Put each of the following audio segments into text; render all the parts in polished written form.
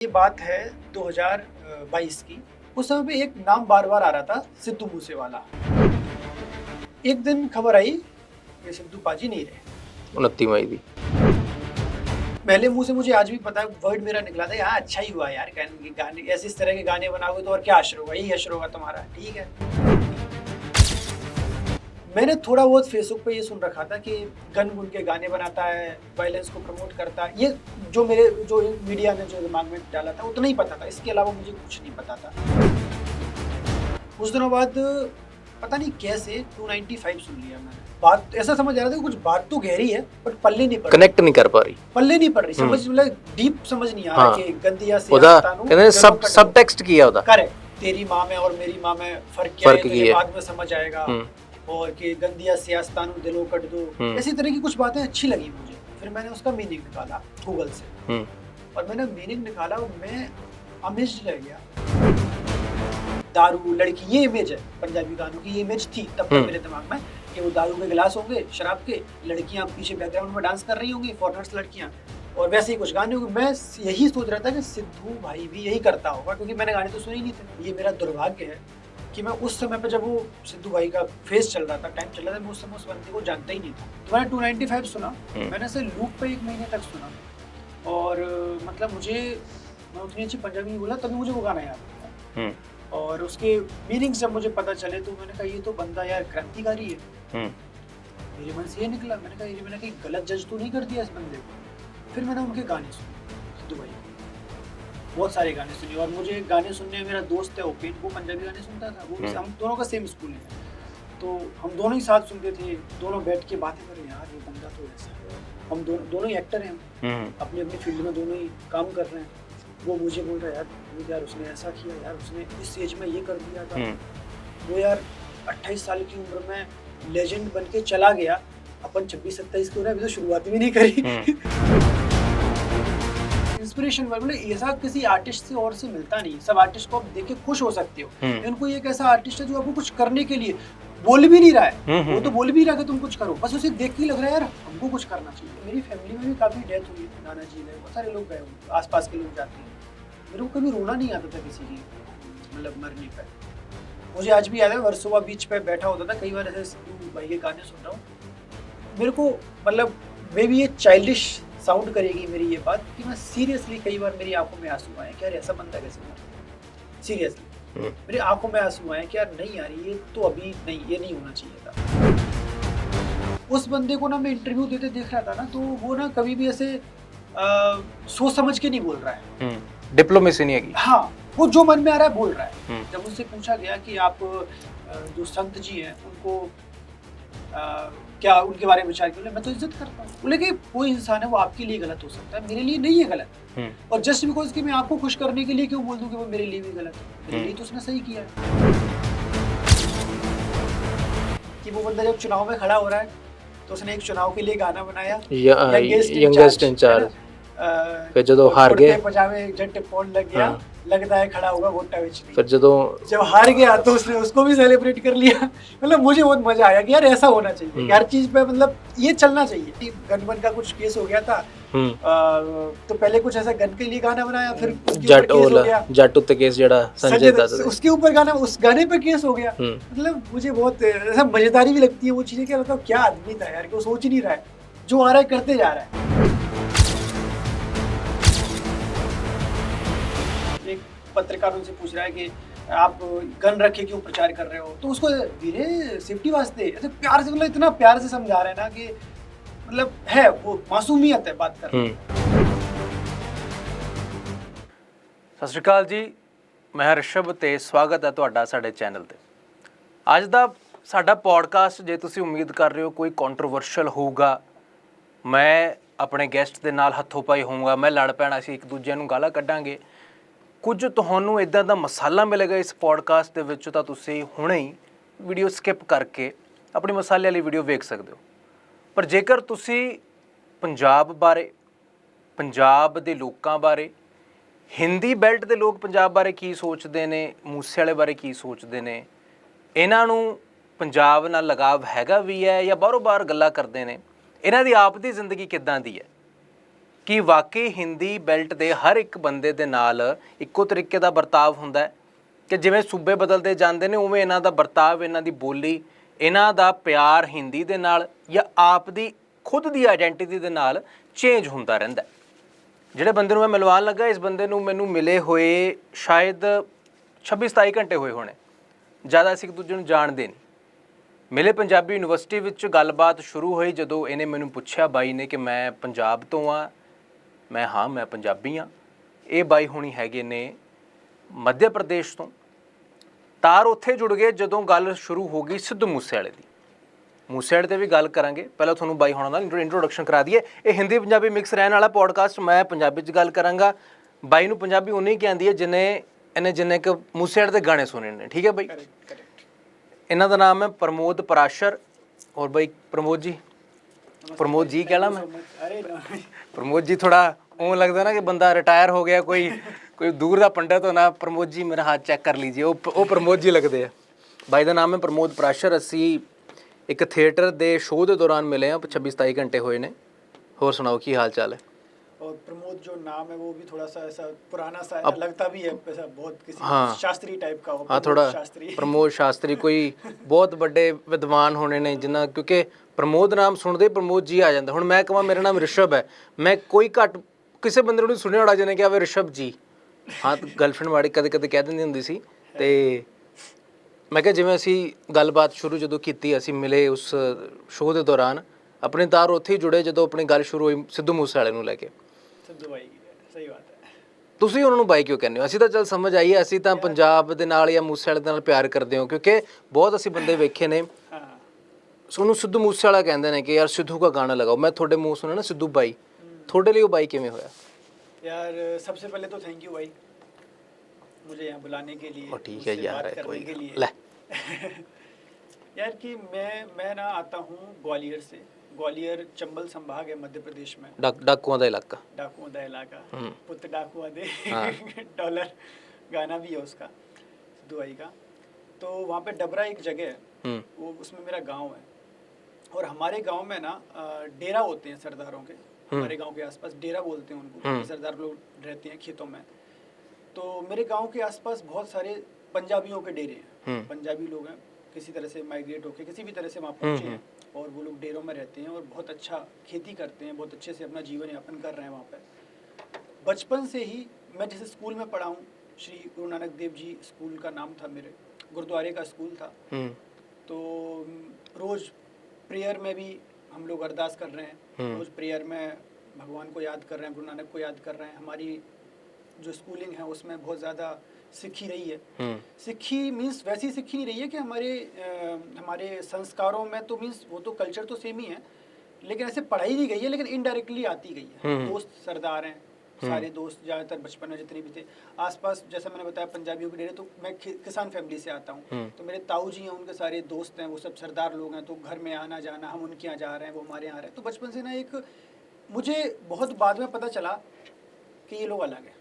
ये बात है 2022 की। उस समय पे एक नाम बार-बार आ रहा था, सिद्धू मूसेवाला। एक दिन खबर आई, ये सिद्धू पाजी नहीं रहे। 29 मई दी। पहले मुँह से मुझे आज भी पता है वर्ड मेरा निकला था, हाँ अच्छा ही हुआ यार, गाने ऐसे इस तरह के गाने बनाओगे तो और क्या असर होगा, यही असर होगा तुम्हारा, ठीक है। मैंने थोड़ा बहुत फेसबुक पे ये सुन रखा था कि गन-गुन के गाने बनाता है, वायलेंस को प्रमोट करता है। ये जो मीडिया ने जो दिमाग में डाला था, उतना ही पता था। इसके अलावा मुझे कुछ नहीं पता था। कुछ दिनों बाद पता नहीं कैसे 295 सुन लिया मैंने। बात ऐसा समझ आ रहा था कि कुछ बात तो गहरी है, बट पल्ले नहीं पड़ रही। कनेक्ट नहीं कर पा रही। पल्ले नहीं पड़ रही, समझ मतलब डीप समझ नहीं आ रहा हाँ। कि गंदिया से ਉਹਦਾ ਕਹਿੰਦੇ सब टेक्स्ट किया ਉਹਦਾ। करेक्ट। तेरी माँ में और मेरी माँ में फर्क क्या है, तुझे बाद में समझ आएगा। और कि गंदिया सियास्तानू दिलों कट दो, ऐसी तरह की कुछ बातें अच्छी लगी मुझे। फिर मैंने उसका मीनिंग निकाला गूगल से, और मैंने मीनिंग निकाला और मैं अमेज्ड रह गया। दारू, लड़की, ये इमेज है पंजाबी गानों की, ये इमेज थी तब तक मेरे दिमाग में कि वो दारू के गिलास होंगे, शराब के, लड़कियां पीछे बैकग्राउंड में डांस कर रही होंगी, फॉरेनर्स लड़कियां, और वैसे ही कुछ गाने होंगे। मैं यही सोच रहा था कि सिद्धू भाई भी यही करता होगा, क्योंकि मैंने गाने तो सुने ही नहीं थे। ये मेरा दुर्भाग्य है कि मैं उस समय पे जब वो सिद्धू भाई का फेस चल रहा था, टाइम चल रहा था, मैं उस समय उस बंदे को जानता ही नहीं था। तो मैंने 295 सुना, मैंने इसे लूप पे 1 महीने तक सुना, और मतलब मैं उतनी अच्छी पंजाबी नहीं बोला, तभी मुझे वो गाना याद था। और उसके मीनिंग्स जब मुझे पता चले तो मैंने कहा ये तो बंदा यार क्रांतिकारी है। मेरे मन से ये निकला, मैंने कहीं गलत जज तो नहीं कर दिया इस बंदे को। फिर मैंने उनके गाने सुने, सिद्धू भाई बहुत सारे गाने सुने, और मुझे गाने सुनने में मेरा दोस्त है ओपेन, वो पंजाबी गाने सुनता था, वो हम दोनों का सेम स्कूल है, तो हम दोनों ही साथ सुनते थे, दोनों बैठ के बातें करें, यार ये बंदा तो ऐसा है। हम दोनों ही एक्टर हैं, अपनी अपनी फील्ड में दोनों ही काम कर रहे हैं। वो मुझे बोल रहा है यार उसने ऐसा किया, यार उसने इस एज में ये कर दिया था, वो यार 28 साल की उम्र में लेजेंड बन के चला गया, अपन 26-27 के हो रहे हैं, अभी तो शुरुआत भी नहीं करी। इंस्पिरेशन मतलब ऐसा किसी आर्टिस्ट से और से मिलता नहीं। सब आर्टिस्ट को आप देख के खुश हो सकते हो, इनको एक ऐसा आर्टिस्ट है जो आपको कुछ करने के लिए बोल भी नहीं रहा है, वो तो बोल भी रहा है कि तुम कुछ करो, बस उसे देख के लग रहा है यार हमको कुछ करना चाहिए। मेरी फैमिली में भी काफी डेथ हुई, नाना जी गए, बहुत सारे लोग गए, आसपास के लोग जाते हैं। मेरे को कभी रोना नहीं आता था किसी की मतलब मरने पर। मुझे आज भी याद है, वर्सोवा बीच पे बैठा होता था, कई बार ऐसे सिद्धू भाई के गाने सुन रहा हूँ, मेरे को मतलब मे बी ये चाइल्डिश साउंड करेगी मेरी ये बात कि मैं सीरियसली कई बार मेरी आंखों में आंसू आए कि यार ऐसा बंदा कैसे मर, सीरियसली मेरी आंखों में आंसू आए कि यार नहीं यार ये तो अभी नहीं, ये नहीं होना चाहिए था। उस बंदे को ना मैं इंटरव्यू देते देख रहा था ना, तो वो ना कभी भी ऐसे सोच समझ के नहीं बोल रहा है, डिप्लोमेसी नहीं है। हाँ, वो जो मन में आ रहा है बोल रहा है। जब उससे पूछा गया कि आप जो संत जी हैं उनको क्या उनके बारे में विचार किया, मैं तो इज्जत करता हूँ। बोले कि कोई इंसान है वो आपके लिए गलत हो सकता है, मेरे लिए नहीं है गलत, और जस्ट बिकॉज कि मैं आपको खुश करने के लिए क्यों बोल दूं कि वो मेरे लिए भी गलत है, मेरे लिए तो उसने सही किया है। कि वो बंदा जब चुनाव में खड़ा हो रहा है तो उसने एक चुनाव के लिए गाना बनाया, यंगेस्ट इंचार्ज, फिर जब हार गए पजामे जट पौन लग गया, लगता है खड़ा होगा वोटा बेचने। फिर जब हार गया तो उसने उसको भी सेलिब्रेट कर लिया। मतलब मुझे बहुत मजा आया कि यार ऐसा होना चाहिए कि हर चीज पे मतलब ये चलना चाहिए। गन का कुछ केस हो गया था, तो पहले कुछ ऐसा गन के लिए गाना बनाया, फिर जट उत्ते केस जड़ा संजय दत्त, उसके ऊपर गाना, उस गाने पे केस हो गया। मतलब मुझे बहुत ऐसा मजेदारी भी लगती है वो चीजें, मतलब क्या आदमी था यार, कि वो सोच ही नहीं रहा है, जो आ रहा है करते जा रहा है। एक पत्रकार उनसे पूछ रहा है कि आप गन रखे क्यों प्रचार कर रहे हो, तो उसको धीरे सेफ्टी वास्ते ऐसे प्यार से, मतलब इतना प्यार से समझा रहे हैं ना कि मतलब है वो मासूमियत है बात करने में। सत श्री अकाल जी, मैं ऋषभ ते स्वागत है तुहाडा साडे चैनल ते। अज दा साडा पॉडकास्ट जे तुसीं उम्मीद कर रहे हो कोई कॉन्ट्रोवर्शियल होऊगा, मैं अपने गैसट दे नाल हत्थों पाई होऊंगा, मैं लड़ पैना, असीं एक दूजे नूं गालां कड्डांगे, कुछ तुहानूं इदां दा मसाला मिलेगा इस पॉडकास्ट दे विच, तां तुसीं हुणे ही वीडियो स्किप करके अपनी मसाले वाली वीडियो वेख सकदे हो। पर जेकर तुसीं पंजाब बारे, पंजाब दे लोकां बारे, हिंदी बैल्ट दे लोग पंजाब बारे की सोचते ने, मूसे वाले बारे की सोचते ने, इन्हां नूं पंजाब नाल लगाव हैगा भी है या बाहरों बाहर गल्लां करदे ने, इन्हां दी आप दी जिंदगी किद्दां दी है, ਕਿ ਵਾਕਈ ਹਿੰਦੀ ਬੈਲਟ ਦੇ ਹਰ ਇੱਕ ਬੰਦੇ ਦੇ ਨਾਲ ਇੱਕੋ ਤਰੀਕੇ ਦਾ ਵਰਤਾਵ ਹੁੰਦਾ ਹੈ ਕਿ ਜਿਵੇਂ ਸੂਬੇ ਬਦਲਦੇ ਜਾਂਦੇ ਨੇ ਉਵੇਂ ਇਹਨਾਂ ਦਾ ਵਰਤਾਵ, ਇਹਨਾਂ ਦੀ ਬੋਲੀ, ਇਹਨਾਂ ਦਾ ਪਿਆਰ ਹਿੰਦੀ ਦੇ ਨਾਲ ਜਾਂ ਆਪ ਦੀ ਖੁਦ ਦੀ ਆਇਡੈਂਟੀਟੀ ਦੇ ਨਾਲ ਚੇਂਜ ਹੁੰਦਾ ਰਹਿੰਦਾ। ਜਿਹੜੇ ਬੰਦੇ ਨੂੰ ਮੈਂ ਮਿਲਵਾਉਣ ਲੱਗਾ, ਇਸ ਬੰਦੇ ਨੂੰ ਮੈਨੂੰ ਮਿਲੇ ਹੋਏ ਸ਼ਾਇਦ 26-27 ਘੰਟੇ ਹੋਏ ਹੋਣੇ, ਜ਼ਿਆਦਾ ਅਸੀਂ ਇੱਕ ਦੂਜੇ ਨੂੰ ਜਾਣਦੇ ਨਹੀਂ। ਮਿਲੇ ਪੰਜਾਬੀ ਯੂਨੀਵਰਸਿਟੀ ਵਿੱਚ, ਗੱਲਬਾਤ ਸ਼ੁਰੂ ਹੋਈ ਜਦੋਂ ਇਹਨੇ ਮੈਨੂੰ ਪੁੱਛਿਆ ਬਾਈ ਨੇ ਕਿ ਮੈਂ ਪੰਜਾਬ ਤੋਂ ਆ, ਮੈਂ ਪੰਜਾਬੀ ਹਾਂ। ਇਹ ਬਾਈ ਹੋਣੀ ਹੈਗੇ ਨੇ ਮੱਧ ਪ੍ਰਦੇਸ਼ ਤੋਂ। ਤਾਰ ਉੱਥੇ ਜੁੜ ਗਏ ਜਦੋਂ ਗੱਲ ਸ਼ੁਰੂ ਹੋ ਗਈ ਸਿੱਧੂ ਮੂਸੇਵਾਲੇ ਦੀ। ਮੂਸੇਵਾਲੇ ਤੇ ਵੀ ਗੱਲ ਕਰਾਂਗੇ, ਪਹਿਲਾਂ ਤੁਹਾਨੂੰ ਬਾਈ ਹੋਣਾ ਦਾ ਇੰਟਰੋਡਕਸ਼ਨ ਕਰਾ ਦਈਏ। ਇਹ ਹਿੰਦੀ ਪੰਜਾਬੀ ਮਿਕਸ ਰਹਿਣ ਵਾਲਾ ਪੋਡਕਾਸਟ, ਮੈਂ ਪੰਜਾਬੀ 'ਚ ਗੱਲ ਕਰਾਂਗਾ। ਬਾਈ ਨੂੰ ਪੰਜਾਬੀ ਉਨੀ ਕੀ ਆਉਂਦੀ ਹੈ ਜਿੰਨੇ ਕਿ ਮੂਸੇਵਾਲੇ ਦੇ ਗਾਣੇ ਸੁਣੇ ਨੇ, ਠੀਕ ਹੈ ਬਾਈ। ਇਹਨਾਂ ਦਾ ਨਾਮ ਹੈ ਪ੍ਰਮੋਦ ਪਰਾਸ਼ਰ। ਔਰ ਬਾਈ ਪ੍ਰਮੋਦ ਜੀ ਕਹਿ ਲਾ ਮੈਂ? ਪ੍ਰਮੋਦ ਜੀ ਥੋੜਾ ਉਹ ਲੱਗਦਾ ਨਾ ਕਿ ਬੰਦਾ ਰਿਟਾਇਰ ਹੋ ਗਿਆ, ਕੋਈ ਦੂਰ ਦਾ ਪੰਡਿਤ ਹੋ ਨਾ। ਪ੍ਰਮੋਦ ਜੀ ਮੇਰਾ ਹੱਥ ਚੈੱਕ ਕਰ ਲੀजिए, ਉਹ ਪ੍ਰਮੋਦ ਜੀ ਲੱਗਦੇ ਆ। ਬਾਈ ਦਾ ਨਾਮ ਹੈ ਪ੍ਰਮੋਦ ਪਰਾਸ਼ਰ। ਅਸੀਂ ਇੱਕ ਥੀਏਟਰ ਦੇ ਸ਼ੋਅ ਦੇ ਦੌਰਾਨ ਮਿਲੇ ਹਾਂ, 26-27 ਘੰਟੇ ਹੋਏ ਨੇ। ਹੋਰ ਸੁਣਾਓ, ਕੀ ਹਾਲ ਚਾਲ ਹੈ? और प्रमोद जो नाम है वो भी थोड़ा सा ऐसा पुराना सा है, लगता भी है ऐसा बहुत किसी शास्त्री टाइप का हो। हाँ, थोड़ा प्रमोद शास्त्री कोई बहुत बड़े विद्वान होने ने जिन्ना, क्योंकि प्रमोद नाम सुनते प्रमोद जी आ जाता। हुण मैं कहां मेरा नाम ऋषभ है, मैं कोई घट किसी बंदे नूं सुनिया होना जिन्हें कहा ऋषभ जी। हाँ, गर्लफ्रेंड वाड़ी कदे कदे कह दिंदी हुंदी सी। ते मैं कहा जिवें असीं गलबात शुरू जदों कीती, असीं मिले उस शो के दौरान, अपने तार उत्थे ही जुड़े जदों अपनी गल शुरू होई सिद्धू मूसेवाले नूं लैके। सही बात है। ਤੁਸੀਂ ਉਹਨਾਂ ਨੂੰ ਬਾਈ ਕਿਉਂ ਕਹਿੰਦੇ ਹੋ? ਅਸੀਂ ਤਾਂ ਚੱਲ ਸਮਝ ਆਈਏ, ਅਸੀਂ ਤਾਂ ਪੰਜਾਬ ਦੇ ਨਾਲ ਜਾਂ ਮੂਸੇਵਾਲੇ ਦੇ ਨਾਲ ਪਿਆਰ ਕਰਦੇ ਹੋ, ਕਿਉਂਕਿ ਬਹੁਤ ਅਸੀਂ ਬੰਦੇ ਵੇਖੇ ਨੇ ਉਹਨੂੰ ਸਿੱਧੂ ਮੂਸੇਵਾਲਾ ਕਹਿੰਦੇ ਨੇ ਕਿ ਯਾਰ ਸਿੱਧੂ ਦਾ ਗਾਣਾ ਲਗਾਓ। ਮੈਂ ਤੁਹਾਡੇ ਮੂੰਹ ਸੁਣਿਆ ਨਾ ਸਿੱਧੂ ਬਾਈ, ਤੁਹਾਡੇ ਲਈ ਉਹ ਬਾਈ ਕਿਵੇਂ ਹੋਇਆ? यार सबसे पहले तो थैंक यू भाई मुझे यहाँ बुलाने के लिए। ठीक है यार, कोई के लिए ले यार कि मैं ना आता हूँ ग्वालियर से। ग्वालियर चंबल संभाग है मध्य प्रदेश में। डाकुआं दा इलाका। डाकुआं दा इलाका, पुत डाकुआं दे डॉलर गाना भी है उसका, सिद्धू भाई का। तो वहाँ पे डबरा एक जगह है, वो उसमें मेरा गांव है। और हमारे गांव में ना डेरा होते हैं सरदारों के। हमारे गांव के आसपास डेरा बोलते हैं उनको, सरदार लोग रहते हैं खेतों में। तो मेरे गांव के आसपास बहुत सारे पंजाबियों के डेरे हैं। पंजाबी लोग हैं, किसी तरह से माइग्रेट होके किसी भी तरह से वहाँ पहुँचे हैं और वो लोग डेरों में रहते हैं और बहुत अच्छा खेती करते हैं, बहुत अच्छे से अपना जीवन यापन कर रहे हैं वहाँ पे। बचपन से ही मैं जैसे स्कूल में पढ़ा हूँ, श्री गुरु नानक देव जी स्कूल का नाम था मेरे, गुरुद्वारे का स्कूल था। तो रोज़ प्रेयर में भी हम लोग अरदास कर रहे हैं, रोज़ प्रेयर में भगवान को याद कर रहे हैं, गुरु नानक को याद कर रहे हैं। हमारी जो स्कूलिंग है उसमें बहुत ज़्यादा सीखी रही है। सीखी मीन्स वैसी सीखी नहीं रही है कि हमारे संस्कारों में तो मीन्स वो तो कल्चर तो सेम ही है, लेकिन ऐसे पढ़ाई नहीं गई है, लेकिन इनडायरेक्टली आती गई है। दोस्त सरदार हैं, सारे दोस्त ज़्यादातर बचपन में जितने भी थे आसपास, जैसा मैंने बताया पंजाबियों के डेरे। तो मैं किसान फैमिली से आता हूँ, तो मेरे ताऊ जी हैं, उनके सारे दोस्त हैं, वो सब सरदार लोग हैं। तो घर में आना जाना, हम उनके यहाँ जा रहे हैं, वो हमारे यहाँ आ रहे हैं। तो बचपन से ना एक मुझे बहुत बाद में पता चला कि ये लोग अलग हैं,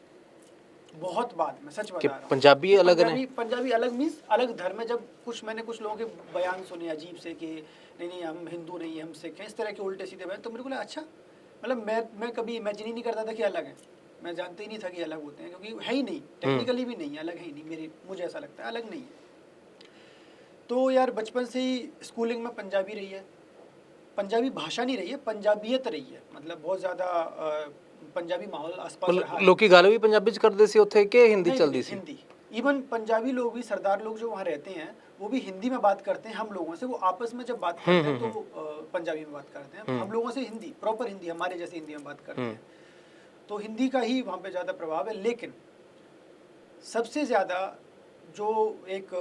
बहुत बाद में, सच बता रहा हूँ। पंजाबी अलग है, पंजाबी अलग मीन्स अलग धर्म है। जब मैंने कुछ लोगों के बयान सुने अजीब से कि नहीं हम हिंदू नहीं है, हम सिख हैं, इस तरह के उल्टे सीधे बयान, तो मेरे को लगा अच्छा, मतलब मैं कभी इमेजिन ही नहीं करता था कि अलग है। मैं जानते ही नहीं था कि अलग होते हैं, क्योंकि है ही नहीं, टेक्निकली भी नहीं है, अलग है ही नहीं। मुझे ऐसा लगता है अलग नहीं है। तो यार बचपन से ही स्कूलिंग में पंजाबी रही है, पंजाबी भाषा नहीं रही है, पंजाबियत रही है। मतलब बहुत ज़्यादा पंजाबी माहौल आसपास रहा है। लोग गल भी पंजाबी च करते थे उत्थे कि हिंदी चलती सी? हिंदी। इवन पंजाबी लोग भी, सरदार लोग जो वहाँ रहते हैं, वो भी हिंदी में बात करते हैं हम लोगों से। वो आपस में जब बात करते हैं तो पंजाबी में बात करते हैं, हम लोगों से हिंदी, प्रॉपर हिंदी, हमारे जैसे हिंदी में बात करते हैं। तो हिंदी का ही वहाँ पे ज़्यादा प्रभाव है। लेकिन सबसे ज़्यादा जो एक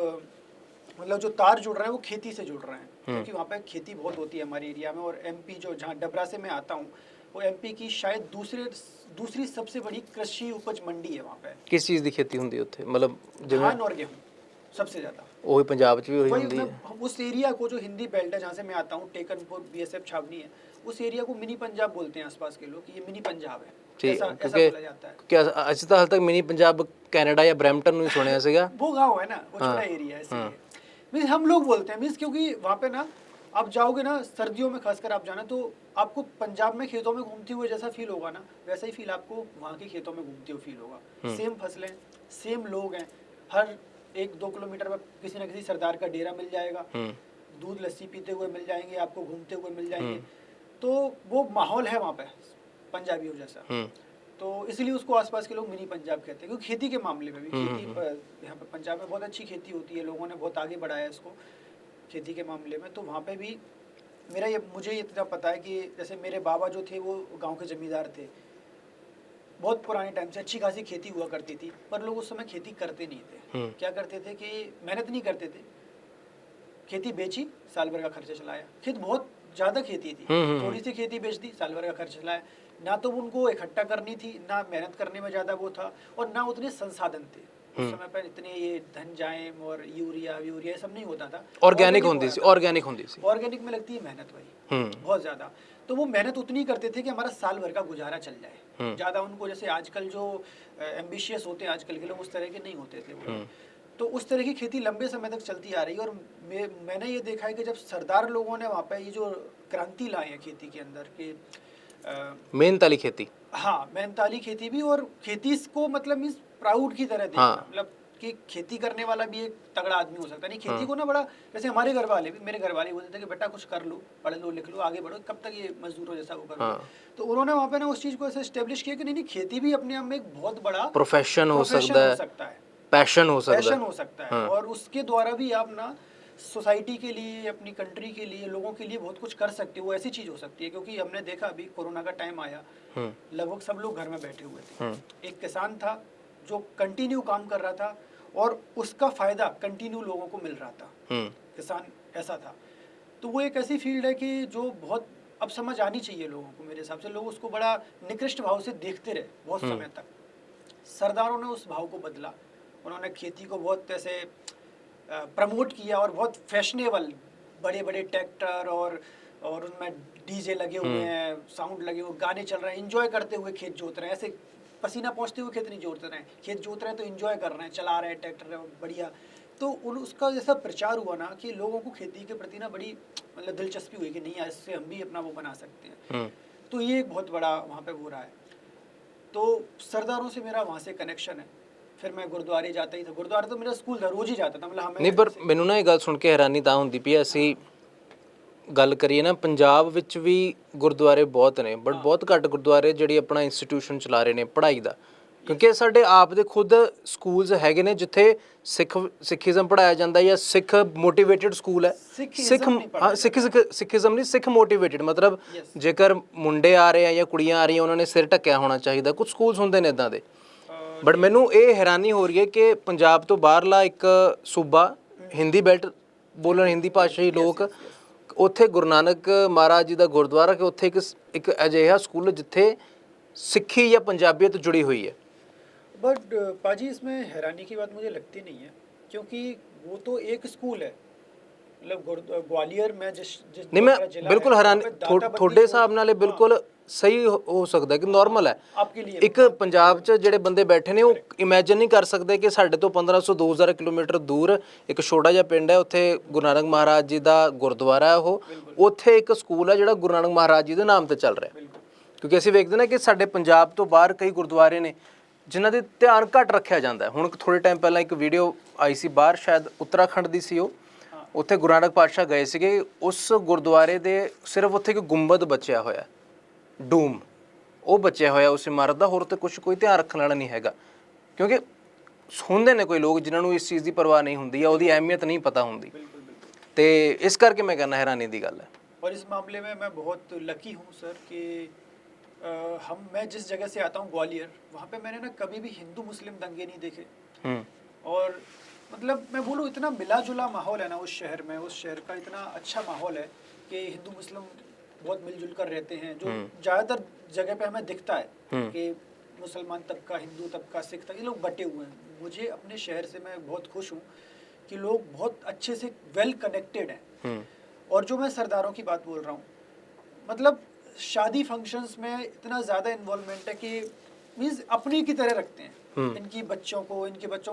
मतलब जो तार जुड़ रहे हैं वो खेती से जुड़ रहे हैं, क्योंकि वहाँ पे खेती बहुत होती है हमारे एरिया में। और एमपी जो, जहाँ डबरा से मैं आता हूँ, वो एमपी की शायद दूसरी सबसे बड़ी कृषि उपज मंडी है वहाँ पे। किस चीज़ की खेती होती है उत्थे? मतलब धान और गेहूँ सबसे ज़्यादा। वही पंजाब च भी वही होती है। उस एरिया को, जो हिंदी बेल्ट है जहाँ से मैं आता हूँ, टेकनपुर बीएसएफ छावनी है, उस एरिया को मिनी पंजाब बोलते हैं आसपास के लोग, कि ये मिनी पंजाब है। ऐसा बोला जाता है। क्या अच्छी तो हाल तक मिनी पंजाब कनाडा या ब्रैम्पटन में सुने सीगा। वो गाँव है ना, वो छोटा एरिया है, इसलिए मीन्स हम लोग बोलते हैं। मीन्स क्योंकि वहाँ पे ना आप जाओगे ना सर्दियों में, खासकर आप जाना तो आपको पंजाब में खेतों में घूमते हुए जैसा फील होगा ना, वैसा ही फील आपको वहाँ के खेतों में घूमते हुए फील होगा। सेम फसलें, सेम लोग हैं, हर 1-2 किलोमीटर में किसी न किसी सरदार का डेरा मिल जाएगा, दूध लस्सी पीते हुए मिल जाएंगे, आपको घूमते हुए मिल जाएंगे। तो वो माहौल है वहाँ पे पंजाबियों जैसा। तो इसलिए उसको आसपास के लोग मिनी पंजाब कहते हैं, क्योंकि खेती के मामले में भी यहाँ पे पंजाब में बहुत अच्छी खेती होती है, लोगों ने बहुत आगे बढ़ाया है इसको खेती के मामले में। तो वहाँ पे भी मुझे ये इतना पता है कि जैसे मेरे बाबा जो थे वो गांव के जमींदार थे, बहुत पुराने टाइम से अच्छी खासी खेती हुआ करती थी, पर लोग उस समय खेती करते नहीं थे। क्या करते थे कि मेहनत नहीं करते थे, खेती बेची, साल भर का खर्चा चलाया। खेत बहुत ज़्यादा खेती थी, थोड़ी सी खेती बेच दी, साल भर का खर्चा चलाया। ना तो उनको इकट्ठा करनी थी, ना मेहनत करने में ज़्यादा वो था, और ना उतने संसाधन थे उस समय पर, इतने ये धन जाइम और यूरिया ये सब नहीं होता था। ऑर्गेनिक होती सी, ऑर्गेनिक में लगती है मेहनत भाई बहुत ज़्यादा। तो वो मेहनत उतनी करते थे कि हमारा साल भर का गुजारा चल जाए। ज़्यादा उनको, जैसे आजकल जो एम्बिशियस होते हैं आजकल के लोग, उस तरह के नहीं होते थे वो। तो उस तरह की खेती लंबे समय तक चलती आ रही है। और मैंने ये देखा है कि जब सरदार लोगों ने वहाँ पे ये जो क्रांति लाए हैं खेती के अंदर के, मेहनताली खेती, हाँ मेहनताली खेती भी, और खेती को मतलब मीन्स प्राउड की तरह देखना, मतलब कि खेती करने वाला भी एक तगड़ा आदमी हो सकता है। नहीं, खेती को ना बड़ा, जैसे हमारे घर वाले भी, मेरे घर वाले बोलते थे कि बेटा कुछ कर लो, पढ़ लो लिख लो, आगे बढ़ो, कब तक ये मजदूरों जैसा वो करो। तो उन्होंने वहाँ पे ना उस चीज़ को ऐसे एस्टेब्लिश किया कि नहीं, खेती भी अपने आप में एक बहुत बड़ा प्रोफेशन हो सकता है, पैशन हो सकता है। और उसके द्वारा भी आप ना सोसाइटी के लिए, अपनी कंट्री के लिए, लोगों के लिए बहुत कुछ कर सकते हो। वो ऐसी चीज़ हो सकती है, क्योंकि हमने देखा अभी कोरोना का टाइम आया, लगभग सब लोग घर में बैठे हुए थे। एक किसान था जो कंटिन्यू काम कर रहा था, और उसका फायदा कंटिन्यू लोगों को मिल रहा था। किसान ऐसा था। तो वो एक ऐसी फील्ड है कि जो बहुत अब समझ आनी चाहिए लोगों को। मेरे हिसाब से लोग उसको बड़ा निकृष्ट भाव से देखते रहे बहुत समय तक। सरदारों ने उस भाव को बदला, उन्होंने खेती को बहुत ऐसे प्रमोट किया, और बहुत फैशनेबल बड़े बड़े ट्रैक्टर और उनमें डीजे लगे हुए हैं, साउंड लगे हुए, गाने चल रहे हैं, एंजॉय करते हुए खेत जोत रहे हैं। ऐसे पसीना पहुँचते हुए खेत नहीं जोत रहे हैं, खेत जोत रहे हैं तो एंजॉय कर रहे हैं, चला रहे हैं ट्रैक्टर बढ़िया। तो उसका जैसा प्रचार हुआ ना कि लोगों को खेती के प्रति ना बड़ी मतलब दिलचस्पी हुई कि नहीं, इससे हम भी अपना वो बना सकते हैं। तो ये एक बहुत बड़ा वहाँ पे हो रहा है। तो सरदारों से मेरा वहाँ से कनेक्शन है। फिर मैं गुरुद्वारे जाता ही था, गुरुद्वारे तो मेरा स्कूल था, रोज ही जाता था। मतलब हमें नहीं, पर ਮੈਨੂੰ ਨਾ ਇਹ ਗੱਲ ਸੁਣ ਕੇ ਹੈਰਾਨੀ ਤਾਂ ਹੁੰਦੀ ਪਈ, ਅਸੀਂ ਗੱਲ ਕਰੀਏ ਨਾ ਪੰਜਾਬ ਵਿੱਚ ਵੀ ਗੁਰਦੁਆਰੇ ਬਹੁਤ ਨੇ, ਬਟ ਬਹੁਤ ਘੱਟ ਗੁਰਦੁਆਰੇ ਜਿਹੜੀ ਆਪਣਾ ਇੰਸਟੀਟਿਊਸ਼ਨ ਚਲਾ ਰਹੇ ਨੇ ਪੜ੍ਹਾਈ ਦਾ। ਕਿਉਂਕਿ ਸਾਡੇ ਆਪ ਦੇ ਖੁਦ ਸਕੂਲਸ ਹੈਗੇ ਨੇ ਜਿੱਥੇ ਸਿੱਖੀਜ਼ਮ ਪੜ੍ਹਾਇਆ ਜਾਂਦਾ, ਜਾਂ ਸਿੱਖ ਮੋਟੀਵੇਟਡ ਸਕੂਲ ਹੈ। ਸਿੱਖੀਜ਼ਮ ਨਹੀਂ, ਸਿੱਖ ਮੋਟੀਵੇਟਡ, ਮਤਲਬ ਜੇਕਰ ਮੁੰਡੇ ਆ ਰਹੇ ਆ ਜਾਂ ਕੁੜੀਆਂ ਆ ਰਹੀਆਂ, ਉਹਨਾਂ ਨੇ ਸਿਰ ਢੱਕਿਆ ਹੋਣਾ ਚਾਹੀਦਾ। ਕੁਝ ਸਕੂਲਸ ਹੁੰਦੇ ਨੇ ਇੱਦਾਂ ਦੇ। ਬਟ ਮੈਨੂੰ ਇਹ ਹੈਰਾਨੀ ਹੋ ਰਹੀ ਹੈ ਕਿ ਪੰਜਾਬ ਤੋਂ ਬਾਹਰਲਾ ਇੱਕ ਸੂਬਾ, ਹਿੰਦੀ ਬੈਲਟ ਬੋਲਣ, ਹਿੰਦੀ ਭਾਸ਼ਾਈ ਲੋਕ, ਉੱਥੇ ਗੁਰੂ ਨਾਨਕ ਮਹਾਰਾਜ ਜੀ ਦਾ ਗੁਰਦੁਆਰਾ, ਕਿ ਉੱਥੇ ਇੱਕ ਅਜਿਹਾ ਸਕੂਲ ਜਿੱਥੇ सिक्खी या पंजाबियत जुड़ी हुई है। बट पाजी इसमें हैरानी की बात मुझे लगती नहीं है, क्योंकि वो तो एक स्कूल है। मतलब ग्वालियर में जिस नहीं, मैं बिल्कुल हैरान, थोड़े हिसाब नाल बिल्कुल सही हो सकता है कि नॉर्मल है आपके लिए। एक पंजाब च ਜਿਹੜੇ ਬੰਦੇ ਬੈਠੇ ਨੇ ਉਹ ਇਮੇਜਿਨ ਨਹੀਂ ਕਰ ਸਕਦੇ ਕਿ ਸਾਡੇ ਤੋਂ 1500-2000 ਕਿਲੋਮੀਟਰ ਦੂਰ ਇੱਕ ਛੋਟਾ ਜਿਹਾ ਪਿੰਡ ਹੈ, ਉੱਥੇ ਗੁਰੂ ਨਾਨਕ ਮਹਾਰਾਜ ਜੀ ਦਾ ਗੁਰਦੁਆਰਾ ਹੈ। ਉਹ ਉੱਥੇ ਇੱਕ ਸਕੂਲ ਹੈ ਜਿਹੜਾ ਗੁਰੂ ਨਾਨਕ ਮਹਾਰਾਜ ਜੀ ਦੇ ਨਾਮ ਤੇ ਚੱਲ ਰਿਹਾ। ਕਿਉਂਕਿ ਅਸੀਂ ਵੇਖਦੇ ਨਾ ਕਿ ਸਾਡੇ ਪੰਜਾਬ ਤੋਂ ਬਾਹਰ ਕਈ ਗੁਰਦੁਆਰੇ ਨੇ ਜਿਨ੍ਹਾਂ ਦੇ ਧਿਆਨ ਘੱਟ ਰੱਖਿਆ ਜਾਂਦਾ। ਹੁਣ ਥੋੜ੍ਹੇ ਟਾਈਮ ਪਹਿਲਾਂ ਇੱਕ ਵੀਡੀਓ ਆਈ ਸੀ ਬਾਹਰ, ਸ਼ਾਇਦ ਉੱਤਰਾਖੰਡ ਦੀ ਸੀ ਉਹ, ਉੱਥੇ ਗੁਰੂ ਨਾਨਕ ਪਾਤਸ਼ਾਹ ਗਏ ਸੀਗੇ, ਉਸ ਗੁਰਦੁਆਰੇ ਦੇ ਸਿਰਫ ਉੱਥੇ ਇੱਕ ਗੁੰਬਦ ਬਚਿਆ ਹੋਇਆ, ਡੂਮ ਉਹ ਬਚਿਆ ਹੋਇਆ ਉਸ ਇਮਾਰਤ ਦਾ, ਹੋਰ ਤਾਂ ਕੁਛ ਕੋਈ ਧਿਆਨ ਰੱਖਣ ਵਾਲਾ ਨਹੀਂ ਹੈਗਾ। ਕਿਉਂਕਿ ਹੁੰਦੇ ਨੇ ਕੋਈ ਲੋਕ ਜਿਨ੍ਹਾਂ ਨੂੰ ਇਸ ਚੀਜ਼ ਦੀ ਪਰਵਾਹ ਨਹੀਂ ਹੁੰਦੀ ਜਾਂ ਉਹਦੀ ਅਹਿਮੀਅਤ ਨਹੀਂ ਪਤਾ ਹੁੰਦੀ, ਤੇ ਇਸ ਕਰਕੇ ਮੈਂ ਕਹਿੰਦਾ ਹੈਰਾਨੀ ਦੀ ਗੱਲ ਹੈ। और इस मामले में मैं बहुत लकी हूँ सर कि मैं जिस जगह से आता हूँ ग्वालियर, वहाँ पे मैंने ना कभी भी हिंदू मुस्लिम दंगे नहीं देखे। और मतलब मैं बोलूँ इतना मिला जुला माहौल है ना उस शहर में, उस शहर का इतना अच्छा माहौल है कि हिंदू मुस्लिम बहुत मिलजुल कर रहते हैं, जो ज़्यादातर जगह पे हमें दिखता है कि मुसलमान तबका, हिंदू तबका, सिख तबका, ये लोग बटे हुए हैं। मुझे अपने शहर से मैं बहुत खुश हूँ कि लोग बहुत अच्छे से वेल कनेक्टेड हैं। और जो मैं सरदारों की बात बोल रहा हूँ, मतलब शादी फंक्शंस में इतना ज़्यादा इन्वॉल्वमेंट है कि मीन्स अपनी की तरह रखते हैं इनके बच्चों को,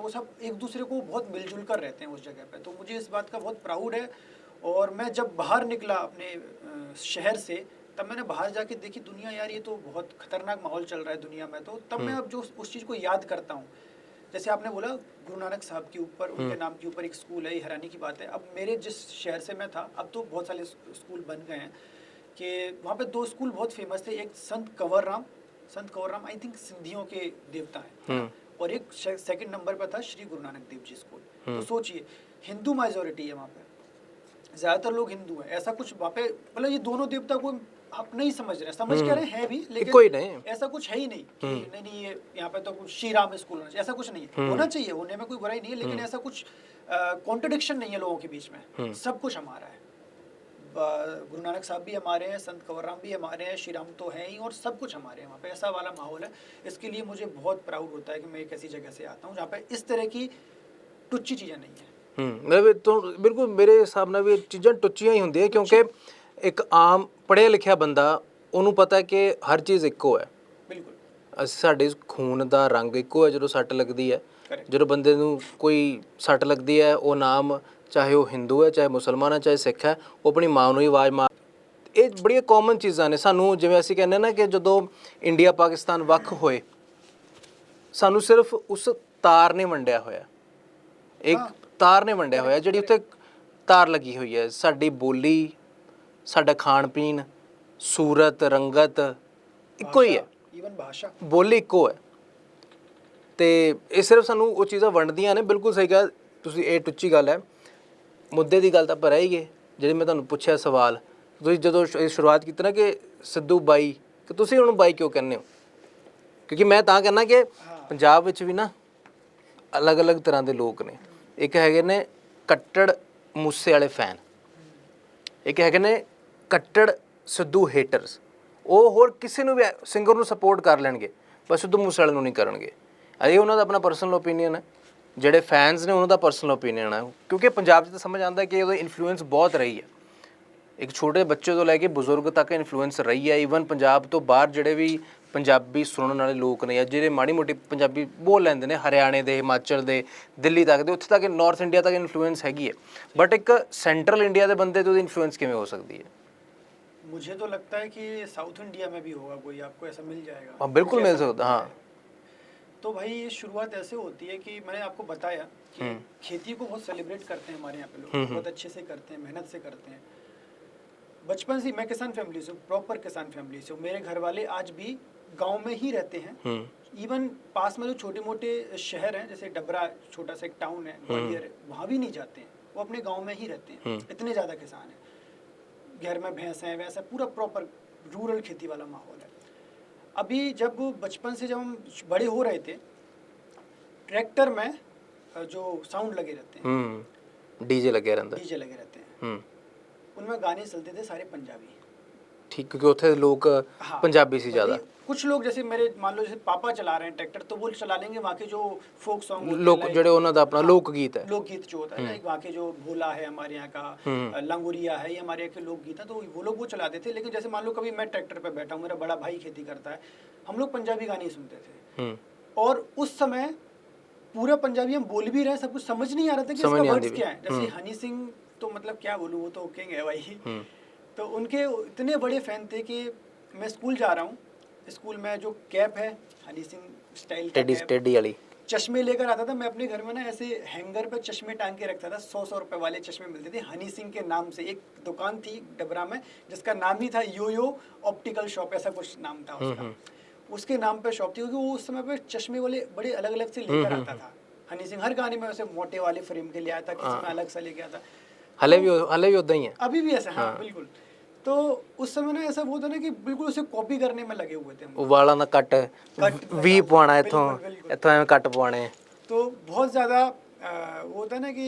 सब एक दूसरे को बहुत मिलजुल कर रहते हैं उस जगह पे। तो मुझे इस बात का बहुत प्राउड है। और मैं जब बाहर निकला अपने शहर से, तब मैंने बाहर जाके देखी दुनिया, यार ये तो बहुत खतरनाक माहौल चल रहा है दुनिया में। तो तब मैं अब जो उस चीज़ को याद करता हूँ, जैसे आपने बोला गुरु नानक साहब के ऊपर, उनके नाम के ऊपर एक स्कूल है, ये हैरानी की बात है। अब मेरे जिस शहर से मैं था, अब तो बहुत सारे स्कूल बन गए हैं, कि वहाँ पे 2 स्कूल बहुत फेमस थे। एक संत कंवर राम आई थिंक सिंधियों के देवता हैं, और एक सेकंड नंबर पर था श्री गुरु नानक देव जी स्कूल। तो सोचिए, हिंदू मेजोरिटी है वहाँ पे, ज़्यादातर लोग हिंदू हैं। ऐसा कुछ वहाँ पे, मतलब ये दोनों देवता को आप नहीं समझ रहे, समझ कह रहे हैं भी, लेकिन कोई नहीं, ऐसा कुछ है ही नहीं कि नहीं ये यहाँ पे तो कुछ श्री राम स्कूल होना चाहिए, ऐसा कुछ नहीं है। होना चाहिए, होने में कोई बुराई नहीं है, लेकिन ऐसा कुछ कॉन्ट्रडिक्शन नहीं है लोगों के बीच में। सब कुछ हमारा है, गुरु नानक साहब भी हमारे हैं, संत कंवर राम भी हमारे हैं, श्री राम तो है ही, और सब कुछ हमारे हैं वहाँ पे। ऐसा वाला माहौल है। इसके लिए मुझे बहुत प्राउड होता है कि मैं एक ऐसी जगह से आता हूँ जहाँ पे इस तरह की टुच्ची चीज़ें नहीं है। मतलब तो बिल्कुल मेरे हिसाब ਨਾਲ ਵੀ ਚੀਜ਼ਾਂ ਟੁੱਚੀਆਂ ਹੀ ਹੁੰਦੀਆਂ, ਕਿਉਂਕਿ ਇੱਕ ਆਮ ਪੜ੍ਹਿਆ ਲਿਖਿਆ ਬੰਦਾ, ਉਹਨੂੰ ਪਤਾ ਕਿ ਹਰ ਚੀਜ਼ ਇੱਕੋ ਹੈ। ਬਿਲਕੁਲ ਅਸੀਂ ਸਾਡੇ ਖੂਨ ਦਾ ਰੰਗ ਇੱਕੋ ਹੈ। ਜਦੋਂ ਸੱਟ ਲੱਗਦੀ ਹੈ, ਜਦੋਂ ਬੰਦੇ ਨੂੰ ਕੋਈ ਸੱਟ ਲੱਗਦੀ ਹੈ, ਉਹ ਨਾਮ ਚਾਹੇ ਉਹ ਹਿੰਦੂ ਹੈ, ਚਾਹੇ ਮੁਸਲਮਾਨ ਹੈ, ਚਾਹੇ ਸਿੱਖ ਹੈ, ਉਹ ਆਪਣੀ ਮਾਂ ਨੂੰ ਹੀ ਆਵਾਜ਼ ਮਾਰ। ਇਹ ਬੜੀਆਂ ਕਾਮਨ ਚੀਜ਼ਾਂ ਨੇ ਸਾਨੂੰ। ਜਿਵੇਂ ਅਸੀਂ ਕਹਿੰਦੇ ਨਾ ਕਿ ਜਦੋਂ ਇੰਡੀਆ ਪਾਕਿਸਤਾਨ ਵੱਖ ਹੋਏ, ਸਾਨੂੰ ਸਿਰਫ ਉਸ ਤਾਰ ਨੇ ਵੰਡਿਆ ਹੋਇਆ, ਇੱਕ ਤਾਰ ਨੇ ਵੰਡਿਆ ਹੋਇਆ, ਜਿਹੜੀ ਉੱਥੇ ਤਾਰ ਲੱਗੀ ਹੋਈ ਹੈ। ਸਾਡੀ ਬੋਲੀ, ਸਾਡਾ ਖਾਣ ਪੀਣ, ਸੂਰਤ, ਰੰਗਤ ਇੱਕੋ ਹੀ ਹੈ, ਈਵਨ ਭਾਸ਼ਾ, ਬੋਲੀ ਇੱਕੋ ਹੈ। ਅਤੇ ਇਹ ਸਿਰਫ ਸਾਨੂੰ ਉਹ ਚੀਜ਼ਾਂ ਵੰਡਦੀਆਂ ਨੇ। ਬਿਲਕੁਲ ਸਹੀ ਕਿਹਾ ਤੁਸੀਂ, ਇਹ ਟੁੱਚੀ ਗੱਲ ਹੈ। ਮੁੱਦੇ ਦੀ ਗੱਲ ਤਾਂ ਆਪਾਂ ਰਹਿ ਹੀ ਗਏ। ਜਿਹੜੇ ਮੈਂ ਤੁਹਾਨੂੰ ਪੁੱਛਿਆ ਸਵਾਲ, ਤੁਸੀਂ ਜਦੋਂ ਸ਼ੁਰੂਆਤ ਕੀਤੀ ਨਾ ਕਿ ਸਿੱਧੂ ਬਾਈ, ਕਿ ਤੁਸੀਂ ਉਹਨੂੰ ਬਾਈ ਕਿਉਂ ਕਹਿੰਦੇ ਹੋ? ਕਿਉਂਕਿ ਮੈਂ ਤਾਂ ਕਹਿੰਦਾ ਕਿ ਪੰਜਾਬ ਵਿੱਚ ਵੀ ਨਾ ਅਲੱਗ-ਅਲੱਗ ਤਰ੍ਹਾਂ ਦੇ ਲੋਕ ਨੇ। ਇੱਕ ਹੈਗੇ ਨੇ ਕੱਟੜ ਮੂਸੇ ਵਾਲੇ ਫੈਨ, ਇੱਕ ਹੈਗੇ ਨੇ ਕੱਟੜ ਸਿੱਧੂ ਹੇਟਰਸ। ਉਹ ਹੋਰ ਕਿਸੇ ਨੂੰ ਵੀ ਸਿੰਗਰ ਨੂੰ ਸਪੋਰਟ ਕਰ ਲੈਣਗੇ, ਪਰ ਸਿੱਧੂ ਮੂਸੇ ਵਾਲੇ ਨੂੰ ਨਹੀਂ ਕਰਨਗੇ। ਇਹ ਉਹਨਾਂ ਦਾ ਆਪਣਾ ਪਰਸਨਲ ਓਪੀਨੀਅਨ ਹੈ। ਜਿਹੜੇ ਫੈਨਸ ਨੇ ਉਹਨਾਂ ਦਾ ਪਰਸਨਲ ਓਪੀਨੀਅਨ ਹੈ। ਕਿਉਂਕਿ ਪੰਜਾਬ 'ਚ ਤਾਂ ਸਮਝ ਆਉਂਦਾ ਕਿ ਉਹਦੀ ਇਨਫਲੂਐਂਸ ਬਹੁਤ ਰਹੀ ਹੈ। ਇੱਕ ਛੋਟੇ ਬੱਚੇ ਤੋਂ ਲੈ ਕੇ ਬਜ਼ੁਰਗ ਤੱਕ ਇਨਫਲੂਐਂਸ ਰਹੀ ਹੈ। ਈਵਨ ਪੰਜਾਬ ਤੋਂ ਬਾਹਰ ਜਿਹੜੇ ਵੀ ਪੰਜਾਬੀ ਸੁਣਨ ਵਾਲੇ ਲੋਕ ਨੇ, ਜਾਂ ਜਿਹੜੇ ਮਾੜੀ ਮੋਟੀ ਪੰਜਾਬੀ ਬੋਲ ਲੈਂਦੇ ਨੇ, ਹਰਿਆਣੇ ਦੇ, ਹਿਮਾਚਲ ਦੇ, ਦਿੱਲੀ ਤੱਕ ਦੇ, ਉੱਥੇ ਤੱਕ ਨਾਰਥ ਇੰਡੀਆ ਤੱਕ ਇਨਫਲੂਐਂਸ ਹੈਗੀ ਹੈ। ਬਟ ਇੱਕ ਸੈਂਟਰਲ ਇੰਡੀਆ ਦੇ ਬੰਦੇ 'ਤੇ ਉਹਦੀ ਇਨਫਲੂਐਂਸ ਕਿਵੇਂ ਹੋ ਸਕਦੀ ਹੈ? मुझे तो लगता है कि साउथ इंडिया में भी होगा कोई, आपको ऐसा मिल जाएगा। हाँ, बिल्कुल मिल सकता। हाँ, तो भाई ये शुरुआत ऐसे होती है कि मैंने आपको बताया कि खेती को बहुत सेलिब्रेट करते हैं हमारे यहाँ पे लोग, बहुत अच्छे से करते हैं, मेहनत से करते हैं। बचपन से मैं किसान फैमिली से हूँ, प्रॉपर किसान फैमिली से हूँ। मेरे घर वाले आज भी गांव में ही रहते हैं। इवन पास में जो छोटे मोटे शहर हैं, जैसे डबरा छोटा सा एक टाउन है, ग्वालियर है, वहाँ भी नहीं जाते हैं, वो अपने गाँव में ही रहते हैं। इतने ज़्यादा किसान हैं, घर में भैंस हैं, वैसा पूरा प्रॉपर रूरल खेती वाला माहौल है। अभी जब बचपन से जब हम बड़े हो रहे थे, ट्रैक्टर में जो साउंड लगे रहते हैं, डीजे लगे रहते हैं, उनमें गाने चलते थे सारे पंजाबी। ठीक, क्योंकि उधर लोग पंजाबी से ज़्यादा। कुछ लोग जैसे मेरे मान लो जैसे पापा चला रहे हैं ट्रैक्टर, तो वो चला लेंगे वहाँ के जो फोक सॉन्ग, लोक जड़े उन्होंने दा अपना लोकगीत है, लोकगीत जो होता है, वहाँ के जो भोला है हमारे यहाँ का, लंगुरिया है, ये हमारे यहाँ के लोकगीत है, तो वो लोग वो चला देते। लेकिन जैसे मान लो कभी मैं ट्रैक्टर पे बैठा हूँ, मेरा बड़ा भाई खेती करता है, हम लोग पंजाबी गाने सुनते थे। और उस समय पूरा पंजाबी हम बोल भी रहे हैं, सब कुछ समझ नहीं आ रहा था कि इसका वर्ड्स क्या है। जैसे हनी सिंह, तो मतलब क्या बोलूँ, वो तो किंग है भाई। तो उनके इतने बड़े फैन थे कि मैं स्कूल जा रहा हूँ, स्कूल में जो कैप है हनी सिंह स्टाइल का टेडी वाली, चश्मे लेकर आता था मैं अपने घर में ना, ऐसे हैंगर पे चश्मे टांग के रखता था। 100 रुपए वाले चश्मे मिलते थे हनी सिंह के नाम से। एक दुकान थी डबरा में जिसका नाम ही था यो ऑप्टिकल शॉप, ऐसा कुछ नाम था उसका। उसके नाम पे शॉप थी, क्योंकि वो उस समय पे चश्मे वाले बड़े अलग अलग से लेकर आता था। हनी सिंह हर गाने में वैसे मोटे वाले फ्रेम के लिए आया था, किसी में अलग सा लेके आता। हले भी उदा ही है, अभी भी ऐसा। हाँ बिल्कुल। तो उस समय ना ऐसा वो था ना कि बिल्कुल उसे कॉपी करने में लगे हुए थे। वाला ना कट वी पवाना, इथों एवं कट पवाने। तो बहुत ज़्यादा वो होता है ना कि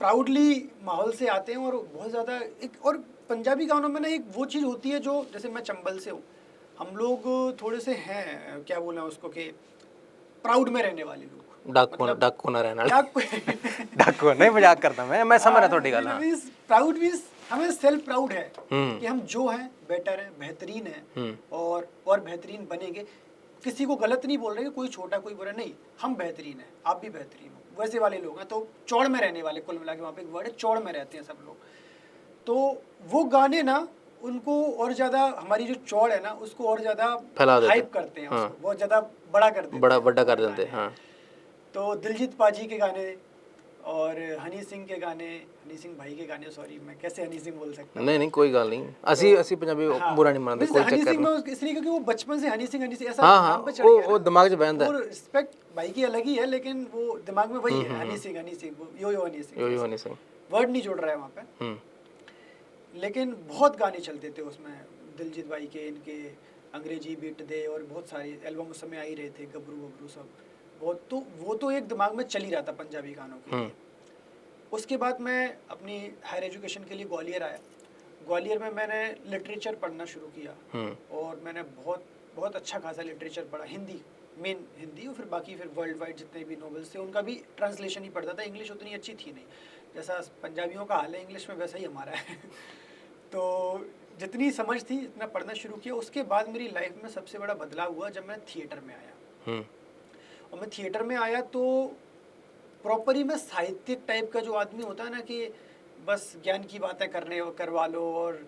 प्राउडली माहौल से आते हैं, और बहुत ज़्यादा एक, और पंजाबी गानों में ना एक वो चीज़ होती है जो, जैसे मैं चंबल से हूँ, हम लोग थोड़े से हैं, क्या बोला उसको, कि प्राउड में रहने वाले लोग। डाकू ना रहना, डाकू नहीं, मजाक करता मैं समझ रहा थोड़ी गल। प्राउड मींस हमें सेल्फ प्राउड है कि हम जो हैं बेटर हैं, बेहतरीन हैं, और बेहतरीन बनेंगे। किसी को गलत नहीं बोल रहे कि कोई छोटा कोई बुरा नहीं, हम बेहतरीन हैं, आप भी बेहतरीन हो, वैसे वाले लोग हैं। तो चौड़ में रहने वाले, कुल मिला के वहाँ पे एक वर्ड है, चौड़ में रहते हैं सब लोग। तो वो गाने ना उनको और ज़्यादा, हमारी जो चौड़ है ना उसको और ज़्यादा फैला देते हाइप करते हैं, उसको बहुत ज़्यादा बड़ा कर देते हैं, बड़ा कर वो देते गाने हाँ। तो दिलजीत पाजी के गाने और हनी सिंह के गाने, हनी सिंह भाई के गाने, सॉरी मैं कैसे हनी सिंह बोल सकता हूँ। नहीं कोई गल नहीं, ਅਸੀਂ ਪੰਜਾਬੀ बुरा नहीं मानते, कोई हनी चक्कर सिंह नहीं। में इसलिए क्योंकि वो बचपन से हनी सिंह ऐसा हाँ नाम पे चढ़ वो गया ना, दिमाग 'ਚ बहंदा वो रिस्पेक्ट भाई की अलग ही है, लेकिन वो दिमाग में वही है हनी सिंह यो हनी सिंह, यो हनी सिंह वर्ड नहीं जुड़ रहा है वहाँ पे। लेकिन बहुत गाने चलते थे उसमें दिलजीत भाई के, इनके अंग्रेजी बीट दे और बहुत सारी एल्बम उस समय आ ही रहे थे, गबरू वबरू सब बहुत, तो वो तो एक दिमाग में चल ही रहा था पंजाबी गानों के लिए। उसके बाद मैं अपनी हायर एजुकेशन के लिए ग्वालियर आया। ग्वालियर में मैंने लिटरेचर पढ़ना शुरू किया और मैंने बहुत बहुत अच्छा खासा लिटरेचर पढ़ा, हिंदी मेन हिंदी, और फिर बाकी फिर वर्ल्ड वाइड जितने भी नॉवेल्स थे उनका भी ट्रांसलेशन ही पढ़ता था। इंग्लिश उतनी अच्छी थी नहीं, जैसा पंजाबियों का हाल है इंग्लिश में वैसा ही हमारा है तो जितनी समझ थी इतना पढ़ना शुरू किया। उसके बाद मेरी लाइफ में सबसे बड़ा बदलाव हुआ जब मैं थिएटर में आया। और मैं थिएटर में आया तो प्रॉपर ही मैं साहित्यिक टाइप का जो आदमी होता है ना कि बस ज्ञान की बातें करवा लो और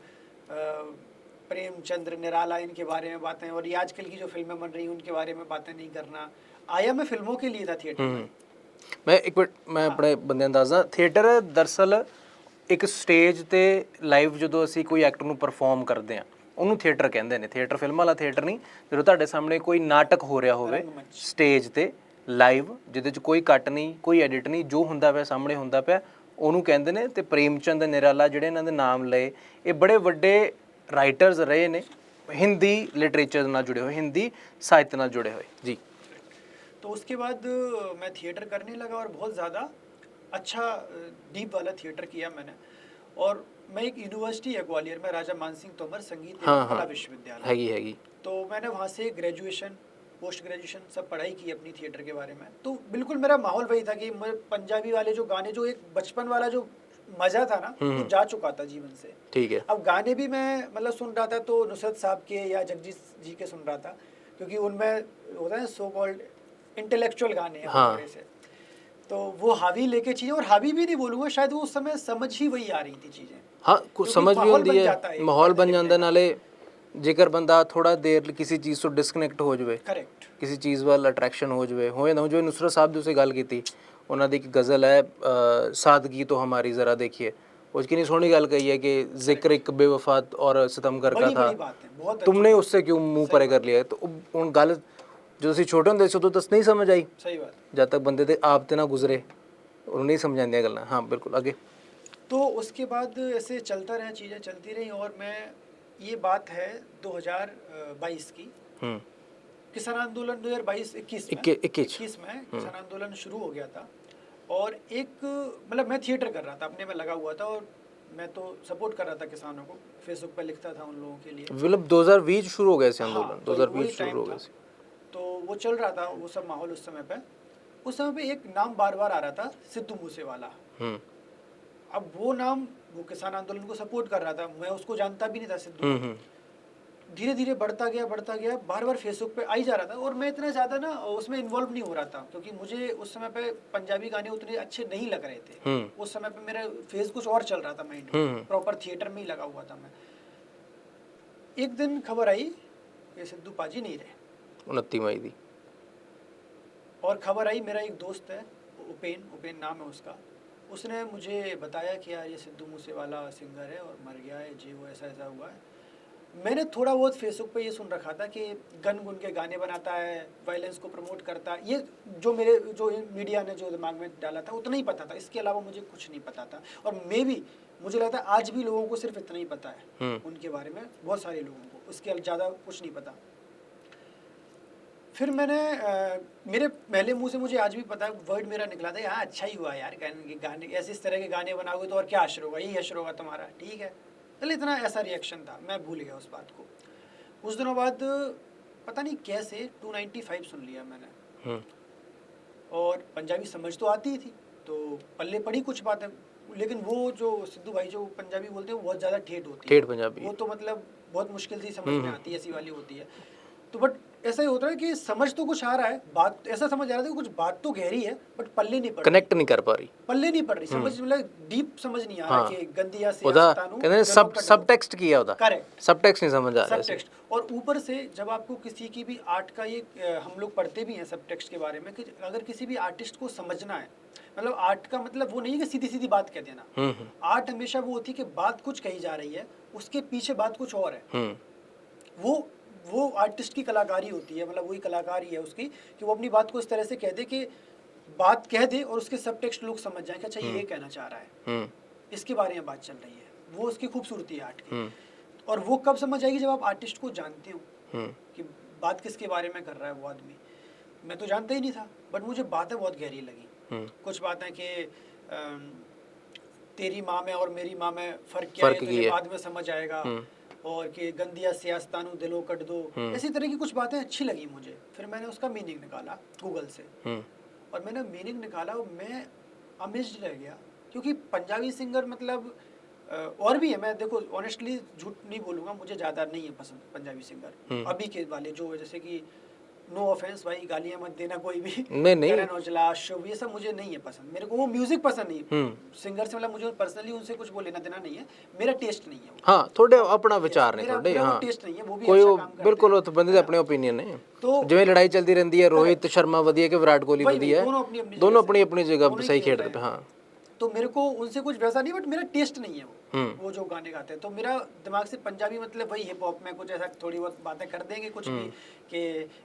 प्रेमचंद्र निराला इनके बारे में बातें, और ये आजकल की जो फिल्में बन रही हैं उनके बारे में बातें नहीं करना। आया मैं फिल्मों के लिए था थिएटर में। मैं एक मिनट मैं अपने बंदे ਨੂੰ ਦੱਸਦਾ, ਥੀਏਟਰ ਦਰਅਸਲ ਇੱਕ ਸਟੇਜ ਤੇ ਲਾਈਵ ਜਦੋਂ ਅਸੀਂ ਕੋਈ ਐਕਟਰ ਨੂੰ ਪਰਫਾਰਮ ਕਰਦੇ ਆ ਉਹਨੂੰ ਥੀਏਟਰ ਕਹਿੰਦੇ ਨੇ। ਥੀਏਟਰ ਫਿਲਮਾਂ ਵਾਲਾ ਥੀਏਟਰ ਨਹੀਂ, ਜਦੋਂ ਤੁਹਾਡੇ ਸਾਹਮਣੇ ਕੋਈ ਨਾਟਕ ਹੋ ਰਿਹਾ ਹੋਵੇ ਸਟੇਜ ਤੇ ਲਾਈਵ, ਜਿਹਦੇ 'ਚ ਕੋਈ ਕੱਟ ਨਹੀਂ ਕੋਈ ਐਡਿਟ ਨਹੀਂ, ਜੋ ਹੁੰਦਾ ਪਿਆ ਸਾਹਮਣੇ ਹੁੰਦਾ ਪਿਆ ਉਹਨੂੰ ਕਹਿੰਦੇ ਨੇ। ਤੇ ਪ੍ਰੇਮਚੰਦ ਨਿਰਾਲਾ ਜਿਹੜੇ ਇਹਨਾਂ ਦੇ ਨਾਮ ਲਏ, ਇਹ ਬੜੇ ਵੱਡੇ ਰਾਈਟਰਸ ਰਹੇ ਨੇ हिंदी लिटरेचर ਨਾਲ जुड़े हुए, हिंदी साहित्य ਨਾਲ जुड़े हुए जी। तो उसके बाद मैं थिएटर करने लगा और बहुत ज़्यादा अच्छा डीप वाला थिएटर किया मैंने। और मैं एक यूनिवर्सिटी है ग्वालियर में, राजा मानसिंह तोमर संगीत एवं कला विश्वविद्यालय हैगी, तो मैंने वहाँ से ग्रेजुएशन पोस्ट ग्रेजुएशन सब पढ़ाई की अपनी थिएटर के बारे में। तो बिल्कुल मेरा माहौल वही था कि मैं पंजाबी वाले जो गाने, जो एक बचपन वाला जो मज़ा था ना वो जा चुका था जीवन से। ठीक है। अब गाने भी मैं मतलब सुन रहा था तो नुसरत साहब के या जगजीत जी के सुन रहा था, क्योंकि उनमें होता है सो कॉल्ड इंटेलेक्चुअल गाने हैं थोड़े से, तो वो हावी लेके चीज़ें, और हावी भी नहीं बोलूँगा, शायद वो उस समय समझ ही वही आ रही थी चीज़ें। हाँ कुछ समझ भी होती है, माहौल बन जाता नाले जेकर बंदा थोड़ा देर किसी चीज़ ਤੋਂ डिसकनैक्ट हो जाए, करेक्ट, किसी चीज़ ਵੱਲ अट्रैक्शन हो जाए जो नुसरत साहब ਦੀ ਤੁਸੀਂ ਗੱਲ ਕੀਤੀ, ਉਹਨਾਂ ਦੀ ਇੱਕ ਗਜ਼ਲ ਹੈ सादगी तो हमारी ज़रा देखिए, वो कितनी सोहनी गल कही है कि जिक्र एक बेवफा और सितमगर का था, तुमने उससे क्यों मुंह परे कर लिया। तो ਹੁਣ ਗੱਲ ਜਦੋਂ ਅਸੀਂ ਛੋਟੇ ਹੁੰਦੇ ਸੀ ਉਦੋਂ ਤਾਂ ਨਹੀਂ ਸਮਝ ਆਈ, ਸਹੀ ਬਾਤ, जब तक बंदे ते आप ते ना गुजरे और नहीं समझ आंदियां गल्लां। हाँ बिल्कुल आगे। तो उसके बाद ऐसे चलता रहा, चीज़ें चलती रही, और मैं ये बात है 2022 की, किसान आंदोलन 2022-21 में किसान आंदोलन शुरू हो गया था। और एक मतलब मैं थिएटर कर रहा था, अपने में लगा हुआ था, और मैं तो सपोर्ट कर रहा था किसानों को, फेसबुक पे लिखता था उन लोगों के लिए। मतलब 2020 शुरू हो गया इस आंदोलन, 2020 शुरू हो गया, तो वो चल रहा था वो सब माहौल उस समय पे। उस समय पे एक नाम बार बार आ रहा था, सिद्धू मूसेवाला। अब वो नाम, वो किसान आंदोलन को सपोर्ट कर रहा था, मैं उसको जानता भी नहीं था सिद्धू। धीरे धीरे बढ़ता गया, बार बार फेसबुक पे आ ही जा रहा था, और मैं इतना ज़्यादा ना उसमें इन्वॉल्व नहीं हो रहा था, क्योंकि मुझे उस समय पे पंजाबी गाने उतने अच्छे नहीं लग रहे थे। उस समय पे मेरा फेस कुछ और चल रहा था माइंड में, प्रॉपर थिएटर में ही लगा हुआ था मैं। एक दिन खबर आई कि सिद्धू पाजी नहीं रहे, 29 मई दी, और खबर आई, मेरा एक दोस्त है उपेन नाम है उसका, उसने मुझे बताया कि यार ये सिद्धू मूसेवाला सिंगर है और मर गया है जी, वो ऐसा ऐसा हुआ है। मैंने थोड़ा बहुत फेसबुक पे ये सुन रखा था कि गन गुन के गाने बनाता है, वायलेंस को प्रमोट करता है, ये जो मीडिया ने जो दिमाग में डाला था उतना ही पता था, इसके अलावा मुझे कुछ नहीं पता था। और मुझे लगता है आज भी लोगों को सिर्फ इतना ही पता है उनके बारे में, बहुत सारे लोगों को, उसके ज़्यादा कुछ नहीं पता। फिर मैंने मेरे पहले मुंह से मुझे आज भी पता है, वर्ड मेरा निकला था, हाँ अच्छा ही हुआ यार, गाने ऐसे इस तरह के गाने बनाओगे तो और क्या असर होगा, यही असर होगा तुम्हारा, ठीक है। चल इतना ऐसा रिएक्शन था, मैं भूल गया उस बात को। कुछ दिनों बाद पता नहीं कैसे 295 सुन लिया मैंने, और पंजाबी समझ तो आती ही थी, तो पल्ले पड़ी कुछ बातें, लेकिन वो जो सिद्धू भाई जो पंजाबी बोलते हैं वो बहुत ज़्यादा ठेठ होती है, ठेठ पंजाबी, वो तो मतलब बहुत मुश्किल से समझ में आती है, ऐसी वाली होती है। तो बट ऐसा ही होता है कि समझ तो कुछ आ रहा है, बात ऐसा समझ आ रहा है कि कुछ बात तो गहरी है बट पल्ले नहीं पड़ रही, ਕਨੈਕਟ ਨਹੀਂ ਕਰ ਪਾ ਰਹੀ। पल्ले नहीं पड़ रही, समझ मतलब डीप समझ नहीं आ रहा हाँ। कि गंदिया ਉਹਦਾ सियासतानू ਕਹਿੰਦੇ ਨੇ सब टेक्स्ट ਕੀ है ਉਹਦਾ, करेक्ट सब टेक्स्ट नहीं समझ आ रहा सब ਸੀ। टेक्स्ट। और ऊपर से जब आपको किसी की भी आर्ट का ये हम लोग पढ़ते भी हैं सब टेक्स्ट के बारे में कि अगर किसी भी आर्टिस्ट को समझना है, मतलब आर्ट का मतलब वो नहीं है कि सीधी सीधी बात कह देना, आर्ट हमेशा वो होती है कि बात कुछ कही जा रही है, उसके पीछे बात कुछ और है। वो आर्टिस्ट की कलाकारी होती है, मतलब वही कलाकारी है उसकी कि वो अपनी बात को इस तरह से कह दे कि बात कह दे और उसके सब टेक्स्ट लोग समझ जाए कि अच्छा ये कहना चाह रहा है, इसके बारे में बात चल रही है। वो उसकी खूबसूरती है आर्ट की। और वो कब समझ आएगी जब आप आर्टिस्ट को जानते हो कि बात किसके बारे में कर रहा है वो आदमी। मैं तो जानता ही नहीं था बट मुझे बातें बहुत गहरी लगी। कुछ बातें कि तेरी माँ में और मेरी माँ में फ़र्क क्या है तुझे बाद में समझ आएगा, और कि गंदिया सियासतानू दिलो कट दो, इसी तरह की कुछ बातें अच्छी लगी मुझे। फिर मैंने उसका मीनिंग निकाला गूगल से और मैंने मीनिंग निकाला और मैं अमेज्ड रह गया क्योंकि पंजाबी सिंगर मतलब और भी है, मैं देखो ऑनेस्टली झूठ नहीं बोलूँगा, मुझे ज़्यादा नहीं है पसंद पंजाबी सिंगर अभी के वाले जो जैसे कि नो ऑफेंस भाई, गालियाँ मत देना कोई भी, करण औजला, शुभ, ये सब मुझे नहीं है पसंद। मेरे को वो म्यूजिक पसंद नहीं सिंगर से, मतलब मुझे पर्सनली उनसे कुछ वो लेना देना नहीं है, मेरा टेस्ट नहीं है। हाँ थोड़े अपना विचार ने थोड़े, हाँ टेस्ट नहीं है, वो भी कोई अच्छा काम करते बिल्कुल वो तो बंदे दे अपने ओपिनियन है। तो जिवें लड़ाई चलती रहती है रोहित शर्मा वधिया कि विराट कोहली वधिया, दोनों अपनी अपनी जगह सही खेलते पे। हाँ तो मेरे को उनसे कुछ वैसा नहीं, बट मेरा टेस्ट नहीं है वो जो गाने गाते हैं। तो मेरा दिमाग से पंजाबी मतलब वही हिप हॉप में कुछ ऐसा थोड़ी बहुत बातें कर देंगे कुछ भी कि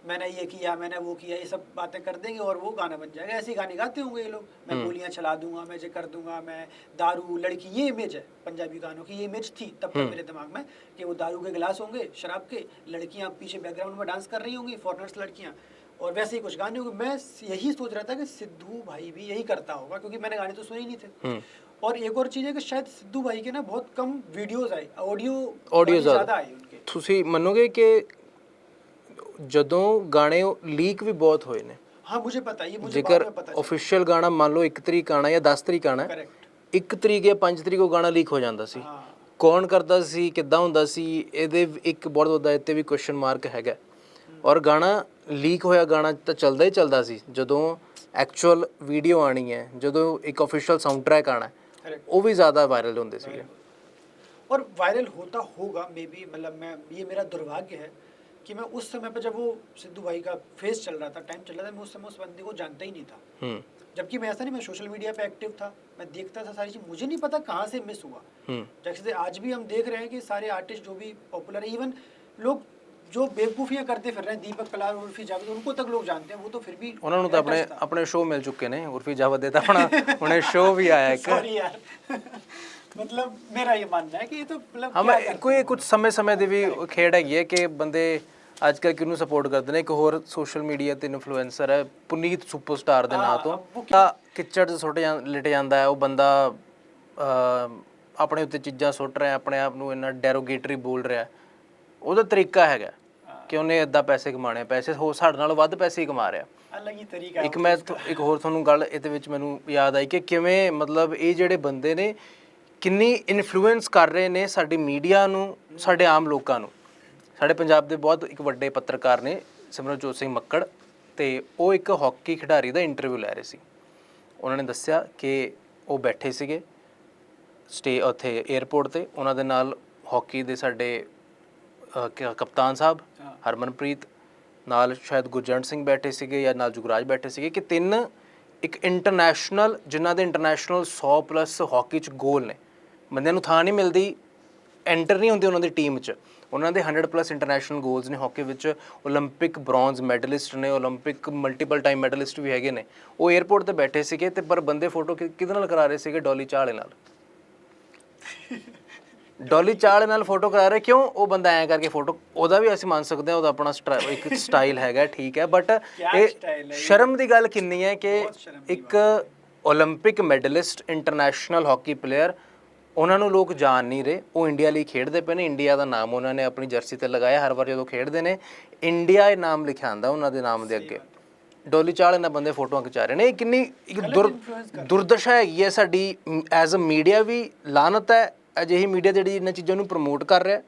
मैंने ये किया मैंने वो किया, ये सब बातें कर देंगे और वो गाना बन जाएगा। ऐसे गाने गाते होंगे ये लोग, मैं गोलियां चला दूंगा, मैं ये कर दूंगा, मैं दारू लड़की, ये इमेज है पंजाबी गानों की, ये इमेज थी तब तक मेरे दिमाग में कि वो दारू के गिलास होंगे, शराब के, लड़कियाँ पीछे बैकग्राउंड में डांस कर रही होंगी, फॉरेनर्स लड़कियाँ, और वैसे ही कुछ गाने होंगे। मैं यही सोच रहा था कि सिद्धू भाई भी यही करता होगा क्योंकि मैंने गाने तो सुने ही नहीं थे। और एक और चीज़ है कि शायद सिद्धू भाई के ना बहुत कम वीडियोस आए, ऑडियो ज़्यादा आए उनके। ਤੁਸੀਂ ਮੰਨੋਗੇ ਕਿ ਜਦੋਂ ਗਾਣੇ ਲੀਕ ਵੀ ਬਹੁਤ ਹੋਏ ਨੇ। हाँ मुझे पता है, ये मुझे ਜੇਕਰ बाद में पता चला। ऑफिशियल गाना ਮੰਨ ਲਓ 1 ਤਰੀਕ ਆਣਾ ਜਾਂ 10 ਤਰੀਕ ਆਣਾ, करेक्ट 1 ਤਰੀਕ ਜਾਂ 5 ਤਰੀਕ ਉਹ ਗਾਣਾ ਲੀਕ ਹੋ ਜਾਂਦਾ ਸੀ। ਕੌਣ ਕਰਦਾ ਸੀ, ਕਿੱਦਾਂ ਹੁੰਦਾ ਸੀ, ਇਹਦੇ ਇੱਕ ਬਹੁਤ ਵੱਡਾ ਇੱਥੇ ਵੀ ਕੁਐਸਚਨ ਮਾਰਕ ਹੈਗਾ। ਔਰ ਗਾਣਾ ਲੀਕ ਹੋਇਆ ਗਾਣਾ ਤਾਂ ਚੱਲਦਾ ਹੀ ਚੱਲਦਾ ਸੀ, ਜਦੋਂ ਐਕਚੁਅਲ ਵੀਡੀਓ ਆਣੀ ਹੈ, ਜਦੋਂ ਇੱਕ ऑफिशियल साउंड ट्रैक आना है, वो भी ज़्यादा वायरल होंगे थे। और वायरल होता होगा मे बी, मतलब मैं ये मेरा दुर्भाग्य है कि मैं उस समय पर जब वो सिद्धू भाई का फेस चल रहा था, टाइम चल रहा था, मैं उस समय उस बंदे को जानता ही नहीं था। जबकि मैं ऐसा नहीं, मैं सोशल मीडिया पे एक्टिव था, मैं देखता था सारी चीज़, मुझे नहीं पता कहाँ से मिस हुआ। जैसे आज भी हम देख रहे हैं कि सारे आर्टिस्ट जो भी पॉपुलर है, इवन लोग जो बेवकूफियां करते फिर रहे हैं, दीपक कलाल, उर्फी जावेद, उनको तक लोग जानते हैं, वो तो फिर भी ਉਹਨਾਂ ਨੂੰ ਤਾਂ ਆਪਣੇ ਸ਼ੋਅ ਮਿਲ ਚੁੱਕੇ ਨੇ। ਉਰਫੀ ਜਾਵੇਦ ਦੇ ਤਾਂ ਆਪਣਾ ਹੁਣੇ ਸ਼ੋਅ ਵੀ ਆਇਆ ਇੱਕ। सॉरी यार मतलब मेरा ये मानना है कि ये तो मतलब ਹਾਂ ਕੋਈ ਕੁਝ ਸਮੇਂ ਦੀ ਵੀ ਖੇਡ ਹੈਗੀ ਹੈ ਕਿ ਬੰਦੇ ਅੱਜ ਕੱਲ੍ਹ ਕਿਹਨੂੰ ਸਪੋਰਟ ਕਰਦੇ ਨੇ। ਇੱਕ ਹੋਰ ਸੋਸ਼ਲ ਮੀਡੀਆ ਤੇ ਇਨਫਲੂਐਂਸਰ ਹੈ ਪੁਨੀਤ ਸੁਪਰਸਟਾਰ ਦੇ ਨਾਂ ਤੋਂ, ਕਿਚੜ 'ਚ ਲਿਟ ਜਾਂਦਾ ਹੈ ਉਹ ਬੰਦਾ, ਆਪਣੇ ਉੱਤੇ ਚੀਜ਼ਾਂ ਸੁੱਟ ਰਿਹਾ, ਆਪਣੇ ਆਪ ਨੂੰ ਇੰਨਾ ਡੈਰੋਗੇਟਰੀ ਬੋਲ ਰਿਹਾ। ਉਹਦਾ ਤਰੀਕਾ ਹੈਗਾ ਕਿ ਉਹਨੇ ਇੱਦਾਂ ਪੈਸੇ ਕਮਾਣੇ, ਪੈਸੇ ਹੋ ਸਾਡੇ ਨਾਲੋਂ ਵੱਧ ਪੈਸੇ ਹੀ ਕਮਾ ਰਿਹਾ। अलग ही तरीका है। ਇੱਕ ਹੋਰ ਤੁਹਾਨੂੰ ਗੱਲ ਇਹਦੇ ਵਿੱਚ ਮੈਨੂੰ ਯਾਦ ਆਈ ਕਿ ਕਿਵੇਂ ਮਤਲਬ ਇਹ ਜਿਹੜੇ ਬੰਦੇ ਨੇ ਕਿੰਨੀ ਇਨਫਲੂਐਂਸ ਕਰ ਰਹੇ ਨੇ ਸਾਡੀ ਮੀਡੀਆ ਨੂੰ, ਸਾਡੇ ਆਮ ਲੋਕਾਂ ਨੂੰ। ਸਾਡੇ ਪੰਜਾਬ ਦੇ ਬਹੁਤ ਇੱਕ ਵੱਡੇ ਪੱਤਰਕਾਰ ਨੇ ਸਿਮਰਨਜੋਤ ਸਿੰਘ ਮੱਕੜ, ਅਤੇ ਉਹ ਇੱਕ ਹਾਕੀ ਖਿਡਾਰੀ ਦਾ ਇੰਟਰਵਿਊ ਲੈ ਰਹੇ ਸੀ। ਉਹਨਾਂ ਨੇ ਦੱਸਿਆ ਕਿ ਉਹ ਬੈਠੇ ਸੀਗੇ ਉੱਥੇ ਏਅਰਪੋਰਟ 'ਤੇ, ਉਹਨਾਂ ਦੇ ਨਾਲ ਹਾਕੀ ਦੇ ਸਾਡੇ ਕਪਤਾਨ ਸਾਹਿਬ ਹਰਮਨਪ੍ਰੀਤ, ਨਾਲ ਸ਼ਾਇਦ ਗੁਰਜੰਟ ਸਿੰਘ ਬੈਠੇ ਸੀਗੇ ਜਾਂ ਨਾਲ ਜੁਗਰਾਜ ਬੈਠੇ ਸੀਗੇ, ਕਿ 3 ਇੱਕ ਇੰਟਰਨੈਸ਼ਨਲ, ਜਿਨ੍ਹਾਂ ਦੇ ਇੰਟਰਨੈਸ਼ਨਲ 100+ ਹਾਕੀ 'ਚ ਗੋਲ ਨੇ, ਬੰਦਿਆਂ ਨੂੰ ਥਾਂ ਨਹੀਂ ਮਿਲਦੀ, ਐਂਟਰ ਨਹੀਂ ਹੁੰਦੀ ਉਹਨਾਂ ਦੀ ਟੀਮ 'ਚ। ਉਹਨਾਂ ਦੇ 100+ ਇੰਟਰਨੈਸ਼ਨਲ ਗੋਲਸ ਨੇ ਹਾਕੀ ਵਿੱਚ, ਓਲੰਪਿਕ ਬ੍ਰੌਂਜ਼ ਮੈਡਲਿਸਟ ਨੇ, ਓਲੰਪਿਕ ਮਲਟੀਪਲ ਟਾਈਮ ਮੈਡਲਿਸਟ ਵੀ ਹੈਗੇ ਨੇ। ਉਹ ਏਅਰਪੋਰਟ 'ਤੇ ਬੈਠੇ ਸੀਗੇ ਅਤੇ ਪਰ ਬੰਦੇ ਫੋਟੋ ਕਿਹਦੇ ਨਾਲ ਕਰਾ ਰਹੇ ਸੀਗੇ? ਡੋਲੀ ਚਾਹ ਵਾਲੇ ਨਾਲ। ਡੋਲੀ ਚਾਹ ਵਾਲੇ ਨਾਲ ਫੋਟੋ ਕਰਾ ਰਹੇ ਕਿਉਂ? ਉਹ ਬੰਦਾ ਐਂ ਕਰਕੇ ਫੋਟੋ, ਉਹਦਾ ਵੀ ਅਸੀਂ ਮੰਨ ਸਕਦੇ ਹਾਂ, ਉਹਦਾ ਆਪਣਾ ਇੱਕ ਸਟਾਈਲ ਹੈਗਾ, ਠੀਕ ਹੈ, ਬਟ ਇਹ ਸ਼ਰਮ ਦੀ ਗੱਲ ਕਿੰਨੀ ਹੈ ਕਿ ਇੱਕ Olympic medallist, international hockey player, ਉਹਨਾਂ ਨੂੰ ਲੋਕ ਜਾਣ ਨਹੀਂ ਰਹੇ। ਉਹ ਇੰਡੀਆ ਲਈ ਖੇਡਦੇ ਪਏ ਨੇ, ਇੰਡੀਆ ਦਾ ਨਾਮ ਉਹਨਾਂ ਨੇ ਆਪਣੀ ਜਰਸੀ 'ਤੇ ਲਗਾਇਆ। ਹਰ ਵਾਰ ਜਦੋਂ ਖੇਡਦੇ ਨੇ ਇੰਡੀਆ ਇਹ ਨਾਮ ਲਿਖਿਆ ਆਉਂਦਾ ਉਹਨਾਂ ਦੇ ਨਾਮ ਦੇ ਅੱਗੇ। ਡੋਲੀ ਚਾਹ ਵਾਲੇ ਨਾਲ ਬੰਦੇ ਫੋਟੋਆਂ ਖਿਚਾ ਰਹੇ ਨੇ। ਇਹ ਕਿੰਨੀ ਇੱਕ ਦੁਰਦਸ਼ਾ ਹੈਗੀ ਹੈ ਸਾਡੀ ਐਜ਼ ਅ ਮੀਡੀਆ ਵੀ। ਲਾਹਨਤ ਹੈ ਅਜਿਹੀ ਮੀਡੀਆ ਜਿਹੜੀ ਇਹਨਾਂ ਚੀਜ਼ਾਂ ਨੂੰ ਪ੍ਰਮੋਟ ਕਰ ਰਿਹਾ,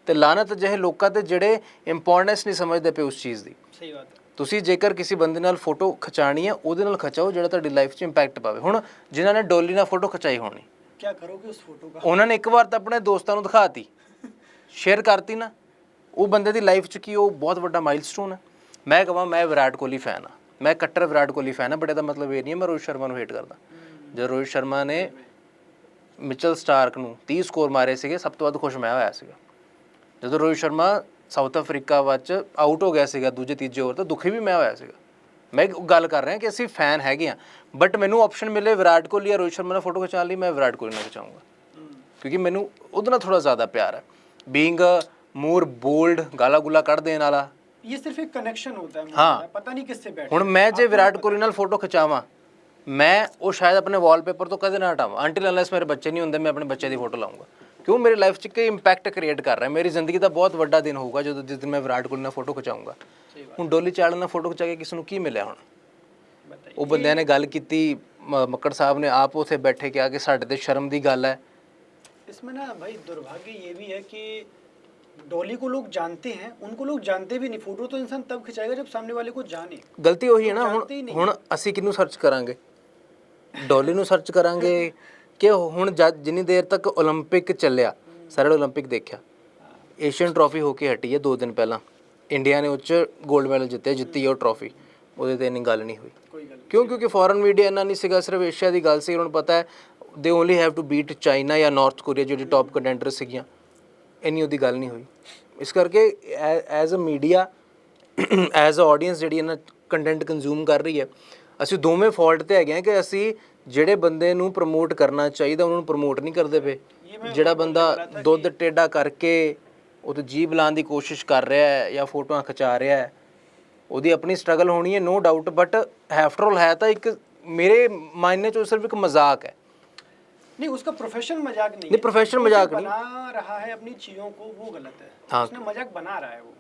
ਤੇ ਲਾਨਤ ਜਿਹੇ ਲੋਕਾਂ ਤੇ ਜਿਹੜੇ ਇੰਪੋਰਟੈਂਸ ਨਹੀਂ ਸਮਝਦੇ ਪਏ ਉਸ ਚੀਜ਼ ਦੀ। ਸਹੀ ਬਾਤ ਹੈ। ਤੁਸੀਂ ਜੇਕਰ ਕਿਸੇ ਬੰਦੇ ਨਾਲ ਫੋਟੋ ਖਿਚਾਣੀ ਹੈ ਉਹਦੇ ਨਾਲ ਖਿਚਾਓ ਜਿਹੜਾ ਤੁਹਾਡੀ ਲਾਈਫ 'ਚ ਇੰਪੈਕਟ ਪਾਵੇ। ਹੁਣ ਜਿਨ੍ਹਾਂ ਨੇ ਡੋਲੀ ਨਾਲ ਫੋਟੋ ਖਿਚਾਈ ਹੋਣੀ, क्या करोगे उस फोटो का? ਉਹਨਾਂ ਨੇ ਇੱਕ ਵਾਰ ਤਾਂ ਆਪਣੇ ਦੋਸਤਾਂ ਨੂੰ ਦਿਖਾਤੀ, ਸ਼ੇਅਰ ਕਰਤੀ ਨਾ, ਉਹ ਬੰਦੇ ਦੀ ਲਾਈਫ 'ਚ ਕੀ ਉਹ ਬਹੁਤ ਵੱਡਾ ਮਾਈਲਸਟੋਨ ਹੈ। ਮੈਂ ਕਹਾਂ ਮੈਂ ਵਿਰਾਟ ਕੋਹਲੀ ਫੈਨ ਹਾਂ, ਮੈਂ ਕੱਟਰ ਵਿਰਾਟ ਕੋਹਲੀ ਫੈਨ ਹਾਂ, ਬਟ ਇਹਦਾ ਮਤਲਬ ਇਹ ਨਹੀਂ ਹੈ ਮੈਂ ਰੋਹਿਤ ਸ਼ਰਮਾ ਨੂੰ ਹੇਟ ਕਰਦਾ। ਜਦੋਂ ਰੋਹਿਤ ਸ਼ਰਮਾ ਨੇ ਮਿਚਲ ਸਟਾਰਕ ਨੂੰ 30 ਸਕੋਰ ਮਾਰੇ ਸੀਗੇ, ਸਭ ਤੋਂ ਵੱਧ ਖੁਸ਼ ਮੈਂ ਹੋਇਆ ਸੀਗਾ। ਜਦੋਂ ਰੋਹਿਤ ਸ਼ਰਮਾ ਸਾਊਥ ਅਫਰੀਕਾ ਵਿੱਚ ਆਊਟ ਹੋ ਗਿਆ ਸੀਗਾ ਦੂਜੇ ਤੀਜੇ ਓਵਰ ਤੋਂ, ਦੁਖੀ ਵੀ ਮੈਂ ਹੋਇਆ ਸੀਗਾ। ਮੈਂ ਇੱਕ ਗੱਲ ਕਰ ਰਿਹਾ ਕਿ ਅਸੀਂ ਫੈਨ ਹੈਗੇ ਹਾਂ, ਬਟ ਮੈਨੂੰ ਆਪਸ਼ਨ ਮਿਲੇ ਵਿਰਾਟ ਕੋਹਲੀ ਜਾਂ ਰੋਹਿਤ ਸ਼ਰਮਾ ਨਾਲ ਫੋਟੋ ਖਿਚਾਉਣ ਲਈ, ਮੈਂ ਵਿਰਾਟ ਕੋਹਲੀ ਨਾਲ ਖਿਚਾਊਂਗਾ ਕਿਉਂਕਿ ਮੈਨੂੰ ਉਹਦੇ ਨਾਲ ਥੋੜ੍ਹਾ ਜ਼ਿਆਦਾ ਪਿਆਰ ਹੈ। ਬੀਇੰਗ ਮੋਰ ਬੋਲਡ, ਗਾਲਾ ਗੁਲਾ ਕੱਢ ਦੇਣ ਵਾਲਾ, ये सिर्फ एक कनेक्शन होता है। हाँ। पता नहीं किससे बैठे। ਹੁਣ ਮੈਂ ਜੇ ਵਿਰਾਟ ਕੋਹਲੀ ਨਾਲ ਫੋਟੋ ਖਿਚਾਵਾਂ, ਮੈਂ ਉਹ ਸ਼ਾਇਦ ਆਪਣੇ ਵਾਲਪੇਪਰ ਤੋਂ ਕਦੇ ਨਾ ਹਟਾਵਾਂ ਅੰਟਿਲ ਅਨਲੈਸ ਮੇਰੇ ਬੱਚੇ ਨਹੀਂ ਹੁੰਦੇ, ਮੈਂ ਆਪਣੇ ਬੱਚੇ ਦੀ ਫੋਟੋ ਲਾਊਂਗਾ ਕਿਉਂ ਮੇਰੀ ਲਾਈਫ 'ਚ ਕੋਈ ਇੰਪੈਕਟ ਕ੍ਰੀਏਟ ਕਰ ਰਿਹਾ। ਮੇਰੀ ਜ਼ਿੰਦਗੀ ਦਾ ਬਹੁਤ ਵੱਡਾ ਦਿਨ ਹੋਊਗਾ ਜਦੋਂ ਜਿਸ ਦਿਨ ਮੈਂ ਵਿਰਾਟ ਕੋਹਲੀ ਨਾਲ ਫੋਟੋ ਖਿਚਾਊਂਗਾ। ਹੁਣ ਡੋਲੀ ਚਾੜਨ ਨਾਲ ਫੋਟੋ ਖਿਚਾ ਕੇ ਕਿਸ ਨੂੰ ਕੀ ਮਿਲਿਆ? ਹੁਣ ਉਹ ਬੰਦਿਆਂ ਨੇ ਗੱਲ ਕੀਤੀ, ਮੱਕੜ ਸਾਹਿਬ ਨੇ ਆਪ ਉੱਥੇ ਬੈਠੇ ਕਿਹਾ ਕਿ ਸਾਡੇ ਤੇ ਸ਼ਰਮ ਦੀ ਗੱਲ ਹੈ। इसमें ना भाई दुर्भाग्य ये भी है कि डॉली को लोग जानते हैं, उनको लोग जानते भी नहीं। फोटो तो इंसान तब खिंचाएगा जब सामने वाले को जाने। ਗਲਤੀ ਉਹੀ ਹੈ ਨਾ। ਹੁਣ ਅਸੀਂ ਕਿਹਨੂੰ ਸਰਚ ਕਰਾਂਗੇ? ਡੋਲੀ ਨੂੰ ਸਰਚ ਕਰਾਂਗੇ ਕਿ ਹੁਣ ਜਿੰਨੀ ਦੇਰ ਤੱਕ ਓਲੰਪਿਕ ਚੱਲਿਆ, ਸਾਰੇ ਓਲੰਪਿਕ ਦੇਖਿਆ, ਏਸ਼ੀਅਨ ਟਰੋਫੀ ਹੋ ਕੇ ਹਟੀ ਹੈ 2 ਦਿਨ ਪਹਿਲਾਂ, ਇੰਡੀਆ ਨੇ ਉਹ 'ਚ 골ਡ ਮੈਡਲ ਜਿੱਤੀ ਉਹ ਟਰੋਫੀ, ਉਹਦੇ 'ਤੇ ਇੰਨੀ ਗੱਲ ਨਹੀਂ ਹੋਈ। ਕਿਉਂ? ਕਿਉਂਕਿ ਫੋਰਨ ਮੀਡੀਆ ਇੰਨਾ ਨਹੀਂ ਸੀਗਾ, ਸਿਰਫ ਏਸ਼ੀਆ ਦੀ ਗੱਲ ਸੀ। ਉਹਨਾਂ ਨੂੰ ਪਤਾ ਹੈ they only have to beat China ਜਾਂ ਨਾਰਥ ਕੋਰੀਆ ਜਿਹੜੀ ਟੌਪ ਕੰਟੈਂਡਰ ਸੀਗੀਆਂ, ਇੰਨੀ ਉਹਦੀ ਗੱਲ ਨਹੀਂ ਹੋਈ। ਇਸ ਕਰਕੇ as a media, as a audience ਜਿਹੜੀ ਇਹਨਾਂ ਕੰਟੈਂਟ ਕੰਜ਼ਿਊਮ ਕਰ ਰਹੀ ਹੈ, ਅਸੀਂ ਦੋਵੇਂ ਫਾਲਟ 'ਤੇ ਹੈਗੇ ਹਾਂ ਕਿ ਅਸੀਂ ਜਿਹੜੇ ਬੰਦੇ ਨੂੰ ਪ੍ਰਮੋਟ ਕਰਨਾ ਚਾਹੀਦਾ ਉਹਨਾਂ ਨੂੰ ਪ੍ਰਮੋਟ ਨਹੀਂ ਕਰਦੇ ਪਏ। ਜਿਹੜਾ ਬੰਦਾ ਦੁੱਧ ਟੇਢਾ ਕਰਕੇ ਉਹ 'ਤੇ ਜੀਭ ਲਾਉਣ ਦੀ ਕੋਸ਼ਿਸ਼ ਕਰ ਰਿਹਾ ਹੈ ਜਾਂ ਫੋਟੋਆਂ ਖਿਚਾ ਰਿਹਾ ਹੈ, ਉਹਦੀ ਆਪਣੀ ਸਟਰਗਲ ਹੋਣੀ ਹੈ, no doubt, but after all ਹੈ ਤਾਂ ਇੱਕ ਮੇਰੇ ਮਾਇਨੇ 'ਚ ਸਿਰਫ ਇੱਕ ਮਜ਼ਾਕ ਹੈ। नहीं, उसका प्रोफेशन मजाक नहीं नहीं, प्रोफेशन मजाक नहीं, बना रहा है अपनी चीज़ों को, वो गलत है। हाँ। उसने मजाक बना रहा है वो,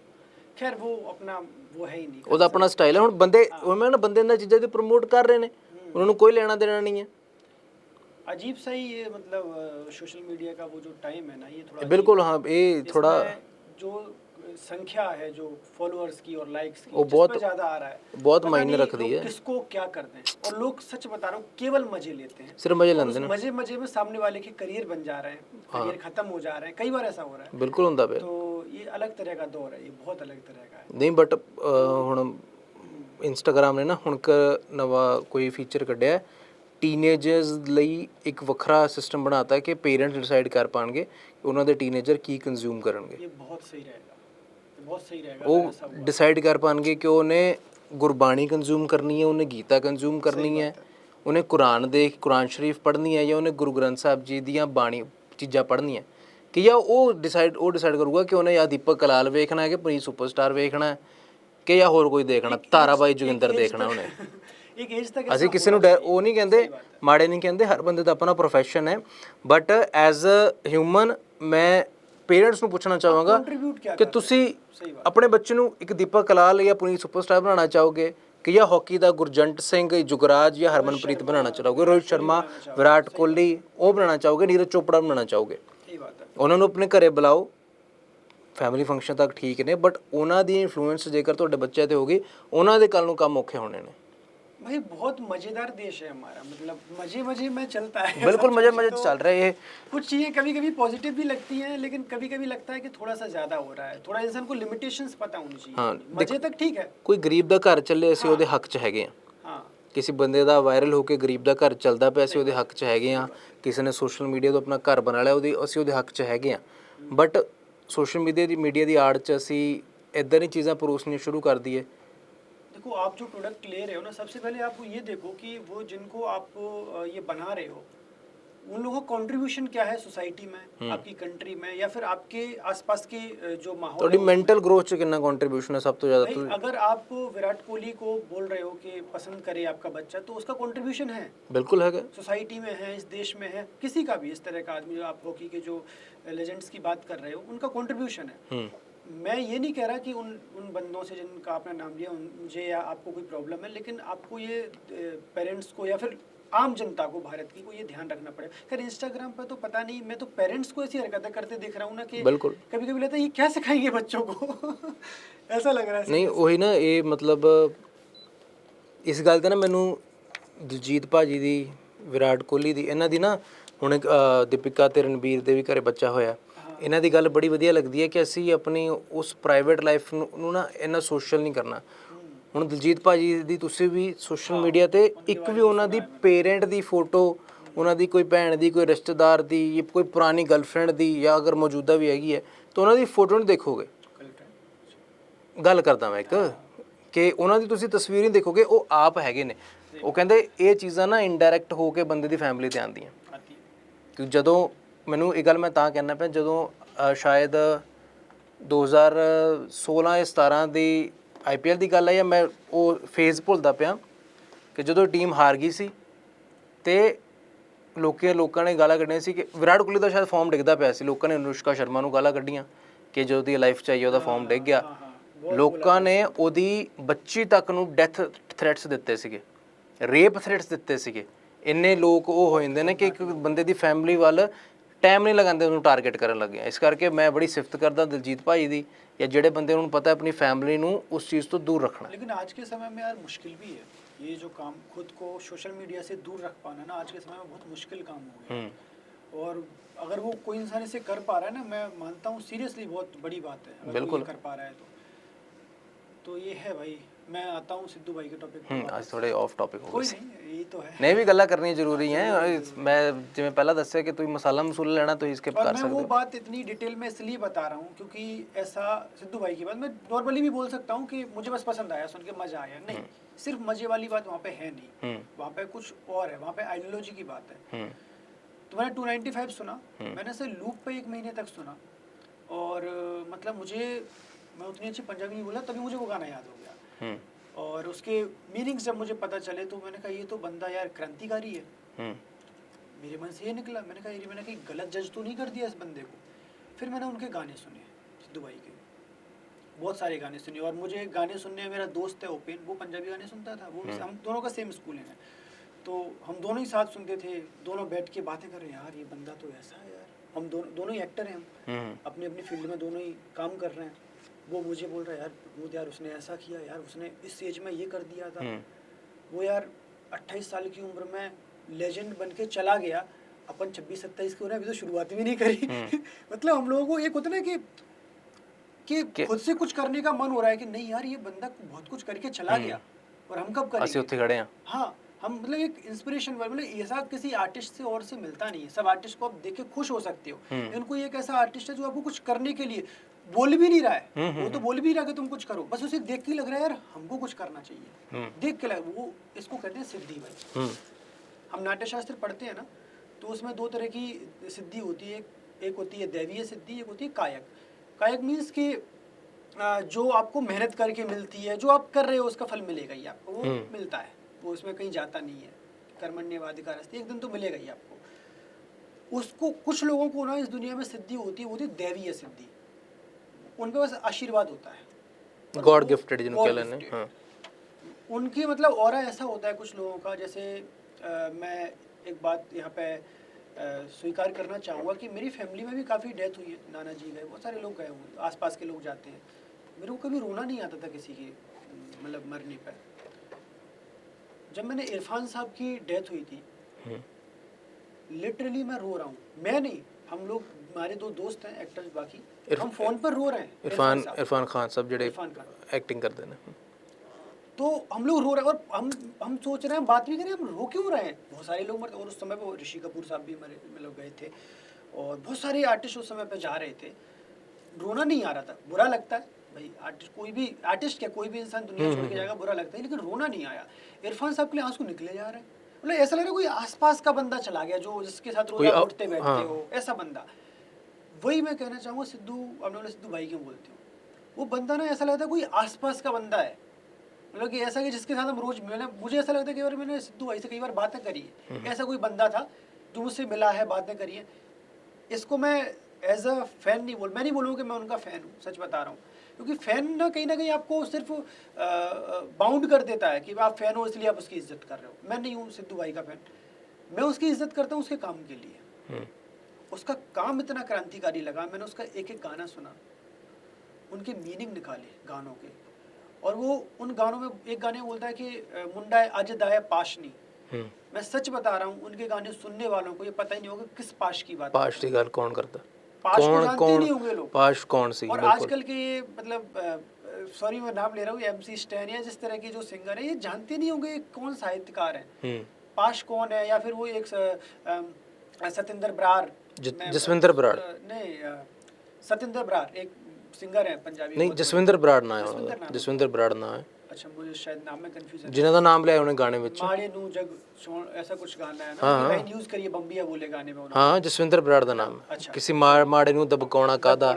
खैर वो अपना वो है ही नहीं। ਉਹਦਾ ਆਪਣਾ ਸਟਾਈਲ ਹੈ। ਹੁਣ ਬੰਦੇ ਉਹਨਾਂ ਨੇ ਬੰਦੇ ਇਹਨਾਂ ਚੀਜ਼ਾਂ ਦੀ ਪ੍ਰਮੋਟ ਕਰ ਰਹੇ ਨੇ, ਉਹਨਾਂ ਨੂੰ ਕੋਈ ਲੈਣਾ ਦੇਣਾ ਨਹੀਂ ਹੈ। अजीब सा ही ये मतलब सोशल मीडिया का वो जो टाइम है ना, ये थोड़ा बिल्कुल हाँ, ये थोड़ा जो संख्या है जो फॉलोअर्स की और लाइक्स की वो बहुत ज़्यादा आ रहा है, बहुत पता मायने नहीं रख दी लोग है। किसको क्या करते हैं। और लोग सच बता रहा हूँ केवल मजे लेते हैं, सिर्फ मजे और लेते उस हैं। मजे मजे में सामने वाले के करियर बन जा रहे हैं, करियर खत्म हो जा रहे हैं। कई बार ऐसा हो रहा है। बिल्कुल ਹੁੰਦਾ ਪਿਆ। तो ये अलग तरह का दौर है, ये बहुत अलग तरह का है। ਨਹੀਂ ਬਟ ਹੁਣ ਇੰਸਟਾਗ੍ਰਾਮ ਨੇ ਨਾ ਹੁਣ ਨਵਾਂ ਕੋਈ ਫੀਚਰ ਕੱਢਿਆ, ਟੀਨੇਜਰਸ ਲਈ ਇੱਕ ਵੱਖਰਾ ਸਿਸਟਮ ਬਣਾਤਾ ਕਿ ਪੇਰੈਂਟਸ ਡਿਸਾਈਡ ਕਰ ਪਾਣਗੇ ਕਿ ਉਹਨਾਂ ਦੇ ਟੀਨੇਜਰ ਕੀ ਕੰਜ਼ਿਊਮ ਕਰਨਗੇ। ये बहुत सही रहेगा, ये बहुत सही रहेगा। ਉਹ ਡਿਸਾਈਡ ਕਰ ਪਾਣਗੇ ਕਿ ਉਹਨੇ ਗੁਰਬਾਣੀ ਕੰਜ਼ਿਊਮ ਕਰਨੀ ਹੈ, ਉਹਨੇ ਗੀਤਾ ਕੰਜ਼ਿਊਮ ਕਰਨੀ ਹੈ, ਉਹਨੇ ਕੁਰਾਨ ਸ਼ਰੀਫ ਪੜ੍ਹਨੀ ਹੈ, ਜਾਂ ਉਹਨੇ ਗੁਰੂ ਗ੍ਰੰਥ ਸਾਹਿਬ ਜੀ ਦੀਆਂ ਬਾਣੀ ਚੀਜ਼ਾਂ ਪੜ੍ਹਨੀਆਂ, ਕਿ ਜਾਂ ਉਹ ਡਿਸਾਈਡ ਕਰੂਗਾ ਕਿ ਉਹਨੇ ਜਾਂ ਦੀਪਕ ਕਲਾਲ ਵੇਖਣਾ ਹੈ ਕਿ ਪ੍ਰੀ ਸੁਪਰਸਟਾਰ ਵੇਖਣਾ ਹੈ ਕਿ ਜਾਂ ਹੋਰ ਕੋਈ ਦੇਖਣਾ, ਤਾਰਾਬਾਈ ਜੋਗਿੰਦਰ ਦੇਖਣਾ ਉਹਨੇ। एक एज तक ਅਸੀਂ ਕਿਸੇ ਨੂੰ ਉਹ ਨਹੀਂ ਕਹਿੰਦੇ, ਮਾੜੇ ਨਹੀਂ ਕਹਿੰਦੇ, ਹਰ ਬੰਦੇ ਦਾ ਆਪਣਾ ਪ੍ਰੋਫੈਸ਼ਨ ਹੈ, ਬਟ ਐਜ਼ ਅ ਹਿਊਮਨ ਮੈਂ ਪੇਰੈਂਟਸ ਨੂੰ ਪੁੱਛਣਾ ਚਾਹਾਂਗਾ ਕਿ ਤੁਸੀਂ ਆਪਣੇ ਬੱਚੇ ਨੂੰ ਇੱਕ ਦੀਪਕ ਕਲਾਲ ਜਾਂ ਪੁਨੀਤ ਸੁਪਰਸਟਾਰ ਬਣਾਉਣਾ ਚਾਹੋਗੇ ਕਿ ਜਾਂ ਹਾਕੀ ਦਾ ਗੁਰਜੰਟ ਸਿੰਘ, ਜੁਗਰਾਜ ਜਾਂ ਹਰਮਨਪ੍ਰੀਤ ਬਣਾਉਣਾ ਚਾਹੋਗੇ, ਰੋਹਿਤ ਸ਼ਰਮਾ, ਵਿਰਾਟ ਕੋਹਲੀ ਉਹ ਬਣਾਉਣਾ ਚਾਹੋਗੇ, ਨੀਰਜ ਚੋਪੜਾ ਬਣਾਉਣਾ ਚਾਹੋਗੇ? ਉਹਨਾਂ ਨੂੰ ਆਪਣੇ ਘਰੇ ਬੁਲਾਓ, ਫੈਮਿਲੀ ਫੰਕਸ਼ਨ ਤੱਕ ਠੀਕ ਨੇ, ਬਟ ਉਹਨਾਂ ਦੀ ਇਨਫਲੂਐਂਸ ਜੇਕਰ ਤੁਹਾਡੇ ਬੱਚੇ 'ਤੇ ਹੋਗੀ, ਉਹਨਾਂ ਦੇ ਕੱਲ੍ਹ ਨੂੰ ਕੰਮ ਔਖੇ ਹੋਣੇ ਨੇ। भाई बहुत मजेदार देश है हमारा, मतलब मजे मजे में चलता है। बिल्कुल मजे मजे चल रहे हैं। कुछ चीज़ें कभी कभी पॉजिटिव भी लगती हैं, लेकिन कभी कभी लगता है कि थोड़ा सा ज़्यादा हो रहा है। थोड़ा इंसान को लिमिटेशंस पता होनी चाहिए। हाँ, मजे तक ठीक है। ਕੋਈ ਗਰੀਬ ਦਾ ਘਰ ਚੱਲੇ ਅਸੀਂ ਉਹਦੇ ਹੱਕ 'ਚ ਹੈਗੇ ਹਾਂ। हाँ, ਕਿਸੇ ਬੰਦੇ ਦਾ ਵਾਇਰਲ ਹੋ ਕੇ ਗਰੀਬ ਦਾ ਘਰ ਚੱਲਦਾ ਪਿਆ, ਅਸੀਂ ਉਹਦੇ ਹੱਕ 'ਚ ਹੈਗੇ ਹਾਂ। ਕਿਸੇ ਨੇ ਸੋਸ਼ਲ ਮੀਡੀਆ ਤੋਂ ਆਪਣਾ ਘਰ ਬਣਾ ਲਿਆ, ਅਸੀਂ ਉਹਦੇ ਹੱਕ 'ਚ ਹੈਗੇ ਹਾਂ। ਬਟ ਸੋਸ਼ਲ ਮੀਡੀਆ ਦੀ ਆੜ 'ਚ ਅਸੀਂ ਇੱਦਾਂ ਦੀਆਂ ਚੀਜ਼ਾਂ ਪਰੋਸਣੀਆਂ ਸ਼ੁਰੂ ਕਰ ਦਈਏ। देखो आप जो प्रोडक्ट ले रहे हो ना, सबसे पहले आप ये देखो कि वो जिनको आप ये बना रहे हो, उन लोगों का कंट्रीब्यूशन क्या है सोसाइटी में, आपकी कंट्री में, या फिर आपके आसपास के जो माहौल ਤੁਹਾਡੀ ਮੈਂਟਲ ਗਰੋਥ 'ਚ ਕਿੰਨਾ ਕੰਟਰੀਬਿਊਸ਼ਨ ਹੈ? ਸਭ ਤੋਂ ਜ਼ਿਆਦਾ भाई, अगर आप विराट कोहली को बोल रहे हो कि पसंद करे आपका बच्चा, तो उसका कंट्रीब्यूशन है, बिल्कुल है, सोसाइटी में है, इस देश में है, किसी का भी इस तरह का आदमी, जो आप हॉकी के जो लेजेंड्स की बात कर रहे हो, उनका कंट्रीब्यूशन है। मैं ये नहीं कह रहा कि उन बंदों से जिनका आपने नाम लिया मुझे या आपको कोई प्रॉब्लम है, लेकिन आपको ये पेरेंट्स को या फिर आम जनता को भारत की को ये ध्यान रखना पड़ेगा। खैर इंस्टाग्राम पर तो पता नहीं, मैं तो पेरेंट्स को ऐसी हरकतें करते देख रहा हूँ ना कि बिल्कुल कभी कभी लगता है ये क्या सिखाएंगे बच्चों को ऐसा लग रहा है नहीं सीरियसली। ਉਹੀ ਨਾ ਇਹ ਮਤਲਬ ਇਸ ਗੱਲ ਤੇ ਨਾ ਮੈਨੂੰ ਦਲਜੀਤ ਭਾਜੀ ਦੀ ਵਿਰਾਟ ਕੋਹਲੀ ਦੀ ਇਹਨਾਂ ਦੀ ਨਾ ਹੁਣ ਇੱਕ, ਦੀਪਿਕਾ ਤੇ ਰਣਬੀਰ ਦੇ ਵੀ ਘਰੇ ਬੱਚਾ ਹੋਇਆ ਇਹਨਾਂ ਦੀ ਗੱਲ ਬੜੀ ਵਧੀਆ ਲੱਗਦੀ ਹੈ ਕਿ ਅਸੀਂ ਆਪਣੀ ਉਸ ਪ੍ਰਾਈਵੇਟ ਲਾਈਫ ਨੂੰ ਨਾ ਇੰਨਾ ਸੋਸ਼ਲ ਨਹੀਂ ਕਰਨਾ ਹੁਣ ਦਲਜੀਤ ਭਾਜੀ ਦੀ ਤੁਸੀਂ ਵੀ ਸੋਸ਼ਲ ਮੀਡੀਆ ਤੇ ਇੱਕ ਵੀ ਉਹਨਾਂ ਦੀ ਪੇਰੈਂਟ ਦੀ ਫੋਟੋ ਉਹਨਾਂ ਦੀ ਕੋਈ ਭੈਣ ਦੀ ਕੋਈ ਰਿਸ਼ਤੇਦਾਰ ਦੀ ਜਾਂ ਕੋਈ ਪੁਰਾਣੀ ਗਰਲਫ੍ਰੈਂਡ ਦੀ ਜਾਂ ਅਗਰ ਮੌਜੂਦਾ ਵੀ ਹੈਗੀ ਹੈ ਤਾਂ ਉਹਨਾਂ ਦੀ ਫੋਟੋ ਨਹੀਂ ਦੇਖੋਗੇ ਗੱਲ ਕਰਦਾ ਮੈਂ ਇੱਕ ਕਿ ਉਹਨਾਂ ਦੀ ਤੁਸੀਂ ਤਸਵੀਰ ਨਹੀਂ ਦੇਖੋਗੇ ਉਹ ਆਪ ਹੈਗੇ ਨੇ ਉਹ ਕਹਿੰਦੇ ਇਹ ਚੀਜ਼ਾਂ ਨਾ ਇਨਡਾਇਰੈਕਟ ਹੋ ਕੇ ਬੰਦੇ ਦੀ ਫੈਮਿਲੀ ਤੇ ਆਉਂਦੀਆਂ ਕਿਉਂਕਿ ਜਦੋਂ ਮੈਨੂੰ ਇਹ ਗੱਲ ਮੈਂ ਤਾਂ ਕਹਿਣਾ ਪਿਆ ਜਦੋਂ ਸ਼ਾਇਦ 2016 ਜਾਂ 17 ਦੀ IPL ਦੀ ਗੱਲ ਹੈ ਜਾਂ ਮੈਂ ਉਹ ਫੇਜ਼ ਭੁੱਲਦਾ ਪਿਆ ਕਿ ਜਦੋਂ ਟੀਮ ਹਾਰ ਗਈ ਸੀ ਤੇ ਲੋਕਾਂ ਨੇ ਗਾਲਾਂ ਕੱਢੀਆਂ ਸੀ ਕਿ ਵਿਰਾਟ ਕੋਹਲੀ ਦਾ ਸ਼ਾਇਦ ਫਾਰਮ ਡਿੱਗਦਾ ਪਿਆ ਸੀ ਲੋਕਾਂ ਨੇ ਅਨੁਸ਼ਕਾ ਸ਼ਰਮਾ ਨੂੰ ਗਾਲਾਂ ਕੱਢੀਆਂ ਕਿ ਜਦੋਂ ਦੀ ਲਾਈਫ 'ਚ ਆਈ ਉਹਦਾ ਫਾਰਮ ਡਿੱਗ ਗਿਆ ਲੋਕਾਂ ਨੇ ਉਹਦੀ ਬੱਚੀ ਤੱਕ ਨੂੰ ਡੈਥ ਥ੍ਰੈਟਸ ਦਿੱਤੇ ਸੀਗੇ ਰੇਪ ਥ੍ਰੈਟਸ ਦਿੱਤੇ ਸੀਗੇ ਇੰਨੇ ਲੋਕ ਉਹ ਹੋ ਜਾਂਦੇ ਨੇ ਕਿ ਇੱਕ ਬੰਦੇ ਦੀ ਫੈਮਿਲੀ ਵੱਲ ਟਾਈਮ ਨਹੀਂ ਲਗਾਉਂਦੇ ਉਹਨੂੰ ਟਾਰਗੇਟ ਕਰਨ ਲੱਗੇ ਇਸ ਕਰਕੇ ਮੈਂ ਬੜੀ ਸਿਫਤ ਕਰਦਾ ਦਿਲਜੀਤ ਭਾਈ ਦੀ ਜਾਂ ਜਿਹੜੇ ਬੰਦੇ ਨੂੰ ਪਤਾ अपनी फैमिली ਨੂੰ उस चीज़ तो दूर रखना। लेकिन आज के समय में यार मुश्किल भी है ये जो काम खुद को सोशल मीडिया से दूर रख पाना ना आज के समय में बहुत मुश्किल काम हो गया और अगर वो कोई इंसान इसे कर पा रहा है ना मैं मानता हूँ सीरियसली बहुत बड़ी बात है अगर बिल्कुल कोई कर पा रहा है तो ये है भाई। मैं आता हूँ सिद्धू भाई के टॉपिक पे आज थोड़े ऑफ टॉपिक हो कोई गए नहीं ये तो है नहीं भी गल्लां करनी जरूरी है मैं जिवें पहला दस्सिया कि तुसीं मसाला मसूला लेना तो इसके और कर मैं सकते वो हो बात इतनी डिटेल में इसलिए बता रहा हूँ क्योंकि ऐसा सिद्धू भाई की बात मैं नॉर्मली भी बोल सकता हूँ कि मुझे बस पसंद आया सुन के मजा आया नहीं सिर्फ मजे वाली बात वहाँ पे है नहीं वहाँ पे कुछ और है वहाँ पे आइडियोलॉजी की बात है। तो मैंने 295 सुना मैंने इसे लूप पे 1 महीने तक सुना और मतलब मुझे मैं उतनी अच्छी पंजाबी नहीं बोला तभी मुझे वो गाना याद हो गया और उसके मीनिंग्स जब मुझे पता चले तो मैंने कहा ये तो बंदा यार क्रांतिकारी है मेरे मन से ये निकला मैंने कहा कहीं गलत जज तो नहीं कर दिया इस बंदे को। फिर मैंने उनके गाने सुने सिद्धू भाई के बहुत सारे गाने सुने और मुझे गाने सुनने मेरा दोस्त है ओपेन वो पंजाबी गाने सुनता था वो हम दोनों का सेम स्कूल है तो हम दोनों ही साथ सुनते थे दोनों बैठ के बातें कर रहे हैं यार ये बंदा तो ऐसा है यार हम दोनों ही एक्टर हैं हम अपनी अपनी फील्ड में दोनों ही काम कर रहे हैं। वो मुझे बोल रहा है यार वो यार उसने ऐसा किया यार उसने इस एज में ये कर दिया था वो यार 28 साल की उम्र में लेजेंड बन के चला गया अपन 26-27 के हो रहे हैं अभी तो शुरुआत भी नहीं करी मतलब हम लोगों को एक होता ना कि खुद से कुछ करने का मन हो रहा है कि नहीं यार ये बंदा बहुत कुछ करके चला गया और हम कब ਅਸੀਂ करेंगे। ਉੱਥੇ खड़े हैं हाँ हम मतलब एक इंस्पिरेशन मतलब ऐसा किसी आर्टिस्ट से और से मिलता नहीं है सब आर्टिस्ट को आप देख के खुश हो सकते हो लेकिन कोई एक ऐसा आर्टिस्ट है जो आपको कुछ करने के लिए बोल भी नहीं रहा है वो तो बोल भी रहा है कि तुम कुछ करो बस उसे देख के लग रहा है यार हमको कुछ करना चाहिए देख के लग वो इसको कहते हैं सिद्धि भाई। हम नाट्य शास्त्र पढ़ते हैं ना तो उसमें 2 तरह की सिद्धि होती है एक होती है दैवीय सिद्धि एक होती है कायक। कायक मीन्स कि जो आपको मेहनत करके मिलती है जो आप कर रहे हो उसका फल मिलेगा ही आपको वो मिलता है वो उसमें कहीं जाता नहीं है कर्मण्येवाधिकारस्ते एक दिन तो मिलेगा ही आपको। उसको कुछ लोगों को ना इस दुनिया में सिद्धि होती है वो होती दैवीय सिद्धि उनके पास आशीर्वाद होता है गॉड गिफ्टेड जिनको कह लेने हाँ उनकी मतलब ऑरा ऐसा होता है कुछ लोगों का जैसे मैं एक बात यहाँ पे स्वीकार करना चाहूँगा कि मेरी फैमिली में भी काफ़ी डेथ हुई है नाना जी गए बहुत सारे लोग गए हुए आसपास के लोग जाते हैं मेरे को कभी रोना नहीं आता था किसी के मतलब मरने पर। जब मैंने इरफान साहब की डेथ हुई थी लिटरली मैं रो रहा हूँ मैं नहीं हम लोग हमारे 2 दोस्त हैं एक्टर्स बाकी हम फोन पर रो रहे हैं इरफान खान साहब ਜਿਹੜੇ इरफान खान एक्टिंग करते हैं तो हम लोग रो रहे हैं और हम सोच रहे हैं बात भी करें हम रो क्यों रहे हैं बहुत सारे लोग मरते और उस समय पे ऋषि कपूर साहब भी मरे मतलब गए थे और बहुत सारे आर्टिस्ट उस समय पे जा रहे थे रोना नहीं आ रहा था बुरा लगता है भाई आर्टिस्ट कोई भी आर्टिस्ट क्या कोई भी इंसान दुनिया छोड़ के जाएगा बुरा लगता है लेकिन रोना नहीं आया। इरफान साहब के लिए आंसू निकले जा रहे हैं मतलब ऐसा लग रहा है कोई आसपास का बंदा चला गया जो जिसके साथ रोज उठते बैठते हो ऐसा बंदा। वही मैं कहना चाहूँगा सिद्धू अपने सिद्धू भाई क्यों बोलते हो वो बंदा ना ऐसा लगता है कोई आसपास का बंदा है मतलब कि ऐसा कि जिसके साथ हम रोज मिले मुझे ऐसा लगता है कि यार मैंने सिद्धू भाई से कई बार बातें करी है ऐसा कोई बंदा था जो मुझसे मिला है बातें करी है। इसको मैं एज अ फैन नहीं मैं नहीं बोलूँगा कि मैं उनका फ़ैन हूँ सच बता रहा हूँ क्योंकि फैन ना कहीं आपको सिर्फ बाउंड कर देता है कि आप फैन हो इसलिए आप उसकी इज्जत कर रहे हो। मैं नहीं हूँ सिद्धू भाई का फैन, मैं उसकी इज्जत करता हूँ उसके काम के लिए। उसका काम इतना क्रांतिकारी लगा, मैंने उसका एक एक गाना सुना, उनके मीनिंग निकाले गानों के, और वो उन गानों में एक गाने में बोलता है कि मुंडा अज दाया पाशनी। मैं सच बता रहा हूँ, उनके गाने सुनने वालों को ये पता ही नहीं होगा किस पाश की बात। पाश की गल कौन करता, पाश को जानते नहीं होंगे लोग, पाश कौन सी। और आजकल के ये मतलब सॉरी मैं नाम ले रहा हूँ, MC स्टैन या जिस तरह के जो सिंगर है ये जानते नहीं होंगे कौन साहित्यकार है, पाश कौन है। या फिर वो एक सतिंदर बरार, जसविंदर बराड़ नहीं सतिंदर बरार एक सिंगर है पंजाबी, नहीं जसविंदर बराड़ ना है, जसविंदर बराड़ ना है। अच्छा मुझे शायद नाम में कंफ्यूजन, जिन्हां दा नाम लिया उन्हें गाने विच माड़े नू जग ऐसा कुछ गाना है ना, उनकी लाइन यूज करिए बम्बिया बोले गाने में उन्होंने। हाँ जसविंदर बराड़ दा नाम है। अच्छा। किसी माड़े नू दबकाउणा कादा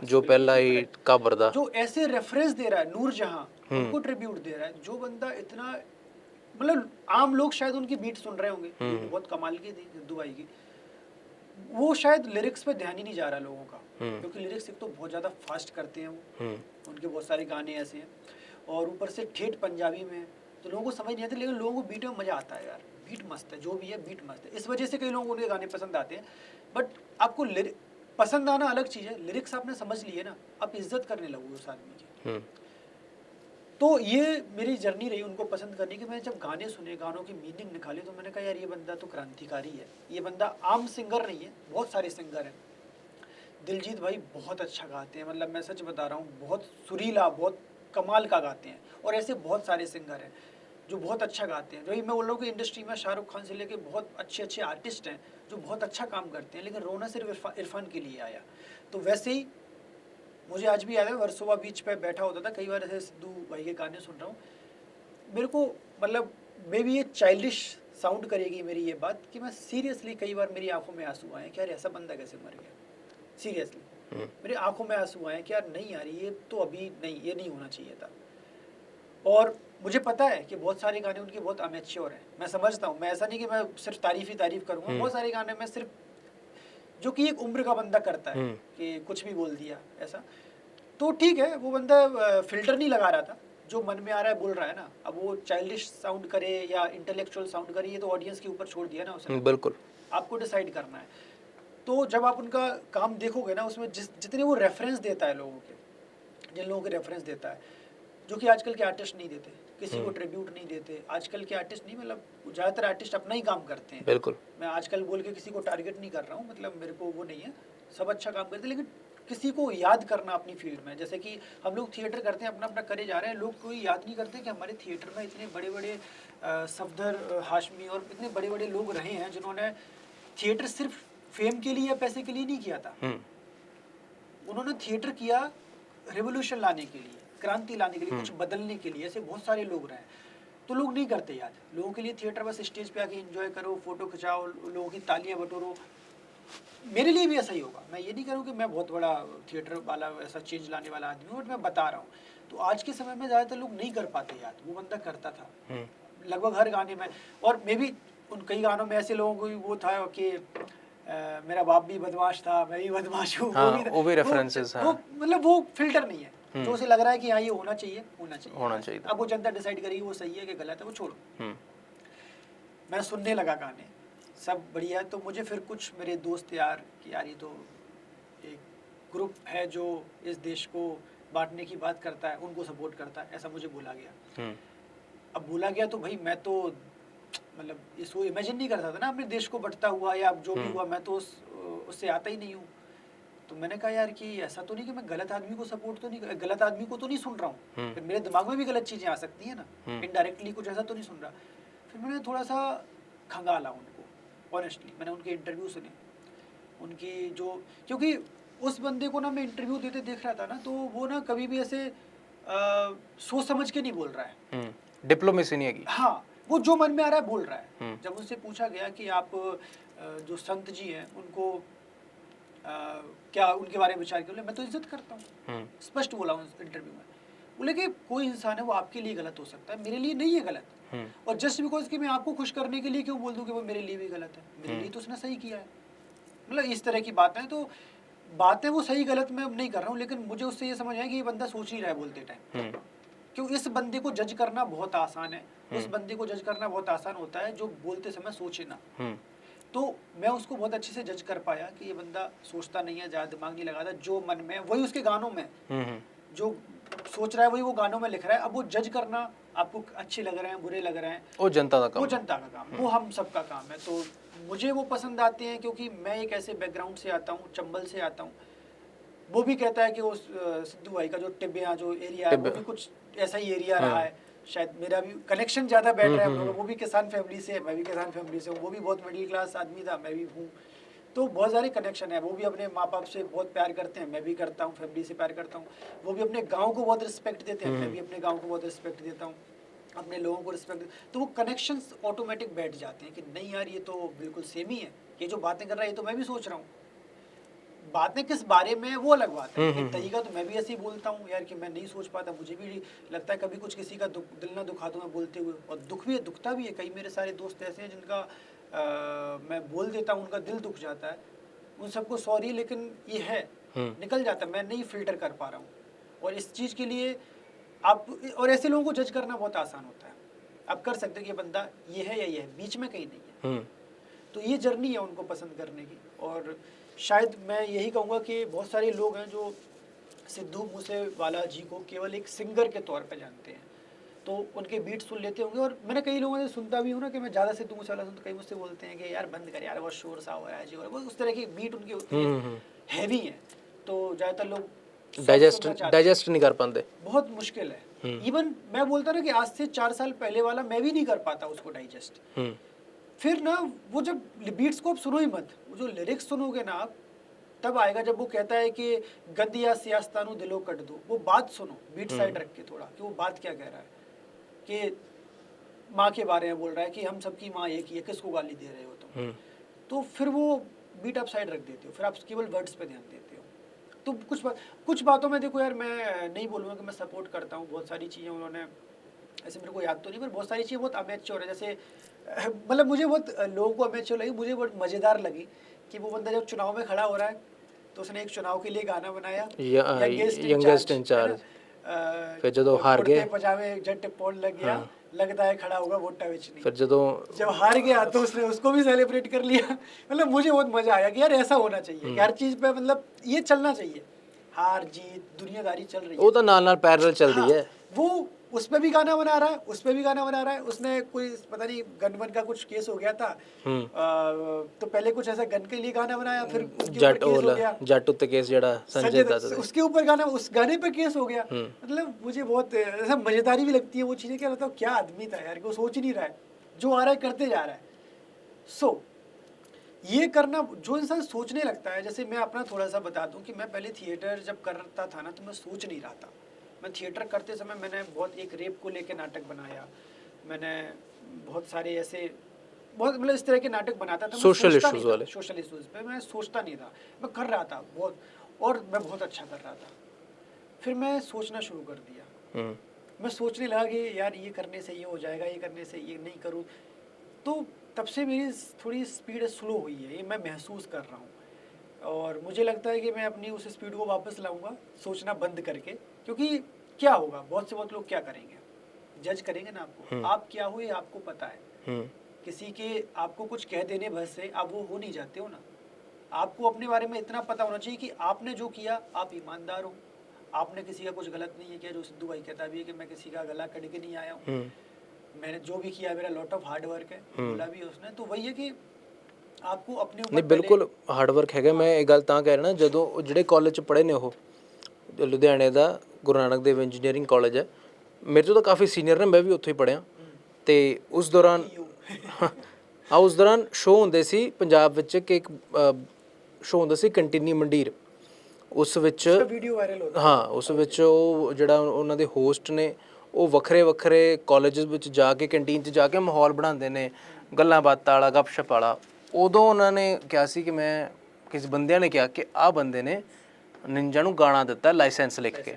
जो पहला ही काबर दा, जो ऐसे रेफरेंस दे रहा है नूर जहां, उनको ट्रिब्यूट दे रहा है। जो बंदा इतना मतलब आम लोग शायद उनकी बीट सुन रहे होंगे, बहुत कमाल की थी सिद्धू भाई की, वो शायद लिरिक्स पे ध्यान ही नहीं जा रहा लोगों का, क्योंकि लिरिक्स एक तो बहुत ज़्यादा फास्ट करते हैं वो, उनके बहुत सारे गाने ऐसे हैं, और ऊपर से ठेठ पंजाबी में, तो लोगों को समझ नहीं आता, लेकिन लोगों को बीट में मज़ा आता है यार, बीट मस्त है, जो भी है बीट मस्त है। इस वजह से कई लोगों को उनके गाने पसंद आते हैं। बट आपको पसंद आना अलग चीज़ है, लिरिक्स आपने समझ लिए ना, आप इज्जत करने लगोगे उस आदमी की। तो ये मेरी जर्नी रही उनको पसंद करने की। मैंने जब गाने सुने, गानों की मीनिंग निकाले, तो मैंने कहा यार ये बंदा तो क्रांतिकारी है, ये बंदा आम सिंगर नहीं है, बहुत सारे सिंगर हैं। दिलजीत भाई बहुत अच्छा गाते हैं, मतलब मैं सच बता रहा हूँ, बहुत सुरीला, बहुत कमाल का गाते हैं, और ऐसे बहुत सारे सिंगर हैं जो बहुत अच्छा गाते हैं। जो मैं बोल रहा हूँ कि इंडस्ट्री में शाहरुख खान से लेके बहुत अच्छे अच्छे आर्टिस्ट हैं जो बहुत अच्छा काम करते हैं, लेकिन रोना सिर्फ इरफान के लिए आया। तो वैसे ही मुझे आज भी याद है, वर्सोवा बीच पे बैठा होता था, कई बार ऐसे सिद्धू भाई के गाने सुन रहा हूँ, मेरे को मतलब मे बी ये चाइल्डिश साउंड करेगी मेरी ये बात कि मैं सीरियसली कई बार मेरी आंखों में आंसू आए कि यार ऐसा बंदा कैसे मर गया। सीरियसली मेरी आंखों में आंसू आए कि यार नहीं यार ये तो अभी नहीं, ये नहीं होना चाहिए था। और मुझे पता है कि बहुत सारे गाने उनके बहुत अमेच्योर हैं, मैं समझता हूँ, मैं ऐसा नहीं कि मैं सिर्फ तारीफ ही तारीफ करूँगा, बहुत सारे गाने में सिर्फ जो कि एक उम्र का बंदा करता है कि कुछ भी बोल दिया ऐसा, तो ठीक है, वो बंदा फिल्टर नहीं लगा रहा था, जो मन में आ रहा है बोल रहा है ना। अब वो चाइल्डिश साउंड करे या इंटेलेक्चुअल साउंड करे, ये तो ऑडियंस के ऊपर छोड़ दिया ना उसने, बिल्कुल आपको डिसाइड करना है। तो जब आप उनका काम देखोगे ना, उसमें जितने वो रेफरेंस देता है लोगों के, जिन लोगों के रेफरेंस देता है, जो कि आजकल के आर्टिस्ट नहीं देते, किसी को ट्रिब्यूट नहीं देते। आजकल के आर्टिस्ट नहीं, मतलब ज़्यादातर आर्टिस्ट अपना ही काम करते हैं। बिल्कुल, मैं आजकल बोल के किसी को टारगेट नहीं कर रहा हूँ, मतलब मेरे को वो नहीं है, सब अच्छा काम करते हैं, लेकिन किसी को याद करना अपनी फील्ड में, जैसे कि हम लोग थिएटर करते हैं, अपना अपना करे जा रहे हैं, लोग कोई याद नहीं करते कि हमारे थिएटर में इतने बड़े बड़े सफदर हाशमी और इतने बड़े बड़े लोग रहे हैं जिन्होंने थिएटर सिर्फ फेम के लिए या पैसे के लिए नहीं किया था। उन्होंने थिएटर किया रेवोल्यूशन लाने के लिए, क्रांति लाने के लिए, कुछ बदलने के लिए। ऐसे बहुत सारे लोग रहे, तो लोग नहीं करते याद। लोगों के लिए थिएटर बस स्टेज पे आके एंजॉय करो, फोटो खिंचाओ, लोगों की तालियां बटोरो। मेरे लिए भी ऐसा ही होगा, मैं ये नहीं करूँ कि मैं बहुत बड़ा थिएटर वाला ऐसा चेंज लाने वाला आदमी हूँ, बट मैं बता रहा हूँ। तो आज के समय में ज़्यादातर लोग नहीं कर पाते याद, वो बंदा करता था लगभग हर गाने में। और मे भी उन कई गानों में ऐसे लोगों को वो था कि मेरा बाप भी बदमाश था, मैं भी बदमाश हूँ, वो भी रेफरेंसेस हैं। वो मतलब वो फिल्टर नहीं है, जो उसे लग रहा है कि हाँ ये होना चाहिए, होना चाहिए। अब वो जनता डिसाइड करेगी वो सही है कि गलत है, वो छोड़ो। मैं सुनने लगा गाने, सब बढ़िया है। तो मुझे फिर कुछ मेरे दोस्त यार कि यार ये तो एक ग्रुप है जो इस देश को बांटने की बात करता है, उनको सपोर्ट करता है, ऐसा मुझे बोला गया। अब बोला गया तो भाई मैं तो मतलब इसको इमेजिन नहीं करता था ना अपने देश को बंटता हुआ, या जो भी हुआ, मैं तो उससे आता ही नहीं हूँ। तो मैंने कहा यार कि ऐसा तो नहीं कि मैं गलत आदमी को सपोर्ट तो नहीं, गलत आदमी को तो नहीं सुन रहा हूँ, फिर मेरे दिमाग में भी गलत चीज़ें आ सकती हैं ना, इनडायरेक्टली कुछ ऐसा तो नहीं सुन रहा। फिर मैंने थोड़ा सा खंगाला उनको, ऑनेस्टली मैंने उनके इंटरव्यू सुने, उनकी जो, क्योंकि उस बंदे को ना मैं इंटरव्यू देते देख रहा था ना, तो वो ना कभी भी ऐसे सोच समझ के नहीं बोल रहा है, डिप्लोमेसी नहीं है। हाँ, वो जो मन में आ रहा है बोल रहा है। जब उनसे पूछा गया कि आप जो संत जी हैं उनको क्या उनके बारे में विचार किया, मैं तो इज्जत करता हूँ, स्पष्ट बोला उस इंटरव्यू में। बोले कि कोई इंसान है वो आपके लिए गलत हो सकता है, मेरे लिए नहीं है गलत, और जस्ट बिकॉज कि मैं आपको खुश करने के लिए क्यों बोल दूं कि वो मेरे लिए भी गलत है, मेरे लिए तो उसने सही किया है। मतलब इस तरह की बातें। तो बातें वो सही गलत मैं नहीं कर रहा हूँ, लेकिन मुझे उससे ये समझ आया कि ये बंदा सोच नहीं रहा है बोलते टाइम। क्यों इस बंदे को जज करना बहुत आसान है, उस बंदे को जज करना बहुत आसान होता है जो बोलते समय सोचे ना। तो मैं उसको बहुत अच्छे से जज कर पाया कि ये बंदा सोचता नहीं है, ज़्यादा दिमाग नहीं लगाता, जो मन में वही उसके गानों में, जो सोच रहा है वही वो गानों में लिख रहा है। अब वो जज करना आपको अच्छे लग रहे हैं, बुरे लग रहे हैं, वो जनता का वो काम, जनता का काम, वो हम सबका काम है। तो मुझे वो पसंद आते हैं क्योंकि मैं एक ऐसे बैकग्राउंड से आता हूँ, चंबल से आता हूँ। वो भी कहता है कि वो सिद्धू भाई का जो टिब्बिया जो एरिया है वो भी कुछ ऐसा ही एरिया रहा है। शायद मेरा भी कनेक्शन ज़्यादा बैठ रहा है हम लोगों का। वो भी किसान फैमिली से है, मैं भी किसान फैमिली से हूँ। वो भी बहुत मिडिल क्लास आदमी था, मैं भी हूँ। तो बहुत सारे कनेक्शन है। वो भी अपने माँ बाप से बहुत प्यार करते हैं, मैं भी करता हूँ, फैमिली से प्यार करता हूँ। वो भी अपने गाँव को बहुत रिस्पेक्ट देते हैं, मैं भी अपने गाँव को बहुत रिस्पेक्ट देता हूँ, अपने लोगों को रिस्पेक्ट। तो वो कनेक्शंस ऑटोमेटिक बैठ जाते हैं कि नहीं यार ये तो बिल्कुल सेम ही है, ये जो बातें कर रहा है ये तो मैं भी सोच रहा हूँ। बातें किस बारे में वो अलग बात है, लेकिन तरीका तो मैं भी ऐसे ही बोलता हूँ यार कि मैं नहीं सोच पाता। मुझे भी लगता है कभी कुछ किसी का दिल ना दुखा दूँ मैं बोलते हुए, और दुख भी है, दुखता भी है। कई मेरे सारे दोस्त ऐसे हैं जिनका मैं बोल देता हूँ, उनका दिल दुख जाता है, उन सबको सॉरी, लेकिन ये है निकल जाता है, मैं नहीं फिल्टर कर पा रहा हूँ। और इस चीज़ के लिए आप, और ऐसे लोगों को जज करना बहुत आसान होता है। आप कर सकते हो कि ये बंदा ये है या ये है, बीच में कहीं नहीं है। तो ये जर्नी है उनको पसंद करने की। और शायद मैं यही कहूँगा कि बहुत सारे लोग हैं जो सिद्धू मूसेवाला जी को केवल एक सिंगर के तौर पे जानते हैं, तो उनके बीट सुन लेते होंगे। और मैंने कई लोगों से सुनता भी हूँ ना कि मैं ज़्यादा सिद्धू मूसेवाला सुनता, कई मुझसे बोलते हैं कि यार बंद कर यार, बहुत शोर सा हो रहा है जी, और वो उस तरह की बीट उनके उतने हैवी हैं, तो ज़्यादातर लोग डाइजेस्ट नहीं कर पाते, बहुत मुश्किल है। इवन मैं बोलता ना कि आज से 4 साल पहले वाला मैं भी नहीं कर पाता उसको डाइजेस्ट। फिर ना वो जब बीट्स को आप सुनो ही मत, वो जो लिरिक्स सुनोगे ना आप, तब आएगा जब वो कहता है कि गंदिया सियास्तानू दिलो कट दो। वो बात सुनो बीट साइड रख के थोड़ा, कि वो बात क्या कह रहा है, कि माँ के बारे में बोल रहा है कि हम सबकी माँ एक ही है, किसको गाली दे रहे हो तुम। तो फिर वो बीट आप साइड रख देते हो, फिर आप केवल वर्ड्स पे ध्यान देते हो। तो कुछ बातों में देखो यार, मैं नहीं बोलूँगा कि मैं सपोर्ट करता हूँ, बहुत सारी चीज़ें उन्होंने, ऐसे मेरे को याद तो नहीं, पर बहुत सारी चीज़ें बहुत अमेच्योर है। जैसे मतलब मुझे बहुत लोगों को अमेच्योर लगी, मुझे बहुत मज़ेदार लगी कि वो बंदा जब चुनाव में खड़ा हो रहा है तो उसने एक चुनाव के लिए गाना बनाया, यंगेस्ट इंचार्ज, फिर जो हार गए पजामे जट पोल लग गया, लगता है खड़ा होगा वोटा बेचने। फिर जब हार गया तो उसने उसको भी सेलिब्रेट कर लिया। मतलब मुझे बहुत मजा आया कि यार ऐसा होना चाहिए कि हर चीज पे मतलब ये चलना चाहिए, हार जीत दुनियादारी चल रही है, वो तो नाल पैरेलल चल रही है। वो उस पे भी गाना बना रहा है, उस पे भी गाना बना रहा है। उसने कोई पता नहीं गन वन का कुछ केस हो गया था, तो पहले कुछ ऐसा गन के लिए गाना बनाया, फिर उसके ऊपर केस हो गया, जट उत्ते केस जेड़ा संजय दत्त, उसके ऊपर गाना, उस गाने पे केस हो गया। मतलब मुझे बहुत ऐसा मजेदारी भी लगती है वो चीजें, क्या मतलब क्या आदमी था यार, वो सोच ही नहीं रहा है, जो आ रहा है करते जा रहा है। सो ये करना, जो इंसान सोचने लगता है, जैसे मैं अपना थोड़ा सा बता दूं कि मैं पहले थिएटर जब करता था ना तो मैं सोच नहीं रहा था। मैं थिएटर करते समय मैंने बहुत एक रेप को लेके नाटक बनाया, मैंने बहुत सारे ऐसे बहुत मतलब इस तरह के नाटक बनाता था, सोशल इश्यूज वाले, सोशल इश्यूज पे मैं सोचता नहीं था, मैं कर रहा था बहुत, और मैं बहुत अच्छा कर रहा था। फिर मैं सोचना शुरू कर दिया, मैं सोचने लगा कि यार ये करने से ये हो जाएगा, ये करने से ये नहीं करूँ, तो तब से मेरी थोड़ी स्पीड स्लो हुई है, ये मैं महसूस कर रहा हूँ। और मुझे लगता है कि मैं अपनी उस स्पीड को वापस लाऊंगा, सोचना बंद करके। क्योंकि क्या होगा, बहुत लोग क्या करेंगे, जज करेंगे ना आपको, आप क्या हो ये आपको पता है। किसी के आपको कुछ कह देने भर से आप वो हो नहीं जाते हो ना। आपको अपने बारे में इतना पता होना चाहिए कि आपने जो किया आप ईमानदार हो, आपने किसी का कुछ गलत नहीं किया। जो सिद्धू भाई कहता भी है कि मैं किसी का गला कट के नहीं आया हूँ, मैंने जो भी किया मेरा लॉट ऑफ हार्ड वर्क है, बोला भी उसने। तो वही है कि आपको अपने ऊपर नहीं बिल्कुल हार्ड वर्क है। मैं एक गल तां कह रहा, ਜਦੋਂ ਜਿਹੜੇ ਕਾਲਜ 'ਚ ਪੜ੍ਹੇ ਨੇ ਉਹ ਲੁਧਿਆਣੇ ਦਾ ਗੁਰੂ ਨਾਨਕ ਦੇਵ ਇੰਜੀਨੀਅਰਿੰਗ ਕਾਲਜ ਹੈ, ਮੇਰੇ ਤੋਂ ਤਾਂ ਕਾਫੀ ਸੀਨੀਅਰ ਨੇ, ਮੈਂ ਵੀ ਉੱਥੇ ਹੀ ਪੜ੍ਹਿਆ। ਤੇ ਉਸ ਦੌਰਾਨ ਉਸ ਦੌਰਾਨ ਸ਼ੋਅ ਹੁੰਦੇ ਸੀ ਪੰਜਾਬ ਵਿੱਚ ਕਿ ਇੱਕ ਸ਼ੋਅ ਹੁੰਦਾ ਸੀ ਕੰਟੀਨੀ ਮੰਡੀਰ, ਉਸ ਵਿੱਚ ਵੀਡੀਓ ਵਾਇਰਲ ਹੋਦਾ, ਹਾਂ ਉਸ ਵਿੱਚ ਉਹ ਜਿਹੜਾ ਉਹਨਾਂ ਦੇ ਹੋਸਟ ਨੇ ਉਹ ਵੱਖਰੇ ਵੱਖਰੇ ਕਾਲਜਸ ਵਿੱਚ ਜਾ ਕੇ ਕੰਟੀਨ 'ਚ ਜਾ ਕੇ ਮਾਹੌਲ ਬਣਾਉਂਦੇ ਨੇ, ਗੱਲਾਂ ਬਾਤਾਂ ਵਾਲਾ, ਗੱਪਸ਼ਪ ਵਾਲਾ। ਉਦੋਂ ਉਹਨਾਂ ਨੇ ਕਿਹਾ ਸੀ ਕਿ ਮੈਂ ਕਿਸੇ ਬੰਦਿਆਂ ਨੇ ਕਿਹਾ ਕਿ ਆਹ ਬੰਦੇ ਨੇ ਨਿੰਜਾ ਨੂੰ ਗਾਣਾ ਦਿੱਤਾ ਲਾਇਸੈਂਸ ਲਿਖ ਕੇ।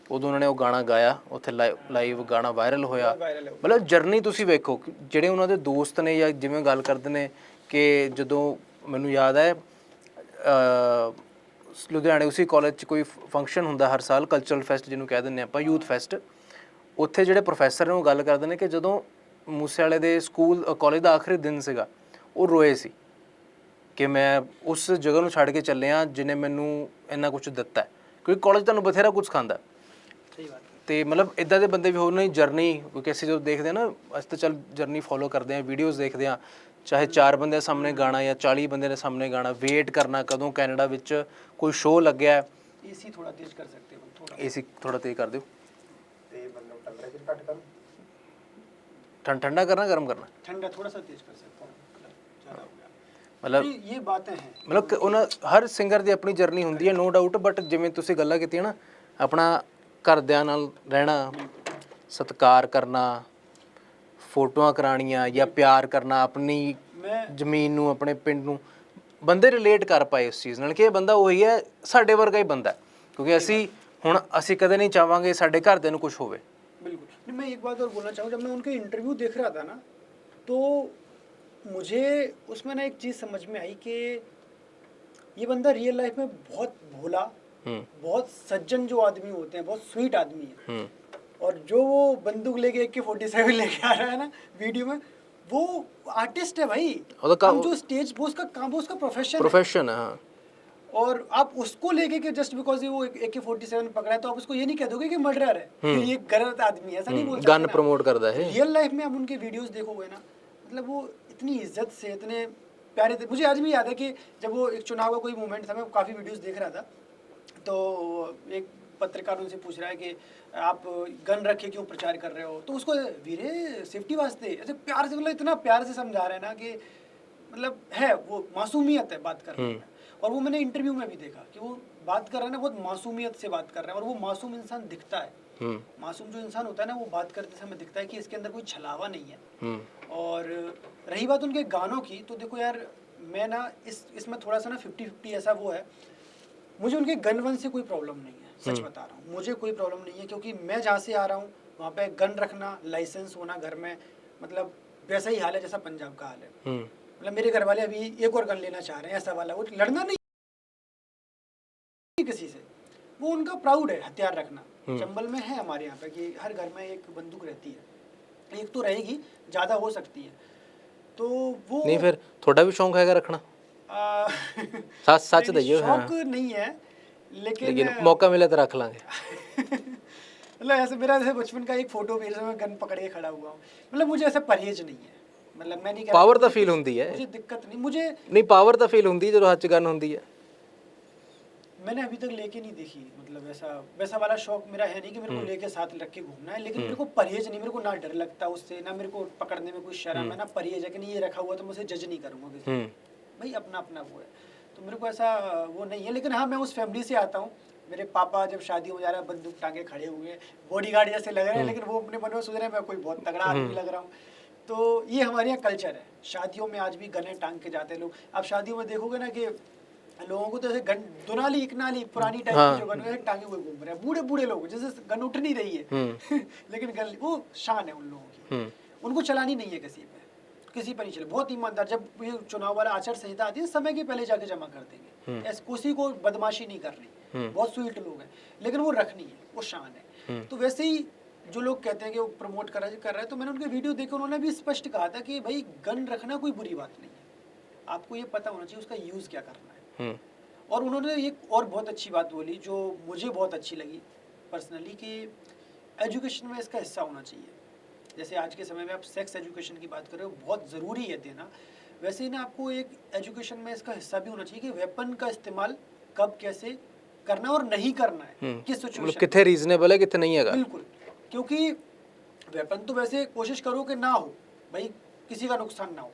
ਉਦੋਂ ਉਹਨਾਂ ਨੇ ਉਹ ਗਾਣਾ ਗਾਇਆ, ਉੱਥੇ ਲਾਈਵ ਗਾਣਾ ਵਾਇਰਲ ਹੋਇਆ। ਮਤਲਬ ਜਰਨੀ ਤੁਸੀਂ ਵੇਖੋ, ਜਿਹੜੇ ਉਹਨਾਂ ਦੇ ਦੋਸਤ ਨੇ ਜਾਂ ਜਿਵੇਂ ਗੱਲ ਕਰਦੇ ਨੇ ਕਿ ਜਦੋਂ ਮੈਨੂੰ ਯਾਦ ਹੈ ਲੁਧਿਆਣੇ ਉਸੇ ਕਾਲਜ 'ਚ ਕੋਈ ਫੰਕਸ਼ਨ ਹੁੰਦਾ ਹਰ ਸਾਲ, ਕਲਚਰਲ ਫੈਸਟ ਜਿਹਨੂੰ ਕਹਿ ਦਿੰਦੇ ਆਪਾਂ, ਯੂਥ ਫੈਸਟ। ਉੱਥੇ ਜਿਹੜੇ ਪ੍ਰੋਫੈਸਰ ਨੇ ਉਹ ਗੱਲ ਕਰਦੇ ਨੇ ਕਿ ਜਦੋਂ ਮੂਸੇ ਵਾਲੇ ਦੇ ਸਕੂਲ ਕਾਲਜ ਦਾ ਆਖਰੀ ਦਿਨ ਸੀਗਾ, ਉਹ ਰੋਏ ਸੀ ਕਿ ਮੈਂ ਉਸ ਜਗ੍ਹਾ ਨੂੰ ਛੱਡ ਕੇ ਚੱਲਿਆ ਜਿਹਨੇ ਮੈਨੂੰ ਇੰਨਾ ਕੁਝ ਦਿੱਤਾ ਹੈ, ਕਿਉਂਕਿ ਕਾਲਜ ਤੁਹਾਨੂੰ ਬਥੇਰਾ ਕੁਝ ਸਿਖਾਉਂਦਾ। ਸਹੀ ਬਾਤ। ਤੇ ਮਤਲਬ ਇਦਾਂ ਦੇ ਬੰਦੇ ਵੀ ਹੋਰ ਨੇ। ਜਰਨੀ ਕਿਉਂਕਿ ਅਸੀਂ ਜਦੋਂ ਦੇਖਦੇ ਹਾਂ ਨਾ, ਅਸੀਂ ਤਾਂ ਚੱਲ ਜਰਨੀ ਫੋਲੋ ਕਰਦੇ ਹਾਂ, ਵੀਡੀਓਜ਼ ਦੇਖਦੇ ਹਾਂ, ਚਾਹੇ 4 ਬੰਦੇ ਸਾਹਮਣੇ ਗਾਣਾ ਜਾਂ 40 ਬੰਦੇ ਦੇ ਸਾਹਮਣੇ ਗਾਣਾ, ਵੇਟ ਕਰਨਾ ਕਦੋਂ ਕੈਨੇਡਾ ਵਿੱਚ ਕੋਈ ਸ਼ੋਅ ਲੱਗਿਆ। एसी थोड़ा तेज कर सकते हो थोड़ा, ਏਸੀ ਥੋੜਾ ਤੇਜ਼ ਕਰ ਦਿਓ। ਤੇ मतलब टेम्परेचर कट करो, ਠੰਡਾ ਕਰਨਾ ਗਰਮ ਕਰਨਾ, ठंडा थोड़ा सा तेज कर सकता हूँ, मतलब ज़्यादा हो गया। ਮਤਲਬ ये बातें हैं, ਮਤਲਬ ਕਿ ਉਹਨਾਂ ਹਰ ਸਿੰਗਰ ਦੀ ਆਪਣੀ ਜਰਨੀ ਹੁੰਦੀ ਹੈ, ਨੋ ਡਾਊਟ। ਬਟ ਜਿਵੇਂ ਤੁਸੀਂ ਗੱਲਾਂ ਕੀਤੀਆਂ ਨਾ, ਆਪਣਾ ਘਰਦਿਆਂ ਨਾਲ ਰਹਿਣਾ, ਸਤਿਕਾਰ ਕਰਨਾ, ਫੋਟੋਆਂ ਕਰਾਉਣੀਆਂ ਜਾਂ ਪਿਆਰ ਕਰਨਾ ਆਪਣੀ मैं ਜ਼ਮੀਨ ਨੂੰ, ਆਪਣੇ ਪਿੰਡ ਨੂੰ, ਬੰਦੇ ਰਿਲੇਟ ਕਰ ਪਾਏ ਉਸ ਚੀਜ਼ ਨਾਲ ਕਿ ਇਹ ਬੰਦਾ ਉਹੀ ਹੈ, ਸਾਡੇ ਵਰਗਾ ਹੀ ਬੰਦਾ ਹੈ। ਕਿਉਂਕਿ ਅਸੀਂ ਕਦੇ ਨਹੀਂ ਚਾਹਾਂਗੇ ਸਾਡੇ ਘਰਦਿਆਂ ਨੂੰ ਕੁਝ ਹੋਵੇ। बिल्कुल नहीं, मैं एक बात और बोलना चाहूँ, जब मैं उनके इंटरव्यू देख रहा था ना, तो मुझे उसमें ना एक चीज़ समझ में आई कि ये बंदा रियल लाइफ में बहुत भोला, बहुत सज्जन जो आदमी होते हैं, बहुत स्वीट आदमी है। और जो वो बंदूक लेके AK-47 लेके आ रहा है ना वीडियो में, वो आर्टिस्ट है भाई। हम जो स्टेज, वो उसका काम, वो उसका प्रोफेशन है। हाँ। और आप उसको लेके कि जस्ट बिकॉज वो AK-47 पकड़ा है तो आप उसको ये नहीं कह दोगे कि मर्डरर है, ये गलत आदमी है, ऐसा नहीं बोल सकते। गन प्रमोट करता है। रियल लाइफ में आप उनके वीडियोस देखोगे ना, मतलब वो इतनी इज्जत से, इतने प्यारे थे। मुझे आज भी याद है कि जब वो एक चुनाव का कोई मोमेंट था, मैं काफ़ी वीडियोस देख रहा था, तो एक पत्रकार उनसे पूछ रहा है कि आप गन रखे क्यों प्रचार कर रहे हो, तो उसको वीरे सेफ्टी वास्ते, ऐसे प्यार से, मतलब इतना प्यार से समझा रहे हैं ना कि मतलब है वो मासूमियत है बात करने में। और वो मैंने इंटरव्यू में भी देखा कि वो बात कर रहा है ना, बहुत मासूमियत से बात कर रहे हैं, और वो मासूम इंसान दिखता है। मासूम जो इंसान होता है ना, वो बात करते समय दिखता है कि इसके अंदर कोई छलावा नहीं है। और रही बात उनके गानों की, तो देखो यार, मैं ना इसमें थोड़ा सा ना 50-50 ऐसा वो है, मुझे उनके गन वन से कोई प्रॉब्लम नहीं है, सच बता रहा हूँ, मुझे कोई प्रॉब्लम नहीं है, क्योंकि मैं जहाँ से आ रहा हूँ वहाँ पे गन रखना, लाइसेंस होना घर में, मतलब वैसा ही हाल है जैसा पंजाब का हाल है। मतलब मेरे घर वाले अभी एक और गन लेना चाह रहे हैं, ऐसा वाला, वो लड़ना नहीं किसी से, वो उनका प्राउड है हथियार रखना। चंबल में है हमारे यहाँ पे कि हर घर में एक बंदूक रहती है, एक तो रहेगी, ज़्यादा हो सकती है, तो वो नहीं फिर थोड़ा भी शौक है रखना? सच दइयो। शौक नहीं है, लेकिन मौका मिले तो रख लांगे। मतलब ऐसे मेरा जैसे बचपन का एक फोटो भी, मैं गन पकड़ के खड़ा हुआ हूँ, मतलब मुझे ऐसा परहेज नहीं है, मतलब मैं नहीं कह रहा, पावर तो फील होती है, मुझे दिक्कत नहीं, मुझे नहीं पावर तो फील होती है जो हाथ च गन होती है। मैंने अभी तक लेके नहीं देखी, मतलब ऐसा वैसा वाला शौक मेरा है नहीं कि मेरे को लेके साथ रख के घूमना है, लेकिन मेरे को परहेज नहीं, मेरे को ना डर लगता उससे, ना मेरे को पकड़ने में कोई शर्म है, ना परहेज है कि नहीं ये रखा हुआ तो मैं उसे जज नहीं करूँगा किसी, भाई अपना अपना वो है, तो मेरे को ऐसा वो नहीं है। लेकिन हाँ, मैं उस फैमिली से आता हूँ, मेरे पापा जब शादी हो जा रहा है बंदूक टांगे खड़े हुए हैं, बॉडीगार्ड जैसे लग रहे हैं, लेकिन वो अपने मन में सोच रहे हैं मैं कोई बहुत तगड़ा आदमी लग रहा हूँ। तो ये हमारे यहाँ कल्चर है, शादियों में आज भी गने टांग के जाते हैं लोग। आप शादियों में देखोगे ना कि लोगों को तो ऐसे गन, दुनाली इकनाली पुरानी टाइप की जो गन है टांगे हुए घूम रहे हैं, बूढ़े बूढ़े लोग, जैसे गन उठ नहीं रही है लेकिन गन, वो शान है उन लोगों की, उनको चलानी नहीं है किसी पर नहीं चले, बहुत ईमानदार। जब ये चुनाव वाला आचार संहिता आती है, समय के पहले जाके जमा कर देंगे, ऐसे किसी को बदमाशी नहीं करनी, बहुत स्वीट लोग हैं, लेकिन वो रखनी है, वो शान है। तो वैसे ही जो लोग कहते हैं कि वो प्रमोट कर रहे हैं, तो मैंने उनके वीडियो देखे, उन्होंने भी स्पष्ट कहा था कि भाई गन रखना कोई बुरी बात नहीं है, आपको ये पता होना चाहिए उसका यूज़ क्या करना है। और उन्होंने एक और बहुत अच्छी बात बोली जो मुझे बहुत अच्छी लगी पर्सनली, कि एजुकेशन में इसका हिस्सा होना चाहिए। जैसे आज के समय में आप सेक्स एजुकेशन की बात कर रहे हो, बहुत ज़रूरी है देना, वैसे ही ना आपको एक एजुकेशन में इसका हिस्सा भी होना चाहिए कि वेपन का इस्तेमाल कब कैसे करना और नहीं करना है, किस सिचुएशन, कितने रीजनेबल है कितने नहीं है। बिल्कुल, क्योंकि वेपन तो वैसे कोशिश करो कि ना हो भाई, किसी का नुकसान ना हो,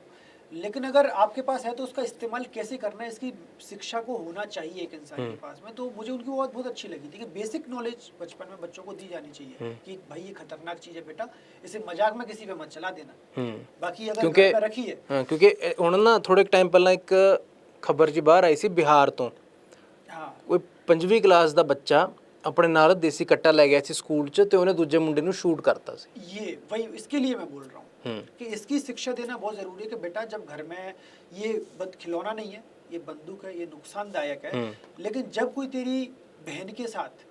लेकिन अगर आपके पास है तो उसका इस्तेमाल कैसे करना है इसकी शिक्षा को होना चाहिए एक इंसान के पास में। तो मुझे उनकी बात बहुत अच्छी लगी थी कि बेसिक नॉलेज बचपन में बच्चों को दी जानी चाहिए कि भाई ये खतरनाक चीज़ है बेटा, इसे मजाक में किसी पे मत चला देना, बाकी अगर घर में रखी है। क्योंकि ਹੁਣ ਨਾ ਥੋੜੇ ਟਾਈਮ ਪਹਿਲਾਂ ਇੱਕ ਖਬਰ ਜੀ ਬਾਹਰ ਆਈ ਸੀ ਬਿਹਾਰ ਤੋਂ, ਕੋਈ 5ਵੀਂ ਕਲਾਸ ਦਾ ਬੱਚਾ ਆਪਣੇ ਨਾਲ ਦੇਸੀ ਕੱਟਾ ਲੈ ਗਿਆ ਸੀ ਸਕੂਲ 'ਚ ਤੇ ਉਹਨੇ ਦੂਜੇ ਮੁੰਡੇ ਨੂੰ ਸ਼ੂਟ ਕਰਤਾ ਸੀ। ये वही इसके लिए मैं बोल रहा हूँ कि इसकी शिक्षा देना बहुत ज़रूरी है कि बेटा जब घर में ये खिलौना नहीं है, ये बंदूक है, ये नुकसानदायक है, लेकिन जब कोई तेरी बहन के साथ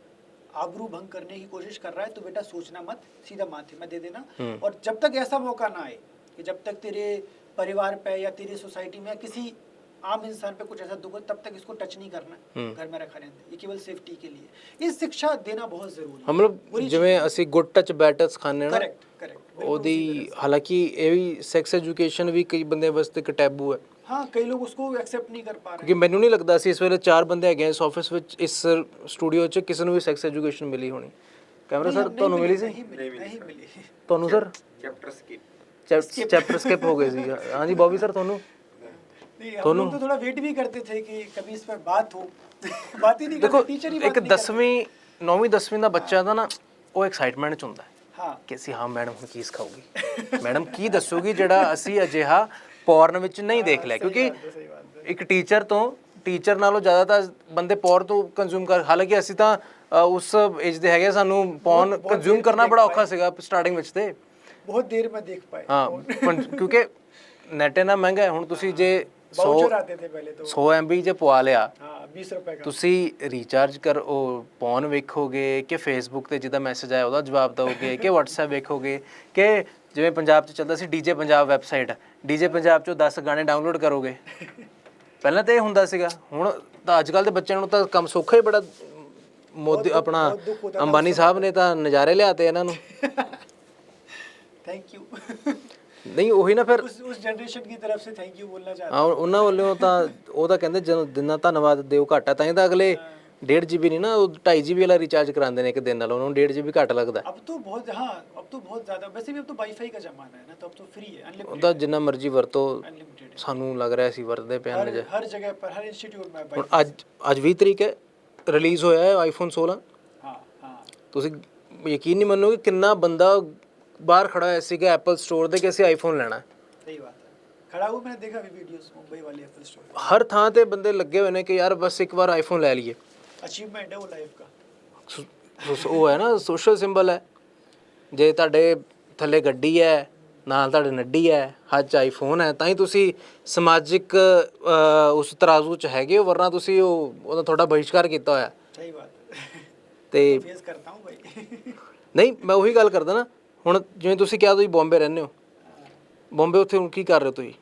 आबरू भंग करने की कोशिश कर रहा है तो बेटा सोचना मत, सीधा माथे में दे देना। और जब तक ऐसा मौका ना आए कि जब तक तेरे परिवार पे या तेरी सोसाइटी में या किसी आम इंसान पे कुछ ऐसा दुख हो, तब तक इसको टच नहीं करना, घर में रखा रहता है, ये केवल सेफ्टी के लिए। इस शिक्षा देना बहुत ਜ਼ਰੂਰੀ ਹੈ। हम लोग ਜਿਵੇਂ ਅਸੀਂ ਗੁੱਡ ਟੱਚ ਬੈਡ ਟੱਚ ਖਾਂਦੇ ਨਾ, करेक्ट करेक्ट ਉਹਦੀ ਹਾਲਾਂकि ਇਹ ਵੀ ਸੈਕਸ ਐਜੂਕੇਸ਼ਨ ਵੀ ਕਈ ਬੰਦੇ ਵਾਸਤੇ ਇੱਕ ਟੈਬੂ ਹੈ। हाँ, कई लोग उसको एक्सेप्ट नहीं कर पा रहे ਕਿਉਂਕਿ ਮੈਨੂੰ ਨਹੀਂ ਲੱਗਦਾ ਸੀ ਇਸ ਵੇਲੇ 4 ਬੰਦੇ ਹੈਗੇ ਇਸ ਆਫਿਸ ਵਿੱਚ, ਇਸ ਸਟੂਡੀਓ 'ਚ ਕਿਸੇ ਨੂੰ ਵੀ ਸੈਕਸ ਐਜੂਕੇਸ਼ਨ ਮਿਲੀ ਹੋਣੀ। ਕੈਮਰਾ ਸਰ ਤੁਹਾਨੂੰ ਮਿਲੀ ਸੀ? नहीं मिली। ਤੁਹਾਨੂੰ ਸਰ ਚੈਪਟਰ ਸਕਿਪ ਹੋ ਗਏ ਸੀ। ਹਾਂਜੀ ਬॉबी सर ਤੁਹਾਨੂੰ? नहीं, हम लोग तो थोड़ा वेट भी करते थे कि कभी इस पर बात हो। बात ही नहीं करते, टीचर ही बात ਇੱਕ नहीं करते। 10ਵੀਂ 9ਵੀਂ 10ਵੀਂ ਦਾ ਬੱਚਾ ਦਾ ਨਾ ਉਹ ਐਕਸਾਈਟਮੈਂਟ 'ਚ ਹੁੰਦਾ ਹੈ हाँ, ਕਿ ਅਸੀਂ ਹਾਂ ਮੈਡਮ ਹੁਣ ਕੀ ਸਿਖਾਊਗੀ, ਮੈਡਮ ਕੀ ਦੱਸੂਗੀ ਜਿਹੜਾ ਅਸੀਂ ਅਜਿਹਾ ਪੌਰਨ ਵਿੱਚ ਨਹੀਂ ਦੇਖ ਲਿਆ। ਕਿਉਂਕਿ सही बात है। ਇੱਕ ਟੀਚਰ ਨਾਲੋਂ ਜ਼ਿਆਦਾ ਤਾਂ ਬੰਦੇ ਪੌਰ ਤੋਂ ਕੰਜ਼ੂਮ ਕਰ, ਹਾਲਾਂਕਿ ਅਸੀਂ ਤਾਂ ਉਸ ਏਜ ਦੇ ਹੈਗੇ, ਸਾਨੂੰ ਪੌਰਨ ਕੰਜ਼ੂਮ ਕਰਨਾ ਬੜਾ ਔਖਾ ਸੀਗਾ ਸਟਾਰਟਿੰਗ ਵਿੱਚ ਤੇ। बहुत देर में देख पाए। ਹਾਂ ਕਿਉਂਕਿ ਨੈਟ ਇੰਨਾ ਮਹਿੰਗਾ ਹੈ। ਹੁਣ ਤੁਸੀਂ ਜੇ 100 वाउचर आते थे पहले तो। 100 MB ਜੇ ਪਵਾ ਲਿਆ, हाँ, 20 रुपए का। ਤੁਸੀਂ ਰੀਚਾਰਜ ਕਰ ਉਹ ਪੌਨ ਵੇਖੋਗੇ ਕਿ ਫੇਸਬੁੱਕ ਤੇ ਜਿਹਦਾ ਮੈਸੇਜ ਆਇਆ ਉਹਦਾ ਜਵਾਬ ਦਿਓਗੇ ਕਿ WhatsApp ਵੇਖੋਗੇ ਕਿ ਜਿਵੇਂ ਪੰਜਾਬ 'ਚ ਚੱਲਦਾ ਸੀ DJ Punjab website, DJ Punjab 'ਚੋਂ 10 ਗਾਣੇ ਡਾਊਨਲੋਡ ਕਰੋਗੇ। ਪਹਿਲਾਂ ਤਾਂ ਇਹ ਹੁੰਦਾ ਸੀਗਾ। ਹੁਣ ਤਾਂ ਅੱਜ ਕੱਲ੍ਹ ਦੇ ਬੱਚਿਆਂ ਨੂੰ ਤਾਂ ਕੰਮ ਸੌਖਾ ਹੀ ਬੜਾ। ਮੋਦੀ ਆਪਣਾ ਅੰਬਾਨੀ ਸਾਹਿਬ ਨੇ ਤਾਂ ਨਜ਼ਾਰੇ ਲਿਆਤੇ ਇਹਨਾਂ ਨੂੰ। Thank you. ਨਹੀਂ ਉਹੀ ਨਾ ਫਿਰ उस जनरेशन की तरफ से थैंक यू बोलना चाहता ਹਾਂ ਉਹਨਾਂ ਵੱਲੋਂ ਤਾਂ ਉਹ ਤਾਂ ਕਹਿੰਦੇ ਜਦੋਂ ਦਿਨਾਂ ਧੰਨਵਾਦ ਦਿਓ ਘੱਟ ਹੈ, ਤਾਂ ਹੀ ਤਾਂ ਅਗਲੇ 1.5 GB ਨਹੀਂ ਨਾ, ਉਹ 2.5 GB ਵਾਲਾ ਰੀਚਾਰਜ ਕਰਾਉਂਦੇ ਨੇ ਇੱਕ ਦਿਨ ਨਾਲ, ਉਹਨਾਂ ਨੂੰ 1.5 GB ਘੱਟ ਲੱਗਦਾ। हूँ। अब तो बहुत, हाँ, अब तो बहुत ज़्यादा। वैसे भी अब तो वाईफाई का जमाना है ना, तो अब तो फ्री है, अनलिमिटेड। ਉਹਦਾ ਜਿੰਨਾ ਮਰਜ਼ੀ ਵਰਤੋ, अनलिमिटेड ਸਾਨੂੰ ਲੱਗ ਰਿਹਾ ਸੀ ਵਰਤਦੇ ਪਏ ਹਨ। हर जगह पर, हर इंस्टीट्यूट में ਹੁਣ ਅੱਜ 20 ਤਰੀਕ ਹੈ, ਰਿਲੀਜ਼ ਹੋਇਆ ਹੈ ਆਈਫੋਨ 16। हाँ हाँ, ਤੁਸੀਂ ਯਕੀਨ ਨਹੀਂ ਮੰਨੋਗੇ ਕਿੰਨਾ ਬੰਦਾ ਬਾਹਰ ਖੜਾ ਹੋਇਆ ਸੀਗਾ ਐਪਲ ਸਟੋਰ ਦੇ ਕਿ ਅਸੀਂ ਆਈਫੋਨ ਲੈਣਾ। सही बात है। खड़ा हुआ मैंने देखा भी वीडियोस मुंबई वाले एप्पल स्टोर। ਹਰ ਥਾਂ ਤੇ ਬੰਦੇ ਲੱਗੇ ਹੋਏ ਨੇ ਕਿ ਯਾਰ ਬਸ ਇੱਕ ਵਾਰ ਆਈਫੋਨ ਲੈ ਲਈਏ। अचीवमेंट है वो लाइफ का। ਉਹ ਹੈ ਨਾ ਸੋਸ਼ਲ ਸਿੰਬਲ ਹੈ। ਜੇ ਤੁਹਾਡੇ ਥੱਲੇ ਗੱਡੀ ਹੈ, ਨਾਲ ਤੁਹਾਡੇ ਨੱਡੀ ਹੈ, ਹੱਥ 'ਚ ਆਈਫੋਨ ਹੈ, ਤਾਂ ਹੀ ਤੁਸੀਂ ਸਮਾਜਿਕ ਉਸ ਤਰਾਜ਼ੂ 'ਚ ਹੈਗੇ ਹੋ, ਵਰਨਾ ਤੁਸੀਂ ਉਹਦਾ ਤੁਹਾਡਾ ਬਹਿਸ਼ਕਾਰ ਕੀਤਾ ਹੋਇਆ। सही बात है। ਤੇ फेस करता हूँ भाई। ਨਹੀਂ ਮੈਂ ਉਹੀ ਗੱਲ ਕਰਦਾ ਨਾ, ਹੁਣ ਜਿਵੇਂ ਤੁਸੀਂ ਕਿਹਾ ਤੁਸੀਂ ਬੰਬੇ ਰਹਿੰਦੇ ਹੋ, ਬੰਬੇ ਉੱਥੇ ਹੁਣ ਕੀ ਕਰ ਰਹੇ ਹੋ ਤੁਸੀਂ?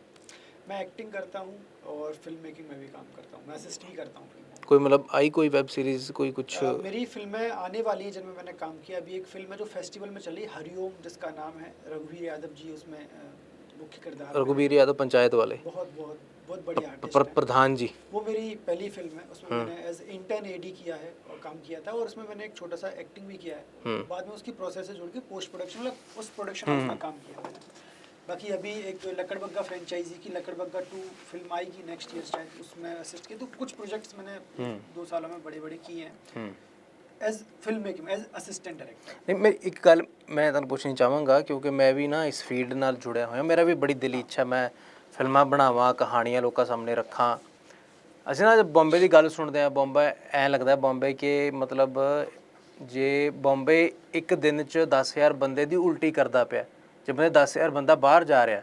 मैं एक्टिंग करता हूँ और फिल्म मेकिंग में भी काम करता हूँ। मैं असिस्ट भी करता हूँ फिल्मों में। ਕੋਈ ਮਤਲਬ ਆਈ ਕੋਈ ਵੈਬ ਸੀरीज कोई कुछ? मेरी फिल्में आने वाली हैं जिनमें मैंने काम किया। अभी एक फिल्म है जो फेस्टिवल में चली, हरिओम जिसका नाम है, रघुवीर यादव जी उसमें मुख्य किरदार। रघुवीर यादव पंचायत वाले, बहुत बहुत बहुत बढ़िया आर्टिस्ट है। प्रधान जी। वो मेरी पहली फिल्म है, उसमें मैंने एज इंटर्न एडी किया है और काम किया था, और उसमें मैंने एक छोटा सा एक्टिंग भी किया है। बाद में उसकी प्रोसेस से जुड़ के पोस्ट प्रोडक्शन, मतलब उस प्रोडक्शन में उसका काम किया मैंने। बाकी अभी एक लकड़बग्गा फ्रेंचाइजी की लकड़बग्गा 2 फिल्म आएगी नेक्स्ट ईयर शायद, उसमें असिस्ट किया। तो कुछ प्रोजेक्ट्स मैंने 2 सालों में बड़े बड़े किए हैं as film making, as assistant director. ਨਹੀਂ ਮੈਂ ਇੱਕ ਗੱਲ ਮੈਂ ਤੁਹਾਨੂੰ ਪੁੱਛਣੀ ਚਾਹਾਂਗਾ, ਕਿਉਂਕਿ ਮੈਂ ਵੀ ਨਾ ਇਸ ਫੀਲਡ ਨਾਲ ਜੁੜਿਆ ਹੋਇਆ, ਮੇਰਾ ਵੀ ਬੜੀ ਦਿਲੀ ਇੱਛਾ ਮੈਂ ਫਿਲਮਾਂ ਬਣਾਵਾਂ, ਕਹਾਣੀਆਂ ਲੋਕਾਂ ਸਾਹਮਣੇ ਰੱਖਾਂ। ਅਸੀਂ ਨਾ ਜਦ ਬੰਬੇ ਦੀ ਗੱਲ ਸੁਣਦੇ ਹਾਂ, ਬੰਬੇ ਐਂ ਲੱਗਦਾ ਬੰਬੇ ਕਿ ਮਤਲਬ ਜੇ ਬੰਬੇ ਇੱਕ ਦਿਨ 'ਚ 10,000 ਬੰਦੇ ਦੀ ਉਲਟੀ ਕਰਦਾ ਪਿਆ, ਜੇ ਬੰਦੇ 10,000 ਬੰਦਾ ਬਾਹਰ ਜਾ ਰਿਹਾ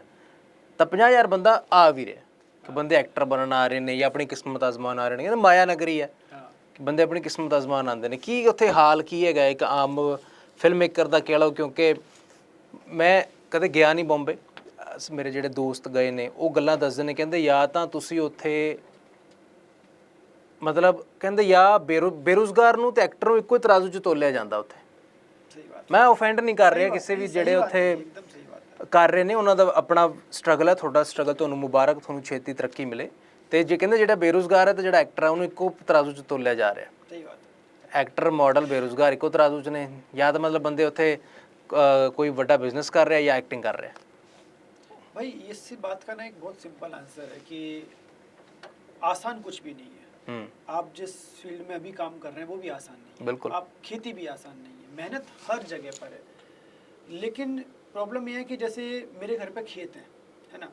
ਤਾਂ 50,000 ਬੰਦਾ ਆ ਵੀ ਰਿਹਾ ਕਿ ਬੰਦੇ ਐਕਟਰ ਬਣਨ ਆ ਰਹੇ ਨੇ ਜਾਂ ਆਪਣੀ ਕਿਸਮਤ ਅਜ਼ਮਾਉਣ ਆ ਰਹੇ ਨੇ। ਕਹਿੰਦੇ ਮਾਇਆ ਨਗਰੀ ਹੈ ਕਿ ਬੰਦੇ ਆਪਣੀ ਕਿਸਮਤ ਅਜ਼ਮਾਉਣ ਆਉਂਦੇ ਨੇ। ਕੀ ਉੱਥੇ ਹਾਲ ਕੀ ਹੈਗਾ ਇੱਕ ਆਮ ਫਿਲਮ ਮੇਕਰ ਦਾ ਕਹਿ ਲਓ? ਕਿਉਂਕਿ ਮੈਂ ਕਦੇ ਗਿਆ ਨਹੀਂ ਬੰਬੇ, ਮੇਰੇ ਜਿਹੜੇ ਦੋਸਤ ਗਏ ਨੇ ਉਹ ਗੱਲਾਂ ਦੱਸਦੇ ਨੇ, ਕਹਿੰਦੇ ਜਾਂ ਤਾਂ ਤੁਸੀਂ ਉੱਥੇ ਮਤਲਬ ਕਹਿੰਦੇ ਜਾਂ ਬੇਰੁਜ਼ਗਾਰ ਨੂੰ ਤੇ ਐਕਟਰ ਨੂੰ ਇੱਕੋ ਹੀ ਤਰਾਜ਼ੂ 'ਚ ਤੋਲਿਆ ਜਾਂਦਾ ਉੱਥੇ। सही बात ਮੈਂ ਓਫੈਂਡ ਨਹੀਂ ਕਰ ਰਿਹਾ ਕਿਸੇ ਵੀ ਜਿਹੜੇ ਉੱਥੇ एकदम सही बात है। ਕਰ ਰਹੇ ਨੇ, ਉਹਨਾਂ ਦਾ ਆਪਣਾ ਸਟਰਗਲ ਹੈ। ਤੁਹਾਡਾ ਸਟਰਗਲ ਤੁਹਾਨੂੰ ਮੁਬਾਰਕ, ਤੁਹਾਨੂੰ ਛੇਤੀ ਤਰੱਕੀ ਮਿਲੇ। ਤੇ ਜੇ ਕਹਿੰਦੇ ਜਿਹੜਾ ਬੇਰੁਜ਼ਗਾਰ ਹੈ ਤੇ ਜਿਹੜਾ ਐਕਟਰ ਹੈ ਉਹਨੂੰ ਇੱਕੋ ਤਰਾਜ਼ੂ 'ਚ ਤੋਲਿਆ ਜਾ ਰਿਹਾ। सही बात है। ਐਕਟਰ, ਮਾਡਲ, ਬੇਰੁਜ਼ਗਾਰ ਇੱਕੋ ਤਰਾਜ਼ੂ 'ਚ ਨੇ, ਜਾਂ ਤਾਂ ਮਤਲਬ ਬੰਦੇ ਉੱਥੇ ਕੋਈ ਵੱਡਾ ਬਿਜ਼ਨਸ ਕਰ ਰਿਹਾ ਜਾਂ ਐਕਟਿੰਗ ਕਰ ਰਿਹਾ। भाई इस बात का ना एक बहुत सिंपल आंसर है कि आसान कुछ भी नहीं है। आप जिस फील्ड में अभी काम कर रहे हैं वो भी आसान नहीं है। बिल्कुल। आप खेती भी आसान नहीं है, मेहनत हर जगह पर है। लेकिन प्रॉब्लम यह है कि जैसे मेरे घर पे खेत है ना,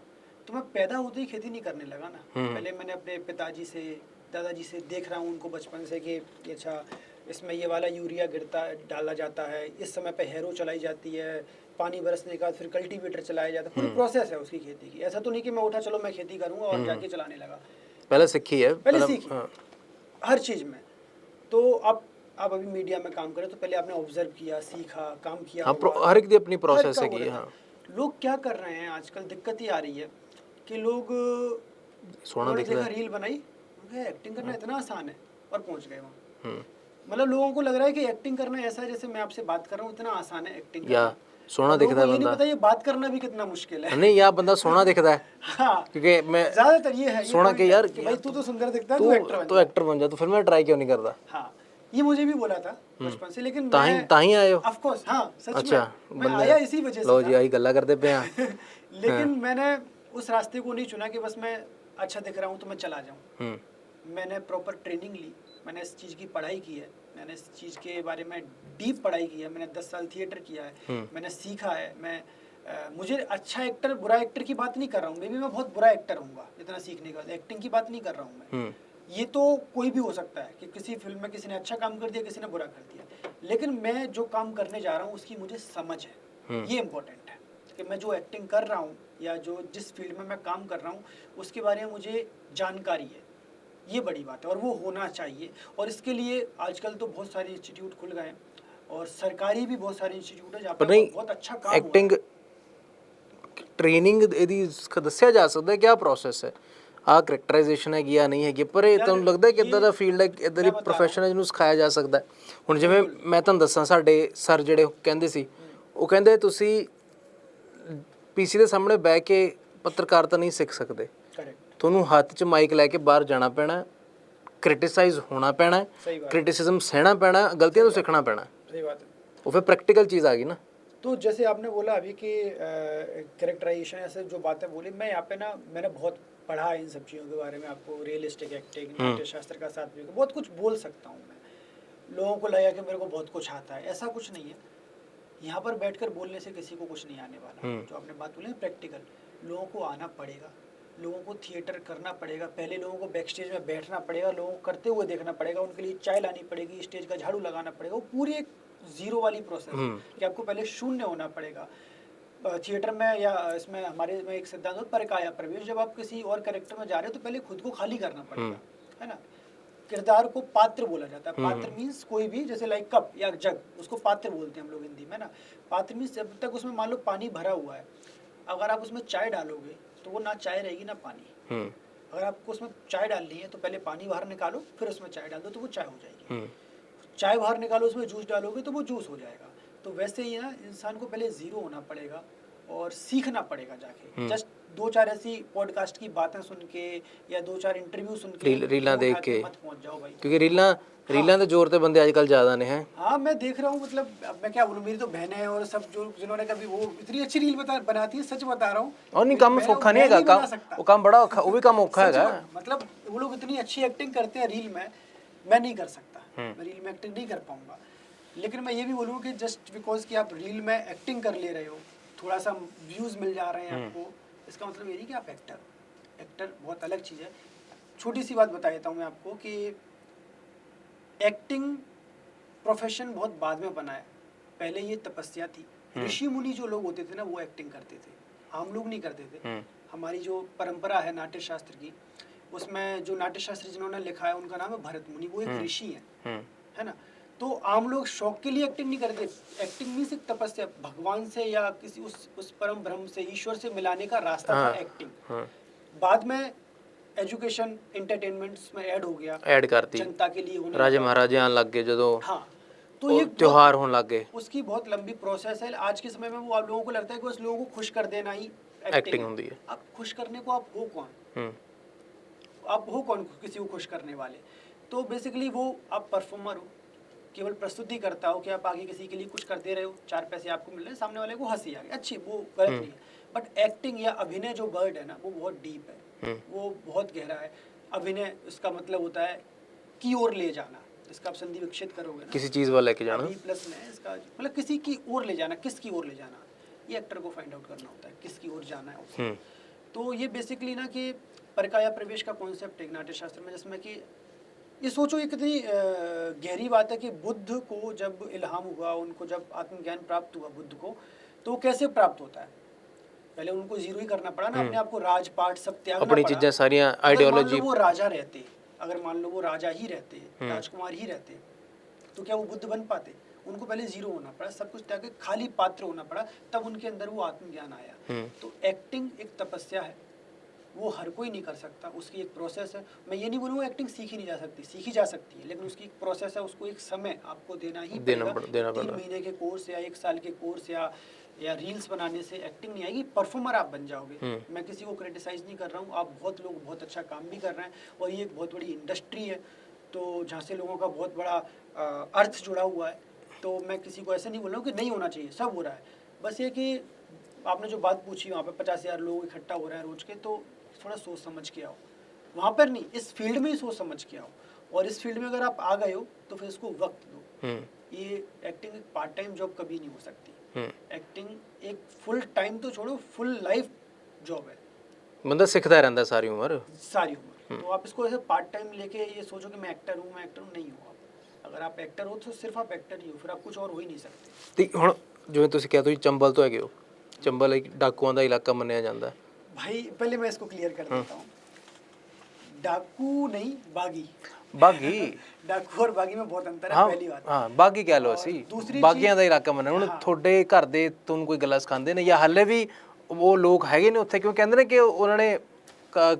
तो मैं पैदा होते ही खेती नहीं करने लगा ना। पहले मैंने अपने पिताजी से, दादाजी से देख रहा हूँ उनको बचपन से कि अच्छा इसमें ये वाला यूरिया डाला जाता है, इस समय पे हैरो चलाई जाती है, पानी बरसने के बाद फिर कल्टीवेटर चलाया जाता है, पूरी प्रोसेस है उसकी खेती की। ऐसा तो नहीं कि मैं उठा चलो मैं खेती करूँगा और जाके चलाने लगा, पहले सीखी है, पहले सीखी हाँ। हर चीज़ में। तो आप अभी मीडिया में काम करें तो पहले आपने ऑब्जर्व किया, सीखा, काम किया हाँ, होगा। हर एक की अपनी हर प्रोसेस का है वो कि रहता हाँ है। लोग क्या कर रहे हैं आजकल, दिक्कत ये आ रही है कि लोग सोना उन्होंने दिखता देखा है। रील बनाई, एक्टिंग करना इतना आसान है और पहुंच गए वहाँ। हम्म। मतलब लोगों को लग रहा है कि एक्टिंग करना ऐसा है जैसे मैं आपसे बात कर रहा हूँ, इतना आसान है एक्टिंग या करना। सोना और लोगों दिखता को है ये नहीं बंदा, पता ये बात करना भी कितना मुश्किल है। नहीं या बंदा सोना दिखता है हाँ, क्योंकि मैं ज्यादातर ये है, ये सोना point के है यार कि भाई तू तो सुंदर दिखता है, तू तू एक्टर बन तो जा। एक्टर बन जा, तो फिर मैं ट्राई क्यों नहीं करता। हाँ, ये मुझे भी बोला था बचपन से, लेकिन ताही मैं ताही आए हो। ऑफ कोर्स हाँ सच अच्छा में मैं आया इसी वजह से लो था। जी आई गल्ला करते पे हैं। लेकिन मैंने उस रास्ते को नहीं चुना कि बस मैं अच्छा दिख रहा हूँ तो मैं चला जाऊँ। मैंने प्रॉपर ट्रेनिंग ली, मैंने इस चीज़ की पढ़ाई की है, मैंने इस चीज़ के बारे में डीप पढ़ाई की है, मैंने 10 साल थिएटर किया है, मैंने सीखा है। मुझे अच्छा एक्टर बुरा एक्टर की बात नहीं कर रहा हूँ, मे बी मैं बहुत बुरा एक्टर हूँगा इतना सीखने के बाद, एक्टिंग की बात नहीं कर रहा हूँ मैं। ये तो कोई भी हो सकता है कि किसी फिल्म में किसी ने अच्छा काम कर दिया, किसी ने बुरा कर दिया, लेकिन मैं जो काम करने जा रहा हूँ उसकी मुझे समझ है। ये इम्पोर्टेंट है कि मैं जो एक्टिंग कर रहा हूँ या जो जिस फील्ड में मैं काम कर रहा हूँ उसके बारे में मुझे जानकारी है। ये बड़ी बात है और वो होना चाहिए। और इसके लिए आजकल तो बहुत सारे इंस्टीट्यूट खुल गए हैं और सरकारी भी बहुत सारे इंस्टीट्यूट है जहाँ पर पे नहीं बहुत अच्छा काम हो ਐਕਟਿੰਗ ਟ੍ਰੇਨਿੰਗ ਇਹਦੀ ਦੱਸਿਆ ਜਾ ਸਕਦਾ ਹੈ, ਕਿਆ ਪ੍ਰੋਸੈਸ ਹੈ, ਆਹ ਕਰੈਕਟਰਾਈਜੇਸ਼ਨ ਹੈਗੀ ਆ ਨਹੀਂ ਹੈਗੀ, ਪਰ ਇਹ ਤੁਹਾਨੂੰ ਲੱਗਦਾ ਕਿ ਇਦਾਂ ਦਾ ਫੀਲਡ ਹੈ, ਇਦਾਂ ਦੀ ਪ੍ਰੋਫੈਸ਼ਨ ਹੈ ਜਿਹਨੂੰ ਸਿਖਾਇਆ ਜਾ ਸਕਦਾ ਹੈ। ਹੁਣ ਜਿਵੇਂ ਮੈਂ ਤੁਹਾਨੂੰ ਦੱਸਾਂ ਸਾਡੇ ਸਰ ਜਿਹੜੇ ਕਹਿੰਦੇ ਸੀ, ਉਹ ਕਹਿੰਦੇ ਤੁਸੀਂ ਪੀਸੀ ਦੇ ਸਾਹਮਣੇ ਬਹਿ ਕੇ ਪੱਤਰਕਾਰਤਾ ਨਹੀਂ ਸਿੱਖ ਸਕਦੇ, ਤੁਹਾਨੂੰ ਹੱਥ 'ਚ ਮਾਈਕ ਲੈ ਕੇ ਬਾਹਰ ਜਾਣਾ ਪੈਣਾ, क्रिटिसाइज होना पैना है, क्रिटिसिज्म सहना पैना, गलतियां तो सीखना पैना। सही बात है। वो फिर प्रैक्टिकल चीज़ आ गई ना। तो जैसे आपने बोला अभी कि कैरेक्टराइजेशन ऐसे जो बातें बोली, मैं यहाँ पे ना मैंने बहुत पढ़ा इन सब चीज़ों के बारे में, आपको रियलिस्टिक एक्टिंग, नाट्य शास्त्र का साथ भी बहुत कुछ बोल सकता हूँ मैं। लोगों को लगा कि मेरे को बहुत कुछ आता है, ऐसा कुछ नहीं है। यहाँ पर बैठकर बोलने से किसी को कुछ नहीं आने वाला। जो आपने बात बोली प्रैक्टिकल, लोगों को आना पड़ेगा, लोगों को थिएटर करना पड़ेगा, पहले लोगों को बैक स्टेज में बैठना पड़ेगा, लोगों को करते हुए देखना पड़ेगा, उनके लिए चाय लानी पड़ेगी, स्टेज का झाड़ू लगाना पड़ेगा। वो पूरी एक जीरो वाली प्रोसेस है कि आपको पहले शून्य होना पड़ेगा। थिएटर में या इसमें हमारे में एक सिद्धांत होता है परकाया प्रवेश, जब आप किसी और कैरेक्टर में जा रहे हो तो पहले खुद को खाली करना पड़ेगा, है ना। किरदार को पात्र बोला जाता है। पात्र मीन्स कोई भी, जैसे लाइक कप या जग, उसको पात्र बोलते हैं हम लोग हिंदी में ना। पात्र मीन्स जब तक उसमें मान लो पानी भरा हुआ है, अगर आप उसमें चाय डालोगे तो वो ना चाय रहेगी ना पानी। अगर आपको उसमें चाय डालनी है तो पहले पानी बाहर निकालो, फिर उसमें चाय डाल दो तो वो चाय हो जाएगी। चाय बाहर निकालो, उसमें जूस डालोगे तो वो जूस हो जाएगा। तो वैसे ही ना इंसान को पहले जीरो होना पड़ेगा और सीखना पड़ेगा जाके। जस्ट 2-4 ऐसी पॉडकास्ट की बातें सुन के या 2-4 इंटरव्यू सुन के रीलां देख के मत पहुंच जाओ भाई, क्योंकि रीलां ਦੇ ਜ਼ੋਰ ਤੇ ਬੰਦੇ ਅੱਜਕੱਲ ਜ਼ਿਆਦਾ ਨੇ हैं। हाँ मैं देख रहा हूँ, मतलब अब मैं क्या बोलूँ, मेरी तो बहनें हैं और सब जो जिन्होंने कभी वो इतनी अच्छी रील बनाती है, सच बता रहा हूँ। और नहीं काम सौखा नहीं हैगा, काम वो काम बड़ा औखा, वो भी काम औखा हैगा। मतलब वो लोग इतनी अच्छी एक्टिंग करते हैं रील में, मैं नहीं कर सकता, मैं रील में एक्टिंग नहीं कर पाऊंगा। लेकिन मैं ये भी बोलूँ कि जस्ट बिकॉज कि आप रील में एक्टिंग कर ले रहे हो, थोड़ा सा व्यूज़ मिल जा रहे हैं आपको, इसका मतलब ये नहीं कि आप एक्टर बहुत अलग चीज़ है। छोटी सी बात बता देता हूँ मैं आपको कि एक्टिंग प्रोफेशन बहुत बाद में बना है, पहले ये तपस्या थी। ऋषि मुनि जो लोग होते थे ना वो एक्टिंग करते थे, आम लोग नहीं करते थे। हमारी जो परंपरा है नाट्य शास्त्र की, उसमें जो नाट्य शास्त्र जिन्होंने लिखा है उनका नाम है भरत मुनि, वो एक ऋषि हैं, है ना। तो आम लोग शौक के लिए एक्टिंग नहीं करते। एक्टिंग मीन्स एक तपस्या, भगवान से या किसी उस परम ब्रह्म से, ईश्वर से मिलाने का रास्ता था एक्टिंग। बाद में एजुकेशन एंटरटेनमेंट में ऐड हो गया, ऐड करती जनता के लिए होने राजे महाराजे आने लग गए जो। हाँ, तो ये त्योहार होने लग गए, उसकी बहुत लंबी प्रोसेस है। आज के समय में वो आप लोगों को लगता है कि बस लोगों को खुश कर देना ही एक्टिंग होती है। अब खुश करने को आप हो कौन? आप हो कौन किसी को खुश करने वाले? तो बेसिकली वो आप परफॉर्मर हो, केवल प्रस्तुति करता हो कि आप आगे किसी के लिए कुछ कर दे रहे हो, 4 पैसे आपको मिल रहे हैं, सामने वाले को हंसी आ गई, अच्छी, वो गलत नहीं है। बट एक्टिंग या अभिनय जो वर्ड है ना वो बहुत डीप है, वो बहुत गहरा है। अभिनय इसका मतलब होता है की ओर ले जाना, इसका आप संधि विकसित करोगे ना, किसी चीज़ वाला लेके जाना, प्लस में इसका मतलब किसी की ओर ले जाना, किसकी ओर ले जाना, ये एक्टर को फाइंड आउट करना होता है किसकी ओर जाना है उसे। तो ये बेसिकली ना कि परकाया प्रवेश का कॉन्सेप्ट है नाट्य शास्त्र में, जिसमें कि ये सोचो ये कितनी गहरी बात है कि बुद्ध को जब इल्हाम हुआ, उनको जब आत्मज्ञान प्राप्त हुआ बुद्ध को, तो वो कैसे प्राप्त होता है? पहले उनको जीरो ही करना पड़ा ना, अपने आप को राजपाट सब त्यागना अपनी पड़ा। चीज़ें सारियां अगर मान आइडियोलॉजी लो वो राजा रहते, अगर मान लो वो राजा ही रहते, राजकुमार ही रहते, तो क्या वो बुद्ध बन पाते? उनको पहले जीरो होना पड़ा, सब कुछ त्याग के खाली पात्र होना पड़ा, तब उनके अंदर वो आत्मज्ञान आया। तो एक्टिंग एक तपस्या है, वो हर कोई नहीं कर सकता, उसकी एक प्रोसेस है। मैं ये नहीं बोलूँगा एक्टिंग सीखी नहीं जा सकती, सीखी जा सकती है, लेकिन उसकी एक प्रोसेस है, उसको एक समय आपको देना ही पड़ेगा। 3 महीने के कोर्स या 1 साल के कोर्स या रील्स बनाने से एक्टिंग नहीं आएगी, परफॉर्मर आप बन जाओगे। मैं किसी को क्रिटिसाइज नहीं कर रहा हूँ, आप बहुत लोग बहुत अच्छा काम भी कर रहे हैं, और ये एक बहुत बड़ी इंडस्ट्री है, तो जहाँ से लोगों का बहुत बड़ा अर्थ जुड़ा हुआ है। तो मैं किसी को ऐसे नहीं बोल रहा हूँ कि नहीं होना चाहिए, सब हो रहा है। बस ये कि आपने जो बात पूछी, वहाँ पे 50,000 लोग इकट्ठा हो रहे हैं रोज के, तो थोड़ा सोच समझ के आओ। वहाँ पर नहीं, इस फील्ड में ही सोच समझ के आओ, और इस फील्ड में अगर आप आ गए हो तो फिर इसको वक्त दो। ये एक्टिंग एक पार्ट टाइम जॉब कभी नहीं हो सकती। एक्टिंग एक फुल टाइम तो छोड़ो, फुल लाइफ जॉब है, बंदा सीखता रहता है सारी उम्र। तो आप इसको ऐसे पार्ट टाइम लेके ये सोचो कि मैं एक्टर हूँ नहीं हो आप। अगर आप एक्टर हो तो सिर्फ आप एक्टर ही हो, फिर आप कुछ और हो ही नहीं सकते। ਤੇ ਹੁਣ ਜਿਵੇਂ ਤੁਸੀਂ ਕਿਹਾ ਤੁਸੀਂ ਚੰਬਲ ਤੋਂ ਹੈਗੇ ਹੋ, ਚੰਬਲ ਇੱਕ ਡਾਕੂਆਂ ਦਾ ਇਲਾਕਾ ਮੰਨਿਆ ਜਾਂਦਾ ਹੈ। भाई पहले मैं इसको क्लियर कर देता हूँ, डाकू नहीं बागी। ਬਾਗੀ डाकू और बागी में बहुत अंतर है, पहली बात। ਹਾਂ ਬਾਗੀ ਕਹਿ ਲਓ ਅਸੀਂ, ਬਾਗੀਆਂ ਦਾ ਇਲਾਕਾ ਮੰਨਿਆ। ਹੁਣ ਤੁਹਾਡੇ ਘਰ ਦੇ ਤੁਹਾਨੂੰ ਕੋਈ ਗੱਲਾਂ ਸਿਖਾਉਂਦੇ ਨੇ ਜਾਂ ਹਾਲੇ ਵੀ ਉਹ ਲੋਕ ਹੈਗੇ ਨੇ ਉੱਥੇ, ਕਿਉਂ ਕਹਿੰਦੇ ਨੇ ਕਿ ਉਹਨਾਂ ਨੇ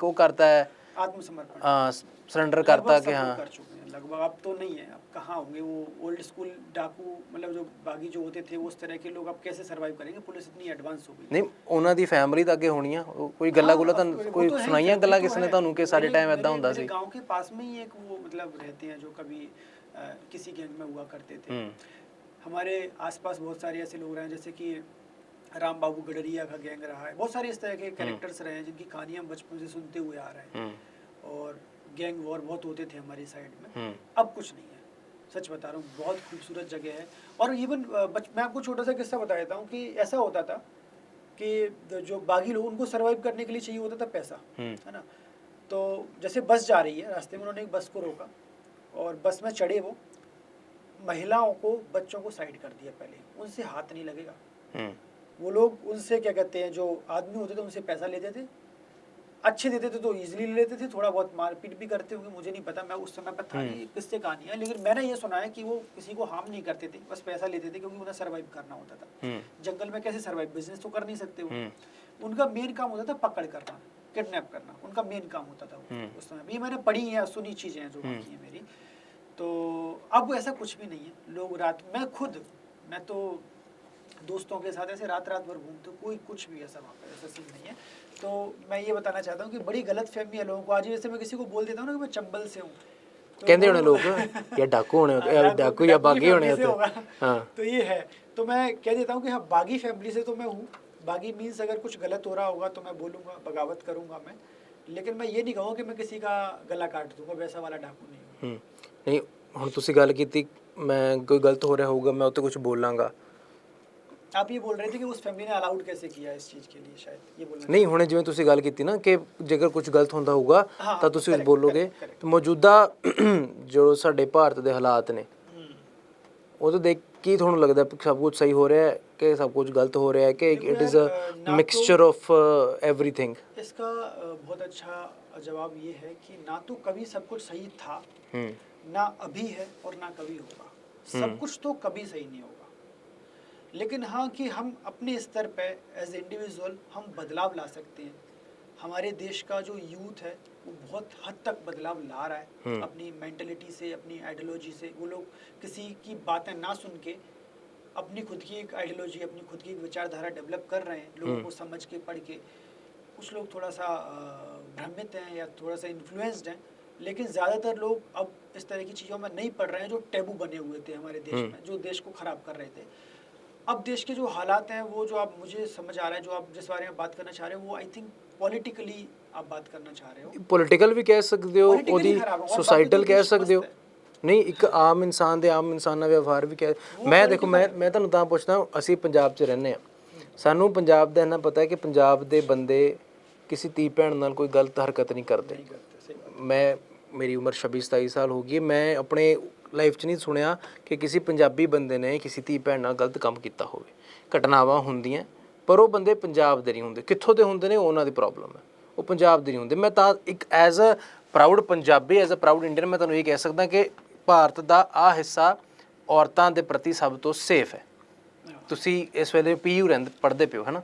ਉਹ ਕਰਤਾ ਹੈ आत्मसमर्पण, सरेंडर करता कि हाँ कर चुके हैं लगभग। अब तो नहीं है, अब कहाँ होंगे वो ओल्ड स्कूल डाकू, मतलब जो बागी जो होते थे उस तरह के लोग अब कैसे सर्वाइव करेंगे? पुलिस इतनी एडवांस हो गई। नहीं ਉਹਨਾਂ ਦੀ ਫੈਮਿਲੀ ਤਾਂ ਅੱਗੇ ਹੋਣੀ ਆ, ਕੋਈ ਗੱਲਾਂ ਗੁੱਲਾਂ ਤਾਂ ਕੋਈ ਸੁਣਾਈਆਂ ਗੱਲਾਂ ਕਿਸੇ ਨੇ ਤੁਹਾਨੂੰ ਕਿ ਸਾਡੇ ਟਾਈਮ ਇਦਾਂ ਹੁੰਦਾ ਸੀ? गांव के पास में ही एक वो मतलब रहते हैं जो कभी किसी गैंग में हुआ करते थे। हमारे आसपास बहुत सारे ऐसे लोग रहे हैं, जैसे कि राम बाबू गडरिया का गैंग रहा है, बहुत सारे इस तरह के कैरेक्टर्स रहे हैं जिनकी कहानियां हम बचपन से सुनते हुए आ रहे हैं। और गैंग वॉर बहुत होते थे हमारी साइड में, अब कुछ नहीं है, सच बता रहा हूँ। बहुत खूबसूरत जगह है। और इवन मैं आपको छोटा सा किस्सा बता देता हूँ कि ऐसा होता था कि जो बागी लोग, उनको सर्वाइव करने के लिए चाहिए होता था पैसा, है ना। तो जैसे बस जा रही है, रास्ते में उन्होंने एक बस को रोका और बस में चढ़े, वो महिलाओं को बच्चों को साइड कर दिया पहले, उनसे हाथ नहीं लगेगा। वो लोग उनसे क्या कहते हैं, जो आदमी होते थे उनसे पैसा लेते थे, अच्छे देते थे तो इजीली ले लेते थे, थोड़ा बहुत मारपीट भी करते होंगे, मुझे नहीं पता, मैं उस समय पर था नहीं, किससे कहानी है, लेकिन मैंने ये सुना है कि वो किसी को हार्म नहीं करते थे, बस पैसा लेते थे, क्योंकि उन्हें सर्वाइव करना होता था। जंगल में कैसे सर्वाइव, बिजनेस तो कर नहीं सकते वो, उनका मेन काम होता था पकड़ करना, किडनैप करना, उनका मेन काम होता था उस समय। ये मैंने पढ़ी है, सुनी चीजें हैं जो बाकी है मेरी। तो अब ऐसा कुछ भी नहीं है। लोग रात, मैं तो दोस्तों के साथ ऐसे रात भर घूमते, कोई कुछ भी ऐसा वहाँ पर ऐसा सीन नहीं है। तो मैं ये बताना चाहता हूँ कि बड़ी गलत फहमी है लोगों को। आज जैसे मैं किसी को बोल देता हूँ ना कि मैं चंबल से हूँ, तो कहते होने लोग या डाकू होने होते, डाकू या बागी होने होते। हाँ, तो ये है, तो मैं कह देता हूँ कि हाँ, बागी फैमिली से तो मैं हूँ। बागी मीन्स अगर कुछ गलत हो रहा होगा तो मैं बोलूँगा, बगावत करूँगा मैं, लेकिन मैं ये नहीं कहूँगा कि मैं किसी का गला काट दूँगा, वैसा वाला डाकू नहीं हूँ। नहीं ਹੁਣ ਤੁਸੀਂ ਗੱਲ ਕੀਤੀ, मैं कोई गलत हो रहा होगा मैं ਉੱਤੇ कुछ बोलांगा। आप ये बोल रहे थे कि उस फैमिली ने अलाउड कैसे किया इस चीज़ के लिए, शायद ये बोलना नहीं, ਹੁਣੇ ਜਿਵੇਂ ਤੁਸੀਂ ਗੱਲ ਕੀਤੀ ਨਾ ਕਿ ਜੇਕਰ ਕੁਝ ਗਲਤ ਹੁੰਦਾ ਹੋਊਗਾ ਤਾਂ ਤੁਸੀਂ ਉਸ ਬੋਲੋਗੇ। ਤੇ ਮੌਜੂਦਾ ਜੋ ਸਾਡੇ ਭਾਰਤ ਦੇ ਹਾਲਾਤ ਨੇ ਉਹਦੇ ਦੇਖ ਕੀ ਤੁਹਾਨੂੰ ਲੱਗਦਾ ਸਭ ਕੁਝ ਸਹੀ ਹੋ ਰਿਹਾ ਹੈ कि सब कुछ गलत हो रहा है कि it is a mixture of everything? इसका बहुत अच्छा जवाब ये है कि ना तो कभी सब कुछ सही था, ना अभी है और ना कभी होगा। सब कुछ तो कभी सही नहीं होगा, लेकिन हाँ कि हम अपने स्तर पे एज इंडिविजुअल हम बदलाव ला सकते हैं। हमारे देश का जो यूथ है वो बहुत हद तक बदलाव ला रहा है अपनी मेंटलिटी से, अपनी आइडियोलॉजी से। वो लोग किसी की बातें ना सुन के अपनी खुद की एक आइडियोलॉजी, अपनी खुद की एक विचारधारा डेवलप कर रहे हैं, लोगों को समझ के, पढ़ के। कुछ लोग थोड़ा सा भ्रमित हैं या थोड़ा सा इन्फ्लुएंस्ड हैं, लेकिन ज़्यादातर लोग अब इस तरह की चीज़ों में नहीं पढ़ रहे हैं जो टैबू बने हुए थे हमारे देश में, जो देश को ख़राब कर रहे थे। अब देश के जो हालात हैं, वो जो आप, मुझे समझ आ रहा है, जो आप जिस बारे में बात करना चाह रहे हो, वो आई थिंक पॉलिटिकली आप बात करना चाह रहे हो। पॉलिटिकल भी कह सकते हो, ਉਹਦੀ सोसाइटल कह सकते हो। ਨਹੀਂ, ਇੱਕ ਆਮ ਇਨਸਾਨ ਦੇ ਆਮ ਇਨਸਾਨ ਨਾਲ ਵਿਵਹਾਰ ਵੀ ਕਹਿ। ਮੈਂ ਦੇਖੋ, ਮੈਂ ਤੁਹਾਨੂੰ ਤਾਂ ਪੁੱਛਦਾ, ਅਸੀਂ ਪੰਜਾਬ 'ਚ ਰਹਿੰਦੇ ਹਾਂ, ਸਾਨੂੰ ਪੰਜਾਬ ਦਾ ਇੰਨਾ ਪਤਾ ਹੈ ਕਿ ਪੰਜਾਬ ਦੇ ਬੰਦੇ ਕਿਸੇ ਧੀ ਭੈਣ ਨਾਲ ਕੋਈ ਗਲਤ ਹਰਕਤ ਨਹੀਂ ਕਰਦੇ। मेरी उम्र 26-27 साल हो गई, मैं अपने ਲਾਈਫ 'ਚ ਨਹੀਂ ਸੁਣਿਆ ਕਿ ਕਿਸੇ ਪੰਜਾਬੀ ਬੰਦੇ ਨੇ ਕਿਸੇ ਧੀ ਭੈਣ ਨਾਲ ਗਲਤ ਕੰਮ ਕੀਤਾ ਹੋਵੇ। ਘਟਨਾਵਾਂ ਹੁੰਦੀਆਂ ਪਰ ਉਹ ਬੰਦੇ ਪੰਜਾਬ ਦੇ ਨਹੀਂ ਹੁੰਦੇ, ਕਿੱਥੋਂ ਦੇ ਹੁੰਦੇ ਨੇ ਉਹ ਉਹਨਾਂ ਦੀ ਪ੍ਰੋਬਲਮ ਹੈ, ਉਹ ਪੰਜਾਬ ਦੇ ਨਹੀਂ ਹੁੰਦੇ। ਮੈਂ ਤਾਂ ਇੱਕ as a proud Punjabi, as a proud Indian ਮੈਂ ਤੁਹਾਨੂੰ ਇਹ ਕਹਿ ਸਕਦਾ ਕਿ ਭਾਰਤ ਦਾ ਆਹ ਹਿੱਸਾ ਔਰਤਾਂ ਦੇ ਪ੍ਰਤੀ ਸਭ ਤੋਂ ਸੇਫ ਹੈ। ਤੁਸੀਂ ਇਸ ਵੇਲੇ ਪੀਯੂ ਪੜ੍ਹਦੇ ਪਿਓ ਹੈ ਨਾ,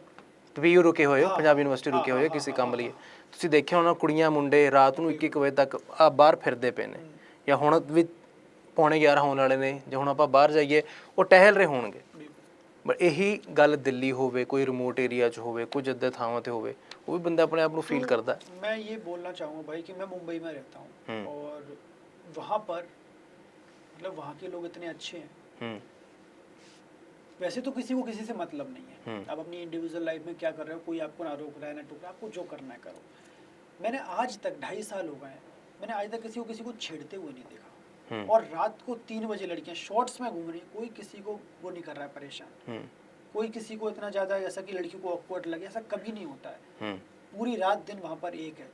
ਪੀਯੂ ਰੁਕੇ ਹੋਏ ਹੋ, ਪੰਜਾਬ ਯੂਨੀਵਰਸਿਟੀ ਰੁਕੇ ਹੋਏ ਹੋ ਕਿਸੇ ਕੰਮ ਲਈ। ਤੁਸੀਂ ਦੇਖਿਆ ਹੋਣਾ ਕੁੜੀਆਂ ਮੁੰਡੇ ਰਾਤ ਨੂੰ 1-1 ਵਜੇ ਤੱਕ ਆ ਬਾਹਰ ਫਿਰਦੇ ਪਏ ਨੇ, ਜਾਂ ਹੁਣ ਵੀ 11:15 ਹੋਣ ਵਾਲੇ ਨੇ, ਜੇ ਹੁਣ ਆਪਾਂ ਬਾਹਰ ਜਾਈਏ ਉਹ ਟਹਿਲ ਰਹੇ ਹੋਣਗੇ। ਬਟ ਇਹੀ ਗੱਲ ਦਿੱਲੀ ਹੋਵੇ, ਕੋਈ ਰਿਮੋਟ ਏਰੀਆ 'ਚ ਹੋਵੇ, ਕੁਝ ਇੱਦਾਂ ਥਾਵਾਂ 'ਤੇ ਹੋਵੇ, ਉਹ ਵੀ ਬੰਦਾ ਆਪਣੇ ਆਪ ਨੂੰ ਫੀਲ ਕਰਦਾ। मैं ये बोलना चाहूँगा भाई कि मैं मुंबई में रहता हूँ और वहाँ पर मतलब वहाँ के लोग इतने अच्छे हैं। वैसे तो किसी को किसी से मतलब नहीं है, आप अपनी इंडिविजुअल लाइफ में क्या कर रहे हो, कोई आपको ना रोक रहा है ना टोक रहा है, आपको जो करना है करो। मैंने आज तक 2.5 साल हो गए हैं, मैंने आज तक किसी को छेड़ते हुए नहीं देखा। और रात को 3 बजे लड़कियां शॉर्ट्स में घूम रही, कोई किसी को वो नहीं कर रहा है परेशान, कोई किसी को इतना ज़्यादा ऐसा कि लड़की को ऑकवर्ड लगे, ऐसा कभी नहीं होता है। पूरी रात दिन वहाँ पर एक है,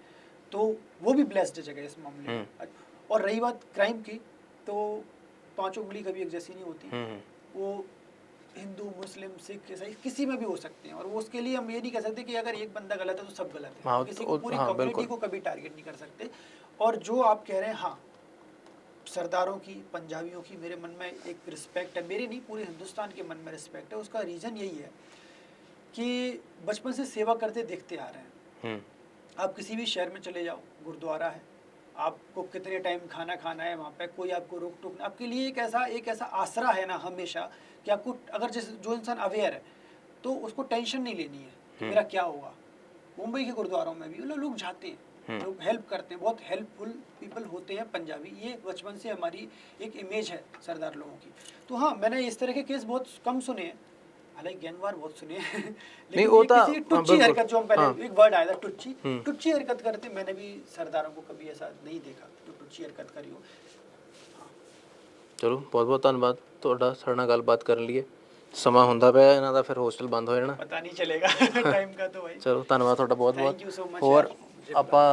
तो वो भी ब्लेस्ड जगह इस मामले में। और रही बात क्राइम की, तो 5 उंगली कभी एक जैसी नहीं होती, वो हिंदू मुस्लिम सिख ईसाई किसी में भी हो सकते हैं। और वो उसके लिए हम ये नहीं कह सकते कि अगर एक बंदा गलत है तो सब गलत है, किसी को पूरी कम्युनिटी को कभी टारगेट नहीं कर सकते। और जो आप कह रहे हैं, हाँ सरदारों की, पंजाबियों की मेरे मन में एक रिस्पेक्ट है, मेरे नहीं पूरे हिंदुस्तान के मन में रिस्पेक्ट है। उसका रीज़न यही है कि बचपन से सेवा करते देखते आ रहे हैं। आप किसी भी शहर में चले जाओ, गुरुद्वारा है, आपको कितने टाइम खाना खाना है वहाँ पे, कोई आपको रोक टोक, आपके लिए एक ऐसा आसरा है ना हमेशा कि आपको अगर जो इंसान अवेयर है तो उसको टेंशन नहीं लेनी है कि मेरा क्या होगा। मुंबई के गुरुद्वारों में भी लोग जाते हैं, लोग हेल्प करते हैं, बहुत हेल्पफुल पीपल होते हैं पंजाबी। ये बचपन से हमारी एक इमेज है सरदार लोगों की। तो हाँ, मैंने इस तरह के केस बहुत कम सुने हैं, हालांकि गैंगवार बहुत सुने हैं लेकिन वो किसी टुच्ची हरकत, जो हम पहले एक वर्ड आया था टुच्ची हरकत करते, मैंने भी सरदारों को कभी ऐसा नहीं देखा जो टुच्ची हरकत करी हो। ਚਲੋ ਬਹੁਤ ਬਹੁਤ ਧੰਨਵਾਦ ਤੁਹਾਡਾ ਸਾਡੇ ਨਾਲ ਗੱਲਬਾਤ ਕਰਨ ਲਈ। ਸਮਾਂ ਹੁੰਦਾ ਪਿਆ ਇਹਨਾਂ ਦਾ, ਫਿਰ ਹੋਸਟਲ ਬੰਦ ਹੋ ਜਾਣਾ, ਪਤਾ ਨਹੀਂ ਚੱਲੇਗਾ ਟਾਈਮ ਦਾ। ਤਾਂ ਭਾਈ ਚਲੋ ਧੰਨਵਾਦ ਤੁਹਾਡਾ ਬਹੁਤ ਬਹੁਤ। Thank you so much. ਹੋਰ ਆਪਾਂ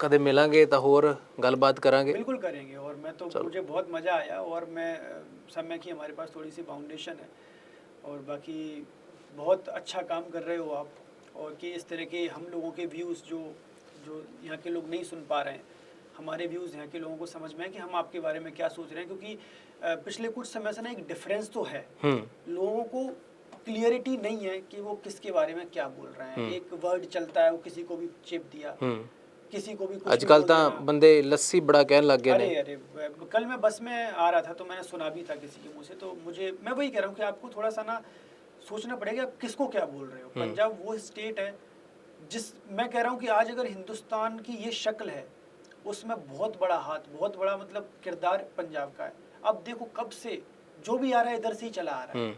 कदे मिलेंगे तो होर गलबात करांगे। बिल्कुल करेंगे। और मैं तो मुझे बहुत मज़ा आया, और मैं समय की हमारे पास थोड़ी सी फाउंडेशन है, और बाकी बहुत अच्छा काम कर रहे हो आप, और कि इस तरह के हम लोगों के व्यूज़ जो यहाँ के लोग नहीं सुन पा रहे हैं, हमारे व्यूज़ यहाँ के लोगों को समझ में है कि हम आपके बारे में क्या सोच रहे हैं। क्योंकि पिछले कुछ समय से ना एक डिफरेंस तो है, लोगों को क्लियरिटी नहीं है कि वो किसके बारे में क्या बोल रहे हैं। एक वर्ड चलता है, वो किसी को भी चिप दिया, किसी को भी कुछ। आजकल तो बंदे लस्सी बड़ा कहने लग गए। अरे कल मैं बस में आ रहा था तो मैंने सुना भी था किसी के मुंह से, तो मैं वही कह रहा हूँ कि आपको थोड़ा सा ना सोचना पड़ेगा आप किसको क्या बोल रहे हो। पंजाब वो स्टेट है जिस, मैं कह रहा हूँ कि आज अगर हिंदुस्तान की ये शक्ल है, उसमें बहुत बड़ा हाथ, बहुत बड़ा मतलब किरदार पंजाब का है। अब देखो कब से जो भी आ रहा है इधर से ही चला आ रहा है,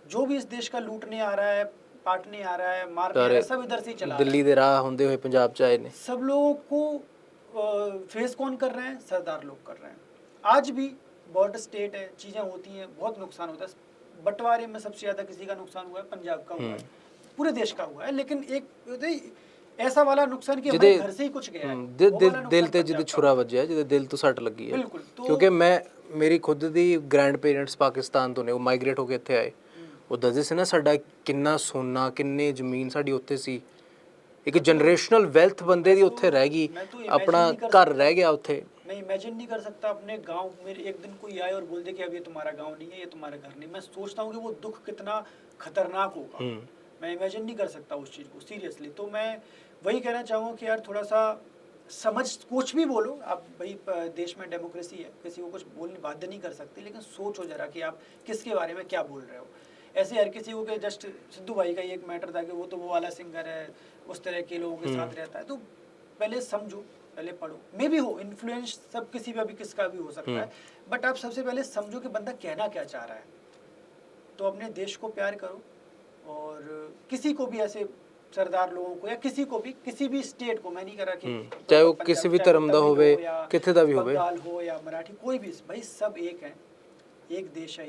जो भी इस देश का लूटने आ रहा है, पाटने आ रहा है, मारने आ रहा है, सब इधर से ही चला। दिल्ली दे राह होंदे हुए पंजाब च आए ने। सब लोगों को फेस कौन कर रहे हैं? सरदार लोग कर रहे हैं। आज भी बॉर्डर स्टेट है, चीज़ें होती हैं, बहुत नुकसान होता है। बंटवारे में सबसे ज़्यादा किसी का नुकसान हुआ है, पंजाब का हुआ है, पूरे देश का हुआ है। लेकिन एक ऐसा वाला नुकसान कि हमारे घर से ही कुछ गया है। दिल ते जिदे छुरा वज्जिया, जिदे दिल तो सट लगी है। बिल्कुल। क्योंकि मैं मेरी खुद दी ग्रैंड पेरेंट्स पाकिस्तान तो ने, वो माइग्रेट होके इत्थे आए। वो दसदे सी ना साडा किन्ना सोना, किन्नी जमीन साडी उत्थे सी। एक जनरेशनल वेल्थ बंदे दी उत्थे रह गई, अपना घर रह गया उत्थे। मैं इमेजिन नहीं कर सकता अपने गांव में एक दिन कोई आए और बोल दे कि अब ये तुम्हारा गांव नहीं है, ये तुम्हारा घर नहीं। मैं सोचता हूँ कि वो दुख कितना खतरनाक होगा, मैं इमेजिन नहीं कर सकता उस चीज़ को सीरियसली। तो मैं वही कहना चाहूँगा कि यार थोड़ा सा समझ, कुछ भी बोलो आप भाई, देश में डेमोक्रेसी है, किसी को कुछ बोलने बाध्य नहीं कर सकते, लेकिन सोचो जरा कि आप किसके बारे में क्या बोल रहे हो। ऐसे हर किसी को कि जस्ट सिद्धू भाई का ही एक मैटर था कि वो तो वो वाला सिंगर है, उस तरह के लोगों के साथ रहता है। तो पहले समझो, पहले पढ़ो, मे भी हो इन्फ्लुएंस, सब किसी का भी किसका भी हो सकता है, बट आप सबसे पहले समझो कि बंदा कहना क्या चाह रहा है। तो अपने देश को प्यार करो, और किसी को भी ऐसे सरदार लोगों को या किसी को भी, किसी भी स्टेट को, मैं नहीं कर रहा कि चाहे वो किसी भी धर्म दा होवे, किथे दा भी होवे, बंगाल हो या मराठी, कोई भी, भाई सब एक है, एक देश है।